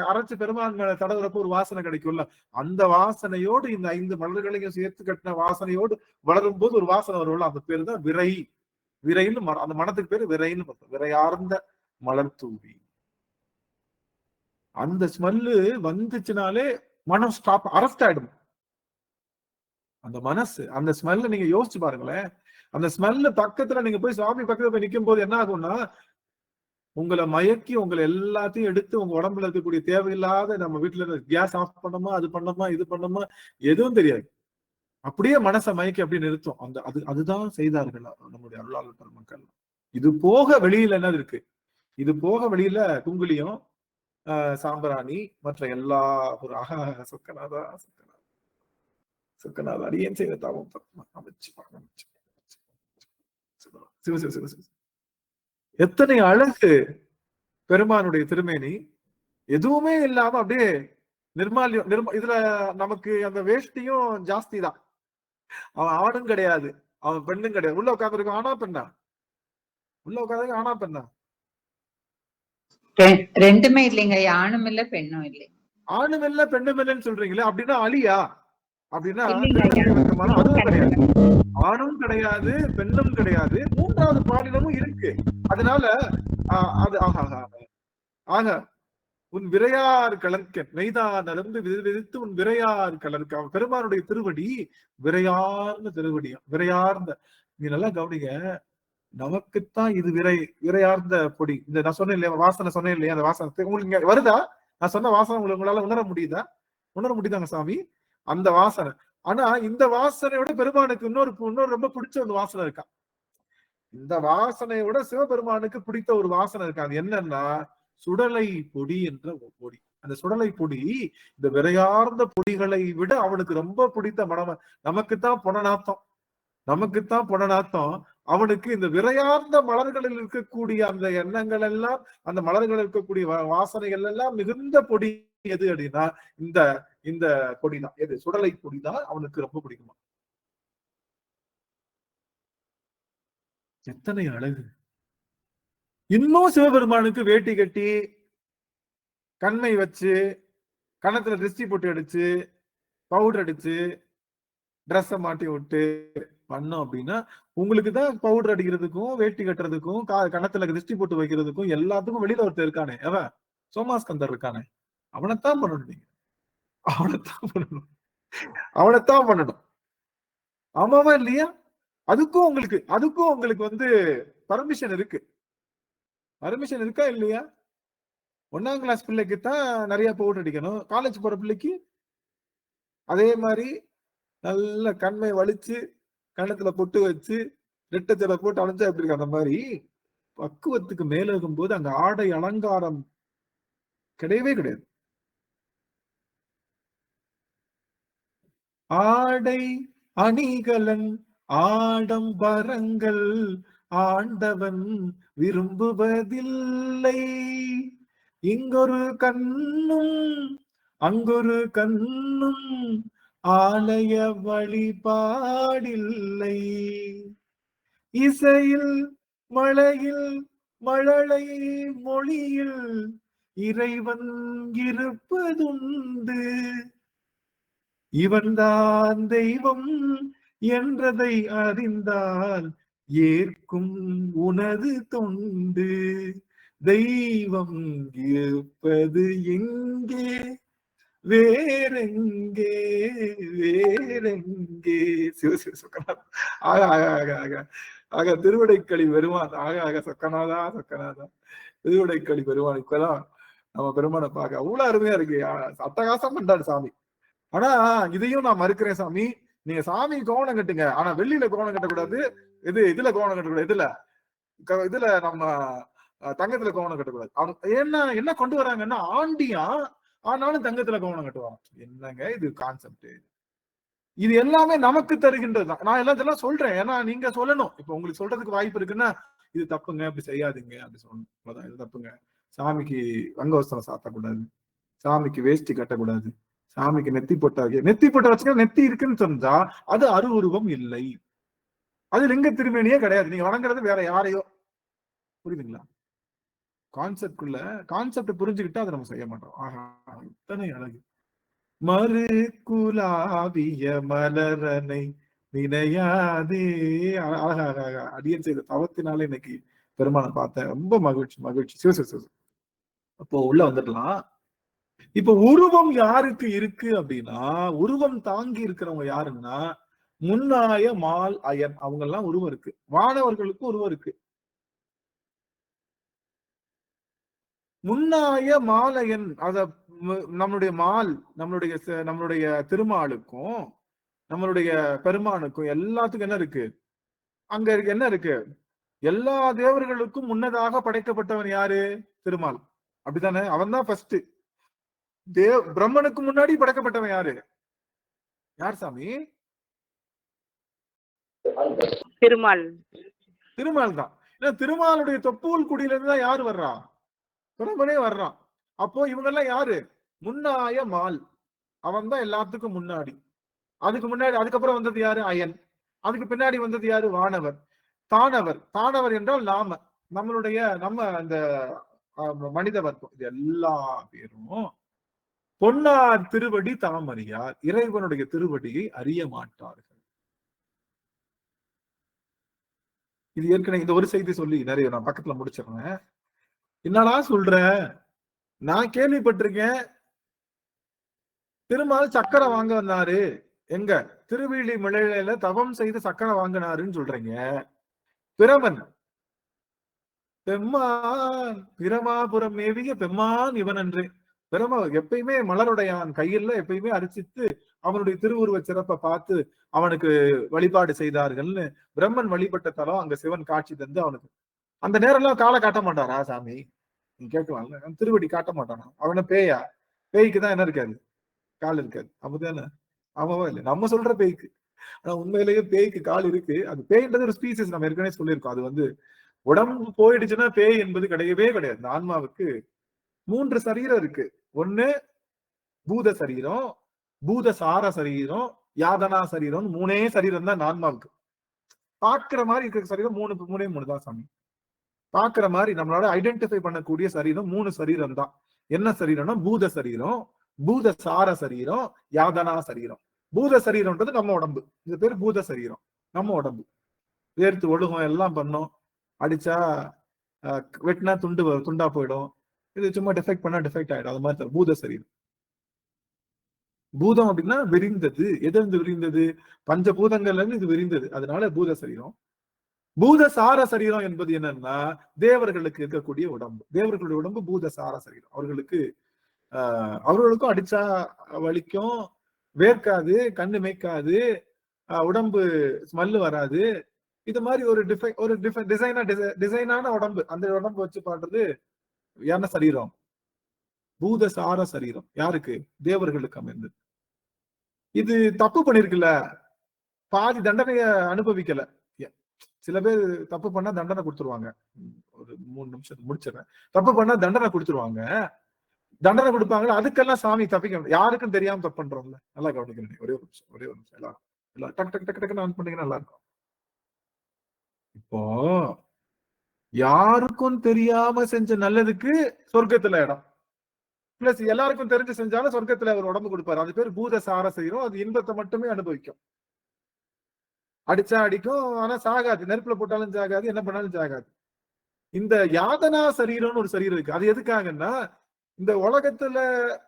அரைச்சு பெருமாள் மேல தடவுறப்ப ஒரு வாசனை கிடைக்கும்ல, அந்த வாசனையோடு இந்த 5 மலர்களையும் சேர்த்து கட்டின வாசனையோடு வளரும் போது ஒரு வாசனை வரும்ல, அந்த பேரு தான் விரை. விரைன்னு அந்த மனத்துக்கு பேரு விரைன்னு பார்த்தோம். விரையார்ந்த மலர் தூவி. அந்த ஸ்மெல்லு வந்துச்சுனாலே மனம் ஸ்டாப், அரெஸ்ட் ஆயிடும். அந்த மனசு, அந்த ஸ்மெல்ல நீங்க யோசிச்சு பாருங்களேன். அந்த ஸ்மெல்ல பக்கத்துல நீங்க போய் சுவாமி பக்கத்துல போய் நிற்கும் போது என்ன ஆகும்னா, உங்களை மயக்கி உங்களை எல்லாத்தையும் எடுத்து உங்க உடம்புல இருக்கக்கூடிய தேவையில்லாத, நம்ம வீட்டுல கேஸ் ஆஃப் பண்ணோமா, அது பண்ணோமா, இது பண்ணோமா, எதுவும் தெரியாது, அப்படியே மனசை மயக்கி அப்படியே நிறுத்தும். அதுதான் செய்தார்கள் நம்முடைய அருளாளர் மக்கள். இது போக வெளியில என்ன இருக்கு? இது போக வெளியில குங்குலியம், சாம்பிராணி, மற்ற எல்லா ஒரு சொக்கநாதா சொக்கநாதா அடியேன் செய்த தாவம் அமைச்சு எத்தனை அழகு பெருமானுடைய திருமேனி, எதுவுமே இல்லாம அப்படியே நிர்மால்யம். இதுல நமக்கு அந்த வேஷ்டியும் ஜாஸ்தி தான். அவன் ஆணும் கிடையாது, அவன் பெண்ணும் கிடையாது. உள்ள உட்காந்துருக்க ஆனா பெண்ணா? உள்ள உட்காந்து ஆனா பெண்ணா? ரெண்டுமே இல்லைங்க, ஆணும் இல்ல பெண்ணும் இல்லை. ஆணும் இல்ல பெண்ணும் இல்லைன்னு சொல்றீங்களே, அப்படின்னா அலியா? அப்படின்னா அதுவும் கிடையாது, ஆணும் கிடையாது, பெண்ணும் கிடையாது, 3வது பாலினமும் இருக்கு. அதனால அது ஆக உன் விரையார் கலர்க்க நெய்தான் நடந்து விதித்து உன் விரையார் கலர்க்க. பெருமானுடைய திருவடி விரையார்ந்த திருவடியும், விரையார்ந்த. நீங்க நல்லா கவனிங்க, நமக்குத்தான் இது விரையார்ந்த பொடி. இந்த நான் சொன்னேன் இல்லையா, வாசனை சொன்னேன் இல்லையா, அந்த வாசனை உங்களுக்கு வருதா? நான் சொன்ன வாசனை உங்களால உணர முடியுதாங்க சாமி? அந்த வாசனை. ஆனா இந்த வாசனையோட பெருமானுக்கு இன்னொரு ரொம்ப பிடிச்ச ஒரு வாசனை இருக்கா. இந்த வாசனையோட சிவபெருமானுக்கு பிடித்த ஒரு வாசனை இருக்கா. அது என்னன்னா சுடலை பொடி என்ற பொடி. அந்த சுடலை பொடி இந்த விரையார்ந்த பொடிகளை விட அவனுக்கு ரொம்ப பிடித்த மனம். நமக்குத்தான் பொனநாத்தம், அவனுக்கு இந்த விரையார்ந்த மலர்களில் இருக்கக்கூடிய அந்த எண்ணங்கள் எல்லாம், அந்த மலர்களில் இருக்கக்கூடிய வாசனைகள் எல்லாம் மிகுந்த பொடி எது அப்படின்னா இந்த பொடிதான். எது? சுடலை பொடிதான் அவனுக்கு ரொம்ப பிடிக்குமா. எத்தனை அழகு! இன்னும் சிவபெருமானுக்கு வேட்டி கட்டி, கண்மை வச்சு, கணத்துல திருஷ்டி போட்டு அடிச்சு, பவுடர் அடிச்சு, ட்ரெஸ்ஸை மாட்டி விட்டு பண்ணோம் அப்படின்னா, உங்களுக்கு தான் பவுடர் அடிக்கிறதுக்கும், வேட்டி கட்டுறதுக்கும், கணத்துல திருஷ்டி போட்டு வைக்கிறதுக்கும் எல்லாத்துக்கும் வெளியில ஒருத்தர் இருக்கானே, அவன் சோமாஸ்கந்தர் இருக்கானே, அவனைத்தான் பண்ணணும். நீங்க அவனைத்தான் பண்ணணும். ஆமாவா இல்லையா? அதுக்கும் உங்களுக்கு வந்து பர்மிஷன் இருக்கு. பர்மிஷன் இருக்கா இல்லையா? 1ஆம் கிளாஸ் பிள்ளைக்கு தான் நிறைய பவுடர் அடிக்கணும், காலேஜ் போற பிள்ளைக்கு அதே மாதிரி நல்ல கண்மை வலிச்சு, கண்ணத்துல பொட்டு வச்சு, ரெட்டச்சடை போட்டு அலைஞ்சா எப்படி இருக்கு? அந்த மாதிரி பக்குவத்துக்கு மேலகும் போது அங்க ஆடை அலங்காரம் கிடையவே கிடையாது. ஆடை அணிகலன் ஆடம்பரங்கள் ஆண்டவன் விரும்புவதில்லை. இங்கொரு கண்ணும் அங்கொரு கண்ணும் ஆலய வழிபாடில்லை. இசையில் மழையில் மழலை மொழியில் இறைவன் இருப்பதுண்டு. இவன்தான் தெய்வம் என்றதை அறிந்தால் ஏற்கும் உனது தொண்டு. தெய்வம் இருப்பது எங்கே வேறெங்கே வேறெங்கே. சொக்கநாதா ஆக ஆக ஆக ஆக ஆக திருவிடைக்களி பெருமான் ஆக ஆக சொக்கநாதா சொக்கநாதா திருவிடைக்களி பெருமான். இப்பதான் நம்ம பெருமானை பார்க்க அவ்வளவு அருமையா இருக்கு. அட்டகாசம் பண்றாரு சாமி. ஆனா இதையும் நான் மறுக்கிறேன் சாமி. நீங்க சாமி கோவணம் கட்டுங்க, ஆனா வெள்ளியில கோவணம் கட்டக்கூடாது. இதுல கோவணம் கட்டக்கூடாது. இதுல நம்ம தங்கத்துல கோவணம் கட்டக்கூடாது. என்ன கொண்டு வராங்கன்னா ஆண்டியா ஆனாலும் தங்கத்துல கோவணம் கட்டுவாங்க. என்னங்க இது கான்செப்ட்? இது எல்லாமே நமக்கு தருகின்றதுதான். நான் எல்லாத்தெல்லாம் சொல்றேன், ஏன்னா நீங்க சொல்லணும். இப்ப உங்களுக்கு சொல்றதுக்கு வாய்ப்பு இருக்குன்னா இது தப்புங்க, அப்படி செய்யாதீங்க அப்படி சொல்லணும். இது தப்புங்க. சாமிக்கு அங்கவஸ்திரம் சாத்தக்கூடாது, சாமிக்கு வேஷ்டி கட்டக்கூடாது, சாமிக்கு நெத்தி பொட்ட வச்சுக்க. நெத்தி இருக்குன்னு சொன்னா அது அருவுருவம் இல்லை, அது லிங்க திருமேனியே கிடையாது. நீங்க வணங்குறது வேற யாரையோ. புரியுதுங்களா? கான்செப்ட் புரிஞ்சுக்கிட்டா அதை நம்ம செய்ய மாட்டோம். ஆஹா இத்தனை அழகு. மறு குலாவிய மலரனை நினையாதே. அழகா அடியன் செய்த தவத்தினால இன்னைக்கு பெருமானை பார்த்தேன். ரொம்ப மகிழ்ச்சி மகிழ்ச்சி. சிவ அப்போ உள்ள வந்துடலாம். இப்ப உருவம் யாருக்கு இருக்கு அப்படின்னா, உருவம் தாங்கி இருக்கிறவங்க யாருன்னா முன்னாய மால் அயன், அவங்க எல்லாம் உருவம் இருக்கு. வானவர்களுக்கு உருவம் இருக்கு. முன்னாய மாலையன் அத நம்மளுடைய மால், நம்மளுடைய திருமாலுக்கும் நம்மளுடைய பெருமானுக்கும் எல்லாத்துக்கும் என்ன இருக்கு? அங்க என்ன இருக்கு? எல்லா தேவர்களுக்கும் முன்னதாக படைக்கப்பட்டவன் யாரு? திருமால். அப்படித்தானே? அவன் தான் ஃபர்ஸ்ட். பிரம்மனுக்கு முன்னாடி படைக்கப்பட்டவன் யாரு? யார் சாமி? திருமால். திருமால் தான். ஏன்னா திருமாலுடைய தொப்புள் குடியில இருந்து தான் யாரு வர்றா? பிரம்மனே வர்றான். அப்போ இவங்க எல்லாம் யாரு? முன்னாய மால். அவன் தான் எல்லாத்துக்கும் முன்னாடி. அதுக்கப்புறம் வந்தது யாரு? அயன். அதுக்கு பின்னாடி வந்தது யாரு? வானவர். தானவர் என்றால் நம்ம அந்த மனித வர்க்கம். இது எல்லா பேரும் பொன்னார் திருவடி தாமறியார், இறைவனுடைய திருவடியை அறிய மாட்டார்கள். இது ஏற்கனவே இந்த ஒரு செய்தி சொல்லி நிறைய நான் பக்கத்துல முடிச்சிடுறேன். என்னடா சொல்ற? நான் கேள்விப்பட்டிருக்கேன் திருமால் சக்கரை வாங்க வந்தாரு. எங்க? திருவிழி மிளையில தவம் செய்து சக்கரை வாங்கினாருன்னு சொல்றீங்க. பிரமன் பெம்மான் பிரமாபுரம் மேவிய பெம்மான் இவன் என்று. பிரம எப்பயுமே மலருடையான் கையில எப்பயுமே அரிசித்து அவனுடைய திருவுருவ சிறப்பை பார்த்து அவனுக்கு வழிபாடு செய்தார்கள்னு பிரம்மன் வழிபட்ட தலம். அங்க சிவன் காட்சி தந்து அவனுக்கு அந்த நேரம் எல்லாம் காலை காட்ட மாட்டாரா சாமி? நீ கேட்கலாம்ல. திருவடி காட்ட மாட்டானா? அவன பேயா? பேய்க்குதான் என்ன இருக்காது? கால் இருக்காது. அப்படிதானே? ஆமாவா இல்லை? நம்ம சொல்ற பேய்க்கு. ஆனா உண்மையிலேயே பேய்க்கு கால் இருக்கு. அது பேய்ன்றது ஒரு ஸ்பீசிஸ், நம்ம ஏற்கனவே சொல்லியிருக்கோம். அது உடம்பு போயிடுச்சுன்னா பேய் என்பது கிடையவே கிடையாது. இந்த ஆன்மாவுக்கு 3 சரீரம் இருக்கு. ஒண்ணு பூத சரீரம், பூத சார சரீரம், யாதனா சரீரம். 3 சரீரம் தான் ஆன்மாவுக்கு. பாக்குற மாதிரி இருக்கிற சரீரம் 3 தான் சாமி. பாக்குற மாதிரி நம்மளால ஐடென்டிஃபை பண்ணக்கூடிய சரீரம் 3 சரீரம் தான். என்ன சரீரம்னா பூத சரீரம், பூத சார சரீரம், யாதனா சரீரம். பூத சரீரம்ன்றது நம்ம உடம்பு. இது பேர் பூத சரீரம். நம்ம உடம்பு வேர்த்து ஒழுகும், எல்லாம் பண்ணும். அடிச்சா வெட்டினா துண்டா போயிடும். இது சும்மா டிஃபெக்ட் பண்ணா டிஃபெக்ட் ஆயிடும். அது மாதிரி பூத சரீரம். பூதம் அப்படின்னா விரிந்தது. எது இருந்து விரிந்தது? பஞ்சபூதங்கள்ல இருந்து இது விரிந்தது. அதனால பூத சரீரம். பூத சார சரீரம் என்பது என்னன்னா தேவர்களுக்கு இருக்கக்கூடிய உடம்பு. தேவர்களுடைய உடம்பு பூத சார சரீரம். அவர்களுக்கும் அடிச்சா வலிக்கும், வேர்க்காது, கண்ணு மேய்க்காது, உடம்பு ஸ்மெல்லு வராது, இது மாதிரி ஒரு டிசைனான உடம்பு, அந்த உடம்பு வச்சு பாடுறது என்ன சரீரம்? பூதசார சரீரம். யாருக்கு? தேவர்களுக்கு அமைந்தது. இது தப்பு பண்ணிருக்குல்ல, பாதி தண்டனைய அனுபவிக்கல. சில பேர் தப்பு பண்ணா தண்டனை கொடுத்துருவாங்க. ஒரு 3 நிமிஷம் முடிச்சிடறேன். தப்பு பண்ணா தண்டனை கொடுத்துருவாங்க. தண்டனை கொடுப்பாங்களா, அதுக்கெல்லாம் சாமி தப்பிக்க யாருக்கும் தெரியாம தப்பு பண்றோம்ல. நல்லா கவனிக்கணும். ஒரே ஒரு நிமிஷம் எல்லாம் டக் டக் டக் டக்குன்னு ஆன் பண்ணீங்கன்னா நல்லா இருக்கும். இப்போ யாருக்கும் தெரியாம செஞ்ச நல்லதுக்கு சொர்க்கத்துல இடம், பிளஸ் எல்லாருக்கும் தெரிஞ்சு செஞ்சாலும் சொர்க்கத்துல அவர் உடம்பு கொடுப்பாரு. அது பேர் பூதசார சரீரம். அது இன்பத்தை மட்டுமே அனுபவிக்கும். அடிச்சா அடிக்கும், ஆனா சாகாது. நெருப்புல போட்டாலும் சாகாது, என்ன பண்ணாலும் சாகாது. இந்த யாதனா சரீரம்னு ஒரு சரீரம் இருக்கு. அது எதுக்காகன்னா, இந்த உலகத்துல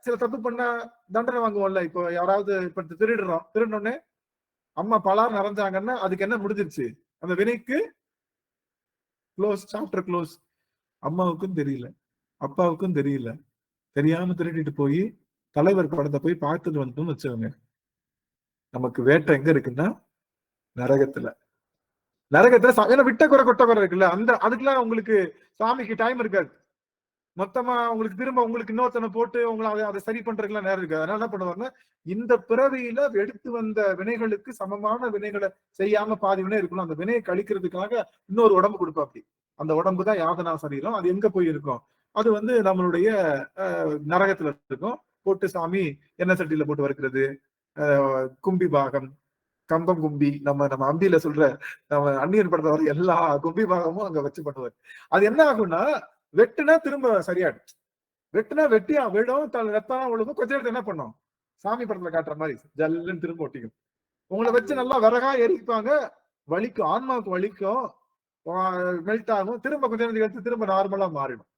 சில தப்பு பண்ணா தண்டனை வாங்குவோம்ல. இப்போ யாராவது இப்ப திருடனோடனே அம்மா பலார் நிறைஞ்சாங்கன்னா அதுக்கு என்ன முடிஞ்சிருச்சு? அந்த வினைக்கு க்ளோஸ், சாப்டர் க்ளோஸ். அம்மாவுக்கும் தெரியல, அப்பாவுக்கும் தெரியல, தெரியாம திருடிட்டு போய் தலைவர் படத்தை போய் பார்த்துட்டு வந்துட்டோம்னு வச்சுக்கோங்க, நமக்கு வேட்டை எங்க இருக்குன்னா நரகத்துல. ஏன்னா விட்ட குறை கொட்ட குறை இருக்குல்ல, அதுக்கெல்லாம் உங்களுக்கு சாமிக்கு டைம் இருக்காது. மொத்தமா உங்களுக்கு திரும்ப உங்களுக்கு இன்னொருத்தனை போட்டு உங்களை அதை சரி பண்றதுக்குலாம் நேரம் இருக்காது. அதனால என்ன பண்ணுவாங்கன்னா, இந்த பிறவியில எடுத்து வந்த வினைகளுக்கு சமமான வினைகளை செய்யாம பாதி வினை இருக்கணும். அந்த வினையை கழிக்கிறதுக்காக இன்னொரு உடம்பு கொடுப்பா. அப்படி அந்த உடம்பு தான் யாதனா சரீரம். அது எங்க போய் இருக்கும்? அது நம்மளுடைய நரகத்துல இருக்கும். போட்டு சாமி எண்ணெய் சட்டியில போட்டு வறுக்கிறது, கும்பி பாகம், கம்பம் கும்பி, நம்ம அம்பியில சொல்ற நம்ம அந்நியன் படத்தை வர எல்லா கும்பி பாகமும் அங்க வச்சு பண்ணுவார். அது என்ன ஆகும்னா, வெட்டுனா திரும்ப சரியாயிடும். வெட்டுனா வெட்டியா விடும், ரத்தம் ஒழுங்கும். கொஞ்ச நேரத்தை என்ன பண்ணும்? சாமி படத்துல காட்டுற மாதிரி ஜல்லுன்னு திரும்ப ஒட்டிக்கும். உங்களை வச்சு நல்லா விறகா எரிப்பாங்க, வலிக்கும், ஆன்மாவுக்கு வலிக்கும், மெல்ட் ஆகும். திரும்ப கொஞ்ச நேரத்துக்கு எடுத்து திரும்ப நார்மலா மாறிடும்.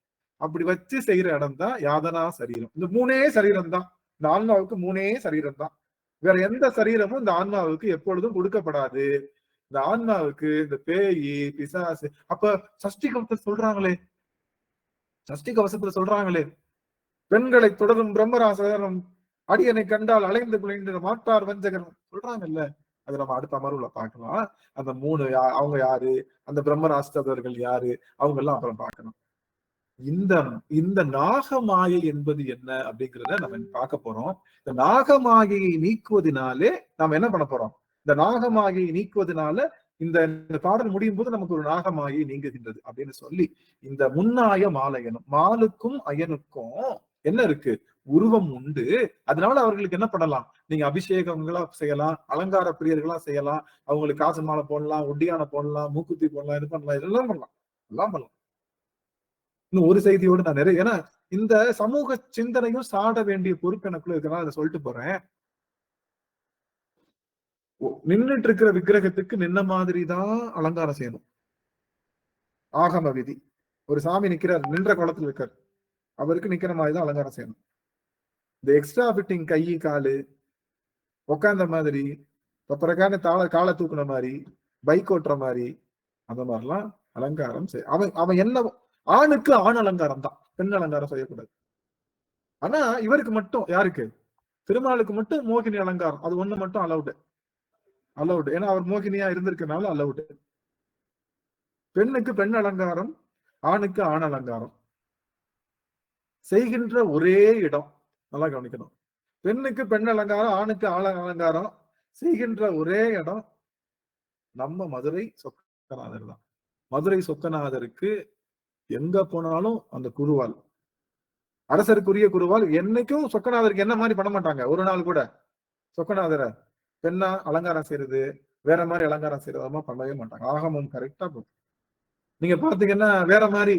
அப்படி வச்சு செய்யற இடம் தான் யாதனா சரீரம். இந்த 3 சரீரம் தான் இந்த ஆன்மாவுக்கு. 3 சரீரம் தான். வேற எந்த சரீரமும் இந்த ஆன்மாவுக்கு எப்பொழுதும் கொடுக்கப்படாது. இந்த ஆன்மாவுக்கு இந்த பேயி பிசாசு. அப்ப சஷ்டி கவசத்துல சொல்றாங்களே, பெண்களை தொடரும் பிரம்மராசகரம், அடியனை கண்டால் அலைந்து குலைந்து மாட்டார் வஞ்சகர் சொல்றாங்கல்ல. அது நம்ம அடுத்த அமர்வுல பார்க்கலாம். அந்த 3 அவங்க யாரு, அந்த பிரம்மராஷ்டிரர்கள் யாரு, அவங்க எல்லாம் அப்புறம் பார்க்கணும். இந்த நாகமாயை என்பது என்ன அப்படிங்கிறத நம்ம பார்க்க போறோம். இந்த நாகமாயை நீக்குவதனாலே நாம என்ன பண்ண போறோம்? இந்த நாகமாயை நீக்குவதனால இந்த பாடல் முடியும் போது நமக்கு ஒரு நாகமாயை நீங்குகின்றது அப்படின்னு சொல்லி, இந்த முன்னாய மாலையனும், மாலுக்கும் அயனுக்கும் என்ன இருக்கு? உருவம் உண்டு. அதனால அவர்களுக்கு என்ன பண்ணலாம்? நீங்க அபிஷேகங்களா செய்யலாம், அலங்கார பிரியர்களா செய்யலாம், அவங்களுக்கு காசு மாலை போடலாம், ஒட்டியான போடலாம், மூக்குத்தி போடலாம், இது பண்ணலாம், இதெல்லாம் பண்ணலாம். இன்னும் ஒரு செய்தியோடு நான் நிறைய, ஏன்னா இந்த சமூக சிந்தனையும் சாட வேண்டிய பொறுப்பு எனக்குள்ள இருக்கிறனால அதை சொல்லிட்டு போறேன். நின்றுட்டு இருக்கிற விக்கிரகத்துக்கு நின்ன மாதிரிதான் அலங்காரம் செய்யணும். ஆகம விதி. ஒரு சாமி நிக்கிறார், நின்ற குளத்துல இருக்கார், அவருக்கு நிக்கிற மாதிரிதான் அலங்காரம் செய்யணும். இந்த எக்ஸ்ட்ரா ஃபிட்டிங் கை காலு உக்காந்த மாதிரி, அப்புறக்கான காலை தூக்குன மாதிரி, பைக் ஓட்டுற மாதிரி, அந்த மாதிரிலாம் அலங்காரம் அவன் என்ன, ஆணுக்கு ஆண் அலங்காரம் தான், பெண் அலங்காரம் செய்யக்கூடாது. ஆனா இவருக்கு மட்டும், யாருக்கு? திருமாலுக்கு மட்டும் மோகினி அலங்காரம், அது ஒண்ணு மட்டும் அலவுடு. ஏன்னா அவர் மோகினியா இருந்திருக்கனால அலவுடு. பெண்ணுக்கு பெண் அலங்காரம், ஆணுக்கு ஆண் அலங்காரம். செய்கின்ற ஒரே இடம், நல்லா கவனிக்கணும். பெண்ணுக்கு பெண் அலங்காரம், ஆணுக்கு ஆண் அலங்காரம். செய்கின்ற ஒரே இடம் நம்ம மதுரை சொக்கநாதர் தான். மதுரை சொக்கநாதருக்கு எங்க போனாலும் அந்த குருவால், அரசருக்குரிய குருவால். என்னைக்கும் சொக்கநாதருக்கு என்ன மாதிரி பண்ண மாட்டாங்க. ஒரு நாள் கூட சொக்கநாதரை பெண்ணா அலங்காரம் செய்யறது, வேற மாதிரி அலங்காரம் செய்யறதமா பண்ணவே மாட்டாங்க. ஆகமும் கரெக்டா போகும். நீங்க பாத்தீங்கன்னா வேற மாதிரி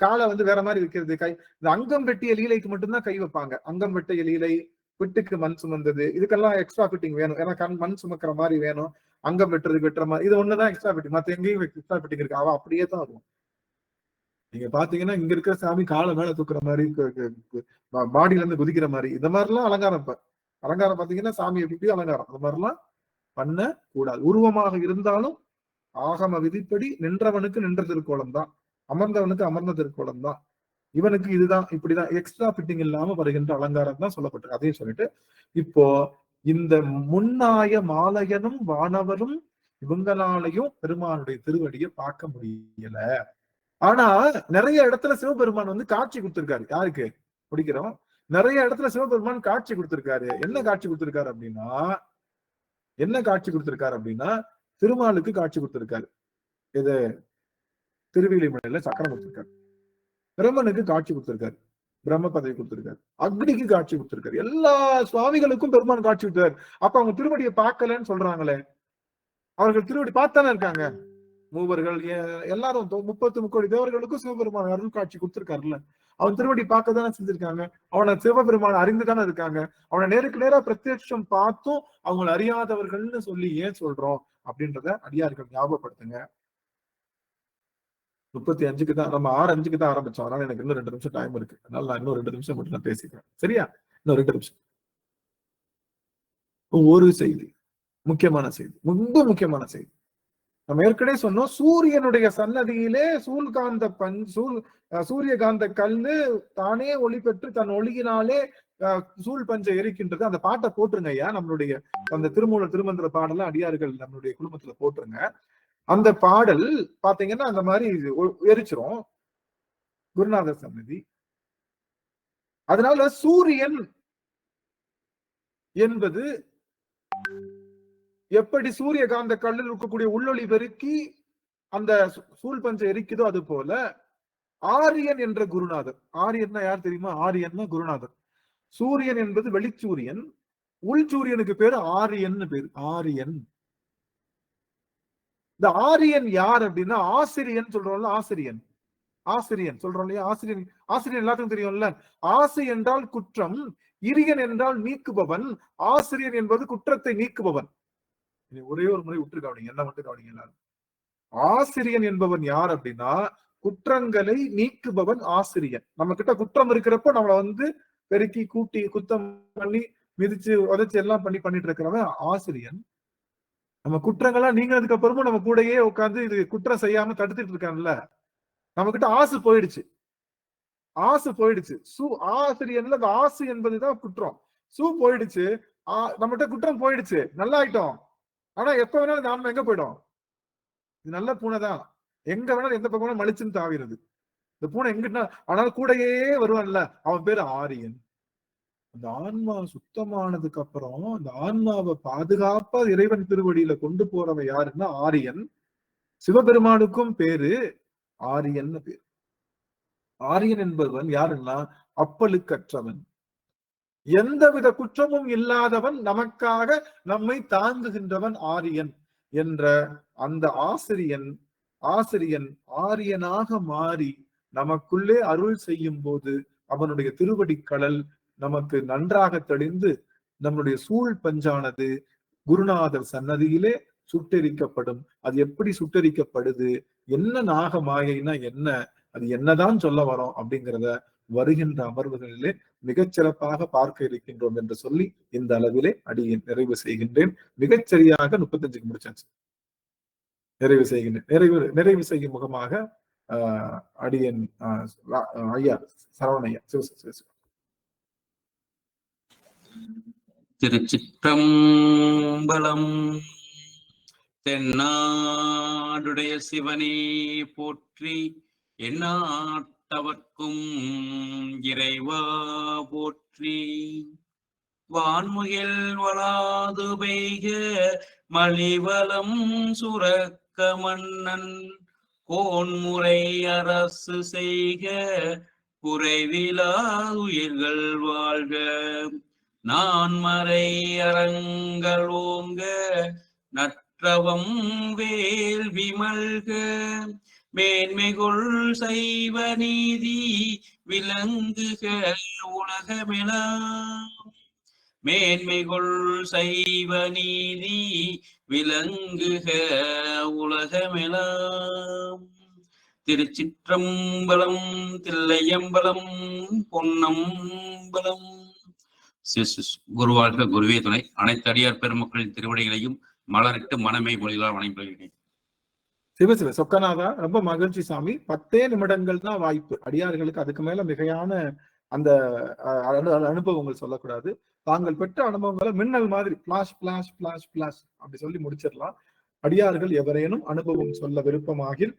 காலை வேற மாதிரி வைக்கிறது, இந்த அங்கம் வெட்டிய லீலைக்கு மட்டும்தான் கை வைப்பாங்க. அங்கம் வெட்டிய லீலை, பிட்டுக்கு மண் சுமந்தது, இதுக்கெல்லாம் எக்ஸ்ட்ரா ஃபிட்டிங் வேணும். ஏன்னா மண் சுமக்கிற மாதிரி வேணும், அங்கம் வெட்டுற மாதிரி. இது ஒண்ணுதான் எக்ஸ்ட்ரா ஃபிட்டிங், மத்த எங்கேயும் எக்ஸ்ட்ரா ஃபிட்டிங் இருக்கு. அவ அப்படியே தான் இருக்கும். நீங்க பாத்தீங்கன்னா இங்க இருக்கிற சாமி காலை மேல தூக்குற மாதிரி, பாடியில இருந்து குதிக்கிற மாதிரி, இந்த மாதிரிலாம் அலங்காரம். இப்ப அலங்காரம் பாத்தீங்கன்னா சாமி எப்படி அலங்காரம், அந்த மாதிரிலாம் பண்ண கூடாது. உருவமாக இருந்தாலும் ஆகம விதிப்படி நின்றவனுக்கு நின்ற திருக்கோலம் தான், அமர்ந்தவனுக்கு அமர்ந்த திருக்கோலம் தான். இவனுக்கு இதுதான், இப்படிதான், எக்ஸ்ட்ரா ஃபிட்டிங் இல்லாம வருகின்ற அலங்காரம் தான் சொல்லப்பட்டிருக்கு. அதையும் சொல்லிட்டு, இப்போ இந்த முன்னாய மாலையனும் வானவரும் இவங்களாலையும் பெருமானுடைய திருவடியை பார்க்க முடியல. ஆனா நிறைய இடத்துல சிவபெருமான் வந்து காட்சி கொடுத்திருக்காரு. யாருக்கு பிடிக்கிறோம்? நிறைய இடத்துல சிவபெருமான் காட்சி கொடுத்திருக்காரு. என்ன காட்சி கொடுத்திருக்காரு அப்படின்னா திருமாலுக்கு காட்சி கொடுத்திருக்காரு. இது திருவிழிமலையில சக்கரம் கொடுத்திருக்காரு. பிரம்மனுக்கு காட்சி கொடுத்திருக்காரு, பிரம்ம பதவி கொடுத்திருக்காரு. அக்னிக்கு காட்சி கொடுத்திருக்காரு. எல்லா சுவாமிகளுக்கும் பெருமான் காட்சி கொடுத்தாரு. அப்ப அவங்க திருவடியை பார்க்கலன்னு சொல்றாங்களே, அவர்கள் திருவடி பார்த்தானே இருக்காங்க. மூவர்கள் எல்லாரும் 30 தேவர்களுக்கும் சிவபெருமான் அருள் காட்சி கொடுத்திருக்காருல்ல. அவன் திருவடி பார்க்க தானே செஞ்சிருக்காங்க. அவனை சிவபெருமான் அறிந்துதானே இருக்காங்க. அவனை நேருக்கு நேரா பிரத்யட்சம் பார்த்தும் அவங்களை அறியாதவர்கள்னு சொல்லி ஏன் சொல்றோம் அப்படின்றத அடியார்கள் ஞாபகப்படுத்துங்க. 35க்கு தான், நம்ம 6:05க்கு தான் ஆரம்பிச்சோம். அதனால எனக்கு இன்னும் 2 நிமிஷம் டைம் இருக்கு. அதனால நான் இன்னும் 2 நிமிஷம் மட்டும் நான் பேசிக்கிறேன். சரியா? இன்னும் 2 நிமிஷம். ஒரு செய்தி, முக்கியமான செய்தி, ரொம்ப முக்கியமான செய்தி. நம்ம ஏற்கனவே சொன்னோம், சூரியனுடைய சன்னதியிலே சூரியகாந்த கல்லு தானே ஒளி பெற்று தன் ஒளியினாலே சூழ் பஞ்சை எரிக்கின்றது. அந்த பாட்டை போட்டுருங்க ஐயா. நம்மளுடைய அந்த திருமூலர் திருமந்திர பாடலாம் அடியார்கள் நம்மளுடைய குடும்பத்துல போட்டுருங்க. அந்த பாடல் பாத்தீங்கன்னா அந்த மாதிரி எரிச்சிரும் குருநாதர் சன்னதி. அதனால சூரியன் என்பது எப்படி சூரியகாந்த கல்லில் இருக்கக்கூடிய உள்ளொளி பெருக்கி அந்த சூழ் பஞ்சை எரிக்குதோ, அது போல ஆரியன் என்ற குருநாதர். ஆரியன்னா யார் தெரியுமா? ஆரியன்னா குருநாதர். சூரியன் என்பது வெளிச்சூரியன், உள் சூரியனுக்கு பேரு ஆரியன் பேரு. ஆரியன். இந்த ஆரியன் யார் அப்படின்னா ஆசிரியன் சொல்றோம்ல. ஆசிரியன் சொல்றோம் இல்லையா? ஆசிரியன் எல்லாத்துக்கும் தெரியும்ல. ஆசை என்றால் குற்றம், இரியன் என்றால் நீக்குபவன், ஆசிரியன் என்பது குற்றத்தை நீக்குபவன். ஒரே ஒரு முறை விட்டு கவனிங்க, என்ன மட்டும் கவனிங்க எல்லாரும். ஆசிரியன் என்பவன் யார் அப்படின்னா குற்றங்களை நீக்குபவன் ஆசிரியன். நம்ம கிட்ட குற்றம் இருக்கிறப்ப நம்மளை வந்து பெருக்கி கூட்டி குத்தம் பண்ணி மிதிச்சு உதைச்சு எல்லாம் பண்ணிட்டு இருக்கிறவன் ஆசிரியன். நம்ம குற்றங்கள்லாம் நீங்கிறதுக்கு அப்புறமும் நம்ம கூடயே உட்காந்து இது குற்றம் செய்யாம தடுத்துட்டு இருக்கான்ல, நம்ம கிட்ட ஆசை போயிடுச்சு. ஆசிரியன்ல அந்த ஆசை என்பதுதான் குற்றம். போயிடுச்சு, நம்மகிட்ட குற்றம் போயிடுச்சு, நல்லா ஆயிட்டோம். ஆனா எப்ப வேணாலும் இந்த ஆன்மா எங்க போயிடும்? இது நல்ல பூனை தான், எங்க வேணாலும் எந்த பக்கம் வேணாலும் மலிச்சுன்னு தாவிடுது. இந்த பூனை எங்கிட்ட ஆனாலும் கூடயே வருவான்ல, அவன் பேரு ஆரியன். அந்த ஆன்மா சுத்தமானதுக்கு அப்புறம் அந்த ஆன்மாவை பாதுகாப்பா இறைவன் திருவடியில கொண்டு போறவன் யாருன்னா ஆரியன். சிவபெருமானுக்கும் பேரு ஆரியன்னு பேரு. ஆரியன் என்பவன் யாருன்னா அப்பழுக்கற்றவன், எந்தவித குற்றமும் இல்லாதவன், நமக்காக நம்மை தாங்குகின்றவன் ஆரியன் என்ற அந்த ஆசிரியன் ஆரியனாக மாறி நமக்குள்ளே அருள் செய்யும் போது அவனுடைய திருவடி கடல் நமக்கு நன்றாக தெளிந்து நம்முடைய சூழ் பஞ்சானது குருநாதர் சன்னதியிலே சுட்டெரிக்கப்படும். அது எப்படி சுட்டெரிக்கப்படுது, என்ன நாக மாயைனா என்ன, அது என்னதான் சொல்ல வரோம் அப்படிங்கிறத வருகின்ற அமர்வுகளிலே மிகச்சிறப்பாக பார்க்க இருக்கின்றோம் என்று சொல்லி இந்த அளவிலே அடியேன் நிறைவு செய்கின்றேன். மிகச்சரியாக 35க்கு முடிச்சாச்சு. நிறைவு செய்யும் முகமாக அடியேன் ஐயா சரவணையா திருச்சிற்றம்பலம். தென்னாடுடைய சிவனே போற்றி, எந்நாட்டவர்க்கும் இறைவா போற்றி. வான்முகில் வளாது பெய்க மலிவலம் சுரக்க மன்னன், கோன்முறை அரசு செய்க குறைவிலா உயிர்கள் வாழ்க. நான்மறை அறங்கள் ஓங்க நற்றவம் வேள்வி மல்க. மேன்மைகொள் சைவ நீதி விளங்குக உலகமெலாம். மேன்மைகொள் சைவ நீதி விளங்குக உலகமெலாம். திருச்சிற்றம்பலம், தில்லையம்பலம், பொன்னம்பலம். குருவாழ்க, குருவே துணை. அனைத்து அடியார் பெருமக்களின் திருவடிகளையும் மலரிட்டு மனமை மொழிகளால் வணங்குகிறேன். சிவ சொக்கநாதா, ரொம்ப மகிழ்ச்சி சாமி. 10 நிமிடங்கள் தான் வாய்ப்பு அடியார்களுக்கு. அதுக்கு மேல மிகையான அந்த அனுபவங்கள் சொல்லக்கூடாது. தாங்கள் பெற்ற அனுபவங்களை மின்னல் மாதிரி பிளாஷ் பிளாஷ் பிளாஷ் பிளாஷ் அப்படி சொல்லி முடிச்சிடலாம். அடியார்கள் எவரேனும் அனுபவம் சொல்ல விருப்பமாகில்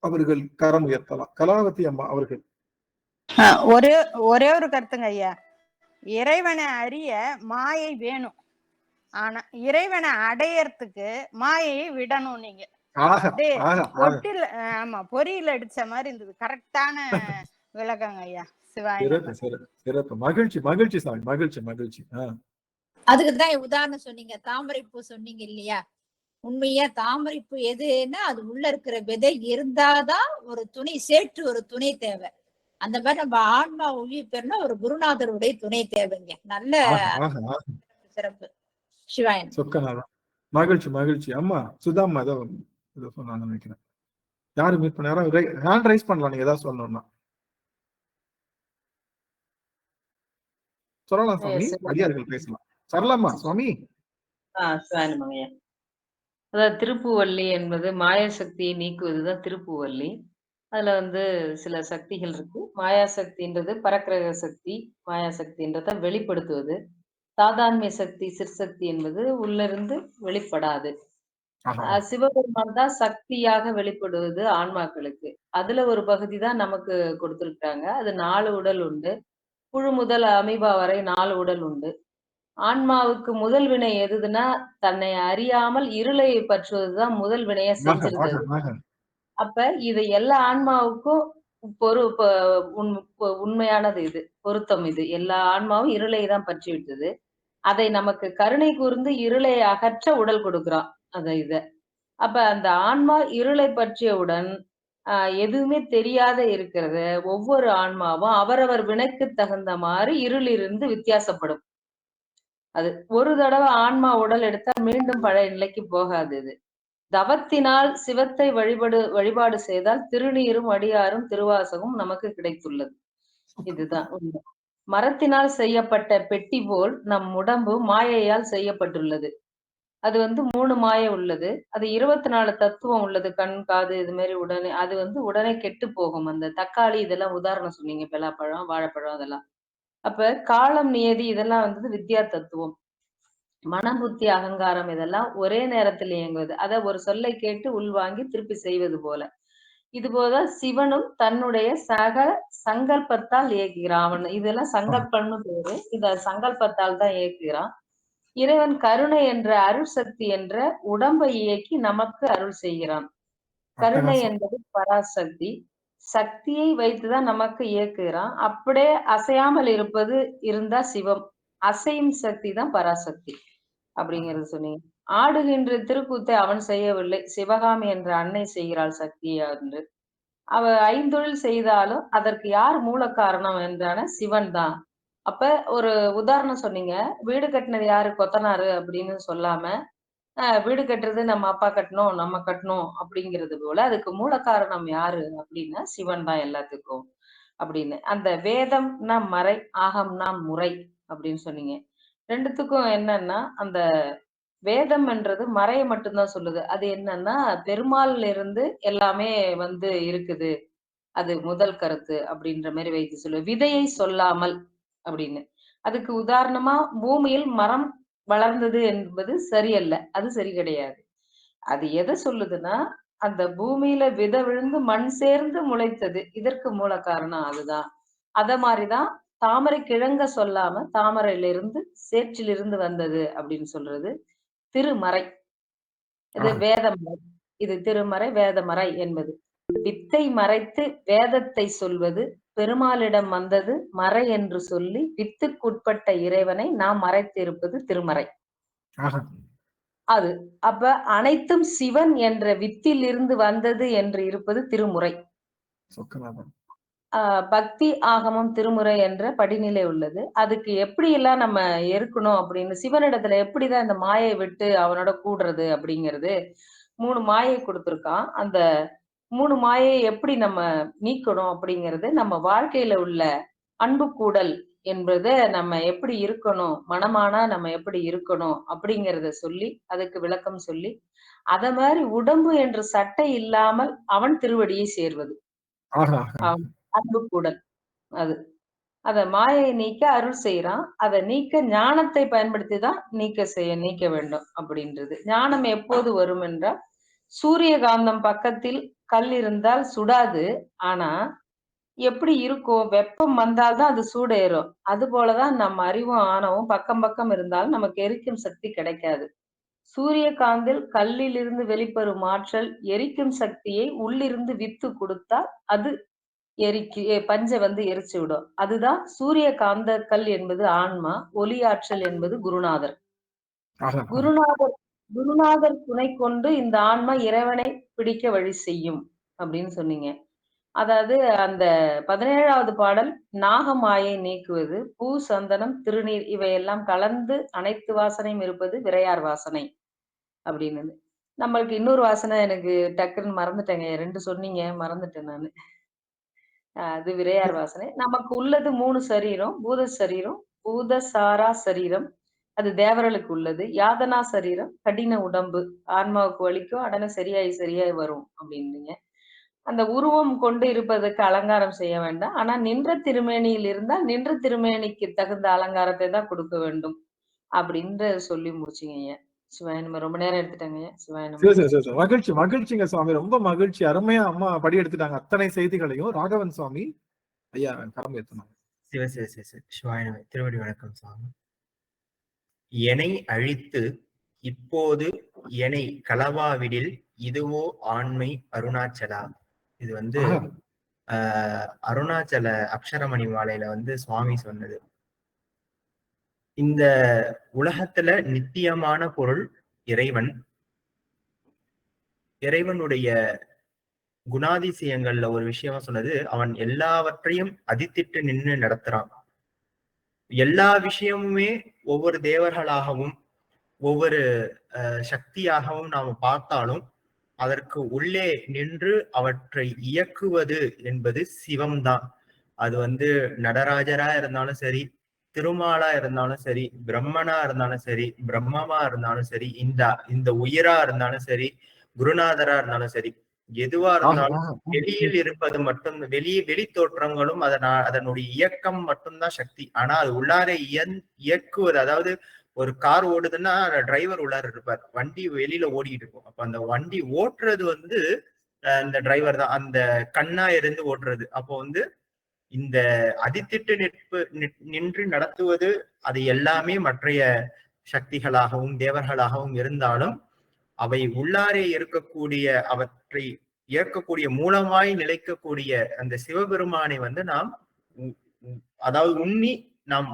அவர்கள் கரம் உயர்த்தலாம். கலாவதி அம்மா அவர்கள். ஒரே ஒரே ஒரு கருத்துங்க ஐயா. இறைவனை அறிய மாயை வேணும், ஆனா இறைவனை அடையறதுக்கு மாயையை விடணும். நீங்க பொட்டில் ஆமா பொறியில அடிச்ச மாதிரி இருந்தது. கரெக்டான விளக்கங்க ஐயா. சிவாய சிறப்பு. மகிழ்ச்சி மகிழ்ச்சி சாமி, மகிழ்ச்சி மகிழ்ச்சி. அதுக்குதான் உதாரணம் சொன்னீங்க, தாமரை பூ சொன்னீங்க இல்லையா? உண்மையா தாமரை பூ எதுன்னா அது உள்ள இருக்கிற விதை இருந்தாதான் ஒரு துணை, சேற்று ஒரு துணை தேவை. அந்த மாதிரி நம்ம ஆன்மா உயிர் பெறனா ஒரு குருநாதருடைய துணை தேவைங்க. நல்ல சிறப்பு. சிவாயன். சொக்கநாதன். மகிழ்ச்சி மகிழ்ச்சி. அம்மா சுதாம்மா ஏதோ சொன்னான்னு நினைக்கிறேன். யாரு மீட் பண்ண, யாராவது ஹேண்ட் ரைஸ் பண்ணலாம் நீங்க ஏதாவது சொல்லணும்னா. சொல்லலாம் சுவாமி, அடியார்கள் பேசலாம். சொல்லலாமா சுவாமி? அதாவது திருப்பூவல்லி என்பது மாயாசக்தியை நீக்குவதுதான் திருப்பூவல்லி. அதுல சில சக்திகள் இருக்கு. மாயாசக்தின்றது பரக்கிரக சக்தி, மாயாசக்தின்றத வெளிப்படுத்துவது. சாதான்மிய சக்தி சிற்சக்தி என்பது உள்ள இருந்து வெளிப்படாது. சிவபெருமான் தான் சக்தியாக வெளிப்படுவது ஆன்மாக்களுக்கு. அதுல ஒரு பகுதி தான் நமக்கு கொடுத்திருக்காங்க. அது 4 உடல் உண்டு. புழு முதல் அமீபா வரை 4 உடல் உண்டு. ஆன்மாவுக்கு முதல் வினை எதுன்னா தன்னை அறியாமல் இருளை பற்றுவதுதான் முதல் வினைய செஞ்சிருக்கிறது. அப்ப இது எல்லா ஆன்மாவுக்கும் உண்மையானது, இது பொருத்தம். இது எல்லா ஆன்மாவும் இருளை தான் பற்றி விட்டது. அதை நமக்கு கருணை கூர்ந்து இருளை அகற்ற உடல் கொடுக்கிறான் இத. அப்ப அந்த ஆன்மா இருளை பற்றியவுடன் எதுவுமே தெரியாத இருக்கிறத ஒவ்வொரு ஆன்மாவும் அவரவர் வினைக்கு தகுந்த மாதிரி இருளிலிருந்து வித்தியாசப்படும். அது ஒரு தடவை ஆன்மா உடல் எடுத்தா மீண்டும் பழைய நிலைக்கு போகாது. இது தவத்தினால் சிவத்தை வழிபாடு செய்தால் திருநீரும் அடியாரும் திருவாசகம் நமக்கு கிடைத்துள்ளது. இதுதான் உண்மை. மரத்தினால் செய்யப்பட்ட பெட்டி போல் நம் உடம்பு மாயையால் செய்யப்பட்டுள்ளது. அது 3 மாயை உள்ளது. அது 24 தத்துவம் உள்ளது. கண், காது இது மாதிரி உடனே அது உடனே கெட்டு போகும். அந்த தக்காளி இதெல்லாம் உதாரணம் சொன்னீங்க, பலாப்பழம், வாழைப்பழம் அதெல்லாம். அப்ப காலம், நியதி இதெல்லாம் வித்யா தத்துவம். மனம், புத்தி, அகங்காரம் இதெல்லாம் ஒரே நேரத்தில் இயங்குவது. அத ஒரு சொல்லை கேட்டு உள்வாங்கி திருப்பி செய்வது போல. இது போல சிவனும் தன்னுடைய சங்கல்பத்தால் இயக்குகிறான். அவன் இதெல்லாம் சங்கல்பம்னு பேரு. இத சங்கல்பத்தால் தான் இயக்குகிறான். இறைவன் கருணை என்ற அருள் சக்தி என்ற உடம்பை இயக்கி நமக்கு அருள் செய்கிறான். கருணை என்பது பராசக்தி. சக்தியை வைத்துதான் நமக்கு இயக்குகிறான். அப்படியே அசையாமல் இருப்பது இருந்தா சிவம். அசையும் சக்தி தான் பராசக்தி அப்படிங்கிறது சொன்னீங்க. ஆடுகின்ற திருக்கூத்தை அவன் செய்யவில்லை, சிவகாமி என்ற அன்னை செய்கிறாள் சக்தியா என்று. அவ 5 தொழில் செய்தாலும் அதற்கு யார் மூல காரணம் என்றான சிவன் தான். அப்ப ஒரு உதாரணம் சொன்னீங்க, வீடு கட்டினது யாரு, கொத்தனாரு அப்படின்னு சொல்லாம வீடு கட்டுறது நம்ம அப்பா கட்டணும், நம்ம கட்டணும் அப்படிங்கிறது போல அதுக்கு மூல காரணம் யாரு அப்படின்னா சிவன் தான் எல்லாத்துக்கும் அப்படின்னு. அந்த வேதம் நாம் மறை, ஆகம் நாம் முறை அப்படின்னு சொன்னீங்க. ரெண்டுத்துக்கும் என்னன்னா அந்த வேதம் என்றது மறையை மட்டும்தான் சொல்லுது. அது என்னன்னா பெருமாள்ல இருந்து எல்லாமே இருக்குது. அது முதல் கருத்து அப்படின்ற மாதிரி வைத்து சொல்லு. விதையை சொல்லாமல் அப்படின்னு. அதுக்கு உதாரணமா பூமியில் மரம் வளர்ந்தது என்பது சரியல்ல. அது சரி கிடையாது. அது எதை சொல்லுதுன்னா அந்த பூமியில விதை விழுந்து மண் சேர்ந்து முளைத்தது. இதற்கு மூல காரணம் அதுதான். அத மாதிரிதான் தாமரை கிழங்க சொல்லாம தாமரையிலிருந்து சேற்றிலிருந்து வந்தது அப்படின்னு சொல்றது திருமறை. இது வேதமறை. இது திருமறை வேதமறை என்பது. வித்தை மறைத்து வேதத்தை சொல்வது பெருமாளிடம் வந்தது மறை என்று சொல்லி வித்துக்குட்பட்ட இறைவனை நாம் மறைத்திருப்பது திருமறை. அது அப்ப அனைத்தும் சிவன் என்ற வித்தில் இருந்து வந்தது என்று இருப்பது திருமுறை. பக்தி ஆகமம் திருமுறை என்ற படிநிலை உள்ளது. அதுக்கு எப்படி எல்லாம் நம்ம இருக்கணும் அப்படின்னு சிவனிடத்துல எப்படிதான் இந்த மாயை விட்டு அவனோட கூடுறது அப்படிங்கிறது 3 மாயை கொடுத்திருக்கான். அந்த 3 மாயை எப்படி நம்ம நீக்கணும் அப்படிங்கிறது நம்ம வாழ்க்கையில உள்ள அன்பு கூடல் என்பத நம்ம எப்படி இருக்கணும், மனமானா நம்ம எப்படி இருக்கணும் அப்படிங்கிறத சொல்லி அதுக்கு விளக்கம் சொல்லி அத மாதிரி உடம்பு என்ற சட்டை இல்லாமல் அவன் திருவடியை சேர்வது அன்பு கூடல். அது அதை மாயை நீக்க அருள் செய்யறான். அதை நீக்க ஞானத்தை பயன்படுத்தி தான் நீக்க வேண்டும் அப்படின்றது. ஞானம் எப்போது வரும் என்றால், சூரியகாந்தம் பக்கத்தில் கல் இருந்தால் சுடாது. ஆனா எப்படி இருக்கும், வெப்பம் வந்தால்தான் அது சூடேறும். அது போலதான் நம்ம அறிவும் ஆணவம் பக்கம் பக்கம் இருந்தாலும் நமக்கு எரிக்கும் சக்தி கிடைக்காது. சூரியகாந்தில் கல்லில் இருந்து வெளிப்படும் ஆற்றல் எரிக்கும் சக்தியை உள்ளிருந்து வித்து கொடுத்தால் அது பஞ்சை எரிச்சு விடும். அதுதான் சூரியகாந்த கல் என்பது ஆன்மா, ஒளி ஆற்றல் என்பது குருநாதர். குருநாதர் துணை கொண்டு இந்த ஆன்மா இறைவனை பிடிக்க வழி செய்யும் அப்படின்னு சொன்னீங்க. அதாவது அந்த 17வது பாடல் நாகமாயை நீக்குவது, பூ, சந்தனம், திருநீர் இவையெல்லாம் கலந்து அனைத்து வாசனையும் இருப்பது விரையார் வாசனை அப்படின்னு. நம்மளுக்கு இன்னொரு வாசனை எனக்கு டக்குன்னு மறந்துட்டேங்க. 2 சொன்னீங்க, மறந்துட்டேன் நானு. அது விரையார் வாசனை. நமக்கு உள்ளது 3 சரீரம். பூத சரீரம், பூதசாரா சரீரம், அது தேவர்களுக்கு உள்ளது. யாதனா சரீரம், கடின உடம்பு, ஆன்மாவுக்கு வலிக்கும், உடனே சரியாய் வரும் அப்படின்னீங்க. அந்த உருவம் கொண்டு இருப்பதற்கு அலங்காரம் செய்ய வேண்டாம். ஆனா நின்ற திருமேனியில் இருந்தால் நின்ற திருமேனிக்கு தகுந்த அலங்காரத்தை தான் கொடுக்க வேண்டும் அப்படின்னு சொல்லி முடிச்சிங்க ஐயா. சிவாயனம. ரொம்ப நேரம் எடுத்துட்டாங்க ஐயா. சிவாயனம. மகிழ்ச்சி, மகிழ்ச்சிங்க சுவாமி. ரொம்ப மகிழ்ச்சி. அருமையா அம்மா படி எடுத்துட்டாங்க அத்தனை செய்திகளையும். ராகவன் சுவாமி ஐயா கரம் ஏத்தணும். சிவாயனம. திருவடி வணக்கம் சுவாமி. எனை அழித்து இப்போது எனை களவாவிடில் இதுவோ ஆண்மை அருணாச்சலா. இது அருணாச்சல அக்ஷரமணி மாலையில சுவாமி சொன்னது. இந்த உலகத்துல நித்தியமான பொருள் இறைவன். இறைவனுடைய குணாதிசயங்கள்ல ஒரு விஷயமா சொன்னது, அவன் எல்லாவற்றையும் அதித்திட்டு நின்று நடத்துறான். எல்லா விஷயமுமே ஒவ்வொரு தேவர்களாகவும் ஒவ்வொரு சக்தியாகவும் நாம பார்த்தாலும் அதற்கு உள்ளே நின்று அவற்றை இயக்குவது என்பது சிவம்தான். அது நடராஜரா இருந்தாலும் சரி, திருமாலா இருந்தாலும் சரி, பிரம்மனா இருந்தாலும் சரி, பிரம்மமா இருந்தாலும் சரி, இந்த உயிரா இருந்தாலும் சரி, குருநாதரா இருந்தாலும் சரி, எதுவா இருந்தாலும் வெளியில் இருப்பது மட்டும் வெளி தோற்றங்களும் அதனுடைய இயக்கம் மட்டும்தான் சக்தி. ஆனா அது உள்ளார இயக்குவது, அதாவது ஒரு கார் ஓடுதுன்னா டிரைவர் உள்ளார இருப்பார், வண்டி வெளியில ஓடிட்டு இருக்கும். அப்ப அந்த வண்டி ஓட்டுறது இந்த டிரைவர் தான், அந்த கண்ணா இருந்து ஓட்டுறது. அப்போ இந்த அதித்திட்டு நின்று நடத்துவது அது எல்லாமே மற்றைய சக்திகளாகவும் தேவர்களாகவும் இருந்தாலும் அவை உள்ளாரே இருக்கக்கூடிய அவற்றை இயக்கக்கூடிய மூலமாய் நிலைக்கக்கூடிய அந்த சிவபெருமானை நாம் அதாவது நாம்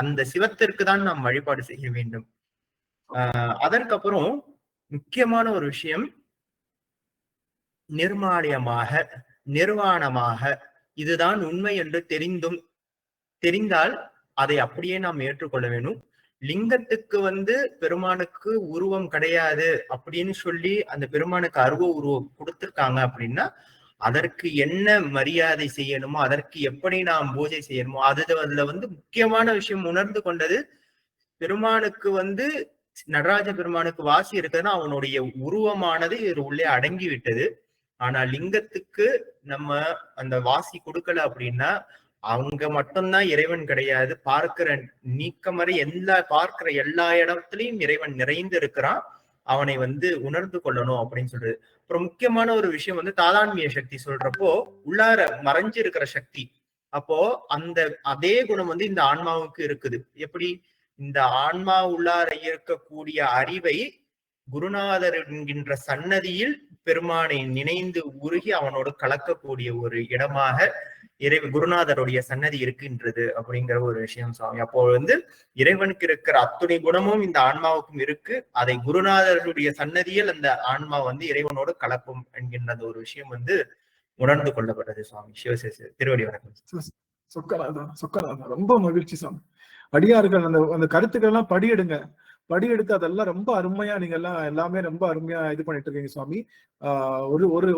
அந்த சிவத்திற்கு தான் நாம் வழிபாடு செய்ய வேண்டும். அதற்கப்புறம் முக்கியமான ஒரு விஷயம், நிர்மாலயமாக நிர்வாணமாக இதுதான் உண்மை என்று தெரிந்தால் அதை அப்படியே நாம் ஏற்றுக்கொள்ள வேண்டும். லிங்கத்துக்கு பெருமானுக்கு உருவம் கிடையாது அப்படின்னு சொல்லி அந்த பெருமானுக்கு அருவ உருவம் கொடுத்திருக்காங்க அப்படின்னா அதற்கு என்ன மரியாதை செய்யணுமோ, அதற்கு எப்படி நாம் பூஜை செய்யணுமோ, அதுல முக்கியமான விஷயம் உணர்ந்து கொண்டது, பெருமானுக்கு நடராஜ பெருமானுக்கு வாசி இருக்குதுன்னா அவனுடைய உருவமானது உள்ளே அடங்கி விட்டது. ஆனா லிங்கத்துக்கு நம்ம அந்த வாசி கொடுக்கல அப்படின்னா அவங்க மட்டும்தான் இறைவன் கிடையாது. பார்க்கிற நீக்கமறை பார்க்கிற எல்லா இடத்துலயும் இறைவன் நிறைந்து இருக்கிறான். அவனை உணர்ந்து கொள்ளணும் அப்படின்னு சொல்றது. அப்புறம் முக்கியமான ஒரு விஷயம் தாதான்மிய சக்தி சொல்றப்போ உள்ளார மறைஞ்சு இருக்கிற சக்தி. அப்போ அதே குணம் இந்த ஆன்மாவுக்கு இருக்குது. எப்படி இந்த ஆன்மா உள்ளார இருக்கக்கூடிய அறிவை குருநாதர் என்கின்ற சன்னதியில் பெருமானை நினைந்து உருகி அவனோடு கலக்கக்கூடிய ஒரு இடமாக குருநாதருடைய சன்னதி இருக்கின்றது அப்படிங்கிற ஒரு விஷயம் சுவாமி. அப்போ இறைவனுக்கு இருக்கிற அத்துணை குணமும் இந்த ஆன்மாவுக்கும் இருக்கு. அதை குருநாதருடைய சன்னதியில் அந்த ஆன்மா இறைவனோடு கலக்கும் என்கின்ற ஒரு விஷயம் உணர்ந்து கொள்ளப்பட்டது சுவாமி. சிவசேஷ திருவடி வணக்கம். சொக்கநாதா ரொம்ப மகிழ்ச்சி சுவாமி. அடியார்கள் அந்த கருத்துக்கள் எல்லாம் படியெடுத்து அதெல்லாம் ரொம்ப அருமையா நீங்க எல்லாமே ரொம்ப அருமையா இது பண்ணிட்டு இருக்கீங்க சுவாமி.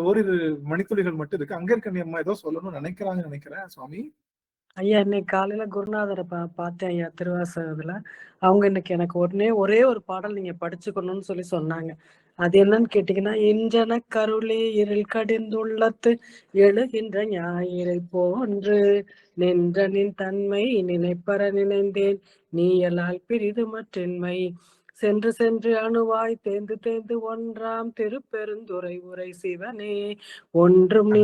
ஓரிரு மணித்துளிகள் மட்டும் இருக்கு. அங்க இருக்க அம்மா ஏதோ சொல்லணும்னு நினைக்கிறேன் சுவாமி. ஐயா, இன்னைக்கு காலையில குருநாதரை பார்த்தேன் ஐயா திருவாசகத்துல. அவங்க இன்னைக்கு எனக்கு ஒரே ஒரு பாடல் நீங்க படிச்சுக்கணும்னு சொல்லி சொன்னாங்க. அது என்னன்னு கேட்டீங்கன்னா, இன்றன கருளே இருள் கடிந்துள்ளத்து எழுகின்ற ஞாயிறை போன்று நின்றனின் தன்மை நினைப்பற நினைந்தேன் நீயலால் பிரிது மற்றின்மை சென்று சென்று அணுவாய் தேர்ந்து தேர்ந்து ஒன்றாம் திருப்பெருந்துறை உரை சிவனே ஒன்றும் நீ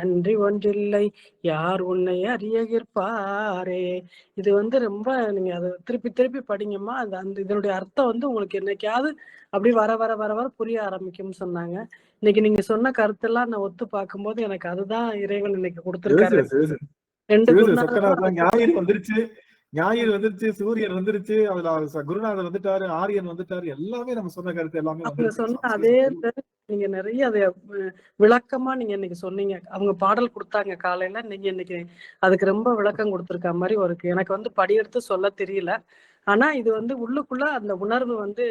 அன்றி ஒன்றில்லை யார் உன்னை அறியகிற்பாரே. இது ரொம்ப நீங்க அதை திருப்பி திருப்பி படிங்கம்மா. அந்த இதனுடைய அர்த்தம் உங்களுக்கு என்னைக்காவது அப்படி வர வர வர வர புரிய ஆரம்பிக்கும்னு சொன்னாங்க. இன்னைக்கு நீங்க சொன்ன கருத்தெல்லாம் நான் ஒத்து பார்க்கும்போது எனக்கு அதுதான் இறைவன் இன்னைக்கு கொடுத்திருக்காரு. ஞாயிறு வந்துருச்சு, சூரியன் வந்துருச்சு, அதுல குருநாதர் வந்துட்டாரு, ஆரியன் வந்துட்டாரு, எல்லாமே நம்ம சொன்ன கருத்து எல்லாமே அவங்க சொன்ன அதே நீங்க நிறைய அதை விளக்கமா நீங்க இன்னைக்கு சொன்னீங்க. அவங்க பாடல் கொடுத்தாங்க காலையில, நீங்க இன்னைக்கு அதுக்கு ரொம்ப விளக்கம் கொடுத்திருக்க மாதிரி இருக்கு. எனக்கு படியெடுத்து சொல்ல தெரியல. ஆனா இது உள்ளுக்குள்ள அந்த உணர்வு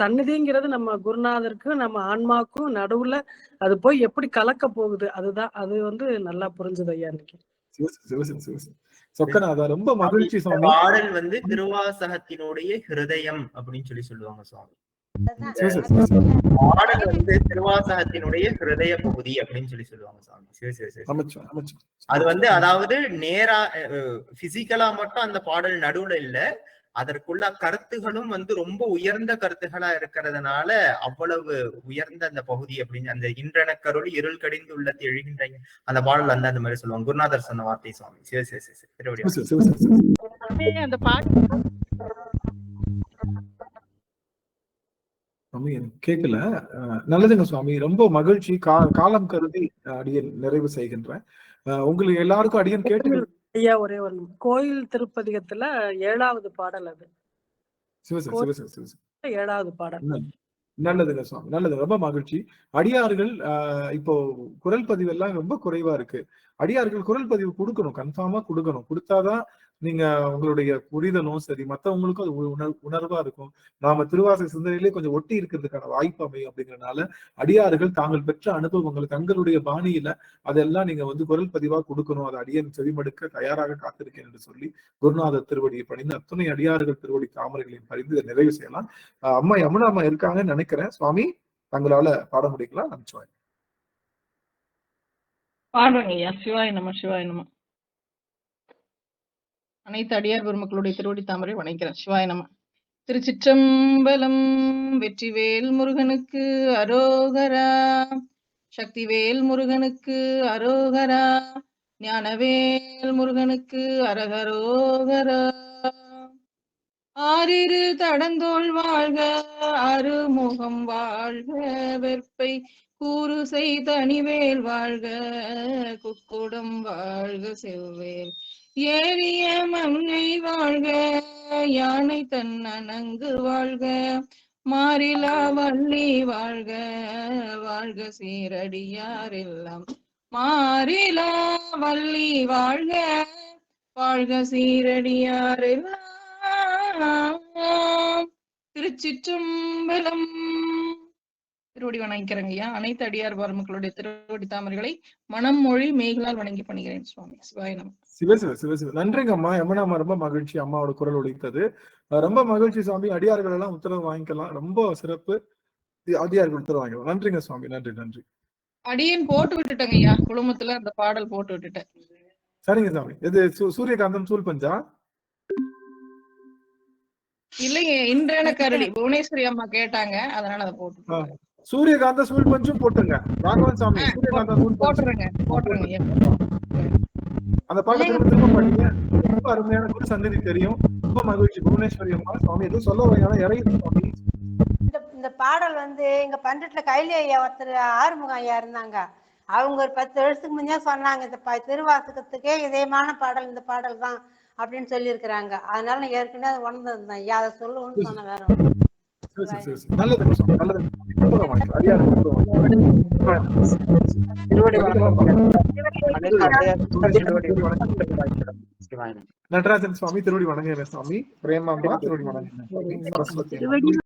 சந்நிதிங்கிறது நம்ம குருநாதருக்கும் நம்ம ஆன்மாக்கும் நடுவுல அது போய் எப்படி கலக்க போகுது, அதுதான் அது நல்லா புரிஞ்சுது ஐயா இன்னைக்கு. ரொம்ப மகிழ்ச்சி சுவாமி. பாடல் திருவாசகத்தினுடைய ஹிருதயம் அப்படின்னு சொல்லுவாங்க சுவாமி. பாடல் திருவாசகத்தினுடைய ஹிருதய பகுதி அப்படின்னு சொல்லுவாங்க சுவாமி. அது அதாவது நேரா பிசிக்கலா மட்டும் அந்த பாடல் நடுவுல இல்ல, அதற்குள்ள கருத்துகளும் ரொம்ப உயர்ந்த கருத்துகளா இருக்கிறதுனால அவ்வளவு உயர்ந்த அந்த பகுதி அப்படின்னு அந்த இன்றன கருள் இருள் கடிந்து உள்ளத்தை எழுகின்ற அந்த பாடல் அந்த மாதிரி சொல்லுவாங்க. குருநாதர் சொன்ன வார்த்தை சுவாமி. அந்த பாட்டு கேட்கல. நல்லதுங்க சுவாமி, ரொம்ப மகிழ்ச்சி. காலம் கருதி அடியன் நிறைவு செய்கின்றேன். உங்களுக்கு எல்லாருக்கும் அடியன் கேட்டு ஐயா ஒரே ஒரு கோயில் திருப்பதிகத்துல 7வது பாடல் அது. 7வது பாடல். நல்லதுங்க சுவாமி, நல்லது, ரொம்ப மகிழ்ச்சி. அடியார்கள் இப்போ குரல் பதிவு எல்லாம் ரொம்ப குறைவா இருக்கு. அடியார்கள் குரல் பதிவு கொடுக்கணும், கன்ஃபார்மா கொடுக்கணும். கொடுத்தாதான் நீங்க உங்களுடைய புரிதலும் சரி மத்தவங்களுக்கும் அது உணர்வா இருக்கும். நாம திருவாசக சிந்தனையிலே கொஞ்சம் ஒட்டி இருக்கிறதுக்கான வாய்ப்பு அமையும். அப்படிங்கறதுனால அடியார்கள் தாங்கள் பெற்ற அனுபவங்கள் தங்களுடைய பாணியில அதெல்லாம் நீங்க குரல் பதிவா கொடுக்கணும். அதை அடியன் செவிமடுக்க தயாராக காத்திருக்கேன் என்று சொல்லி குருநாதர் திருவடியை பணிந்து அத்தனை அடியார்கள் திருவடி தாமரைகளையும் பறிந்து இதை நிறைவு செய்யலாம். அம்மா யமுனா அம்மா இருக்காங்கன்னு நினைக்கிறேன். சுவாமி, தங்களால பாட முடிக்கலாம். நினைச்சுவாங்க பாடுறேங்க ஐயா. சிவாய நம, சிவாய நம. அனைத்து அடியார் பெருமக்களுடைய திருவடி தாமரை வணங்குகிறேன். சிவாய நம. திருச்சிற்றம்பலம். வெற்றிவேல் முருகனுக்கு அரோகரா, சக்திவேல் முருகனுக்கு அரோகரா, ஞானவேல் முருகனுக்கு அரகரோகரா. ஆறிரு தடந்தோள் வாழ்க, அருமுகம் வாழ்க, வெற்பை கூறு செய் தனிவேல் வாழ்க, குக்குடம் வாழ்க, செவ்வேல் ஏறிய மங்கை வாழ்க, யானை தன்னணங்கு வாழ்க, மாறிலா வள்ளி வாழ்க, வாழ்க சீரடியார் எல்லாம் மாறிலா வள்ளி வாழ்க, வாழ்க சீரடியார் எல்லாம். திருச்சிற்றம்பலம். திருவடி வணங்கிக்கிறேங்கய்யா. அனைத்து அடியார் பெருமக்களுடைய திருவடி தாமரைகளை மனம் மொழி மெய்களால் வணங்கி பண்ணுகிறேன் சுவாமி. சிவாய நம. சிவசிவ. நன்றிங்க அம்மா. யமுனா அம்மா ரொம்ப மகிழ்ச்சி. அம்மாவோட குரல் ஒலித்தது ரொம்ப மகிழ்ச்சி சுவாமி. அடியார்கள் எல்லாம் உத்தரவு வாங்கிக்கலாம். ரொம்ப சிறப்பு. அடியார்கள் உத்தரவு வாங்கிக்கலாம். நன்றிங்க சுவாமி. நன்றி நன்றி. அடியன் போட்டு விட்டுட்டேங்க ஐயா, குழுமத்துல அந்த பாடல் போட்டு விட்டுட்டேன். சரிங்க சாமி. இது சூரியகாந்தம் சூல் பஞ்சா இல்லைங்க, இன்றன கருளி புவனேஸ்வரி அம்மா கேட்டாங்க, அதனால அதை போட்டு. சூரியகாந்த சூல் பஞ்சும் போட்டுங்க ராகவன் சாமி. சூரியகாந்த சூல் போட்டுருங்க. அந்த பாடத்தை திரும்ப பண்ணீங்க. ரொம்ப அருமையான குரு சந்ததி தெரியும். ரொம்ப மகிழ்ச்சி. புவனேஸ்வரி அம்மா. சுவாமி எதுவும் சொல்ல வரையான இறையும் சுவாமி. இந்த பாடல் எங்க பண்டத்துல கையில ஐயா ஒருத்தர் ஆறுமுகம் ஐயா இருந்தாங்க. அவங்க ஒரு 10 வருஷத்துக்கு முன்னே சொன்னாங்க, இந்த திருவாசகத்துக்கே இதயமான பாடல் இந்த பாடல் தான் அப்படின்னு சொல்லி இருக்கிறாங்க. அதனால நான் ஏற்கனவே அதை உணர்ந்திருந்தேன். ஐயா அதை சொல்லுவோம்னு சொன்ன வேற. நடராஜன் சுவாமி திருவடி வணங்குகிறேன் சுவாமி. பிரேமாம்பா திருவடி வணங்குகிறேன்.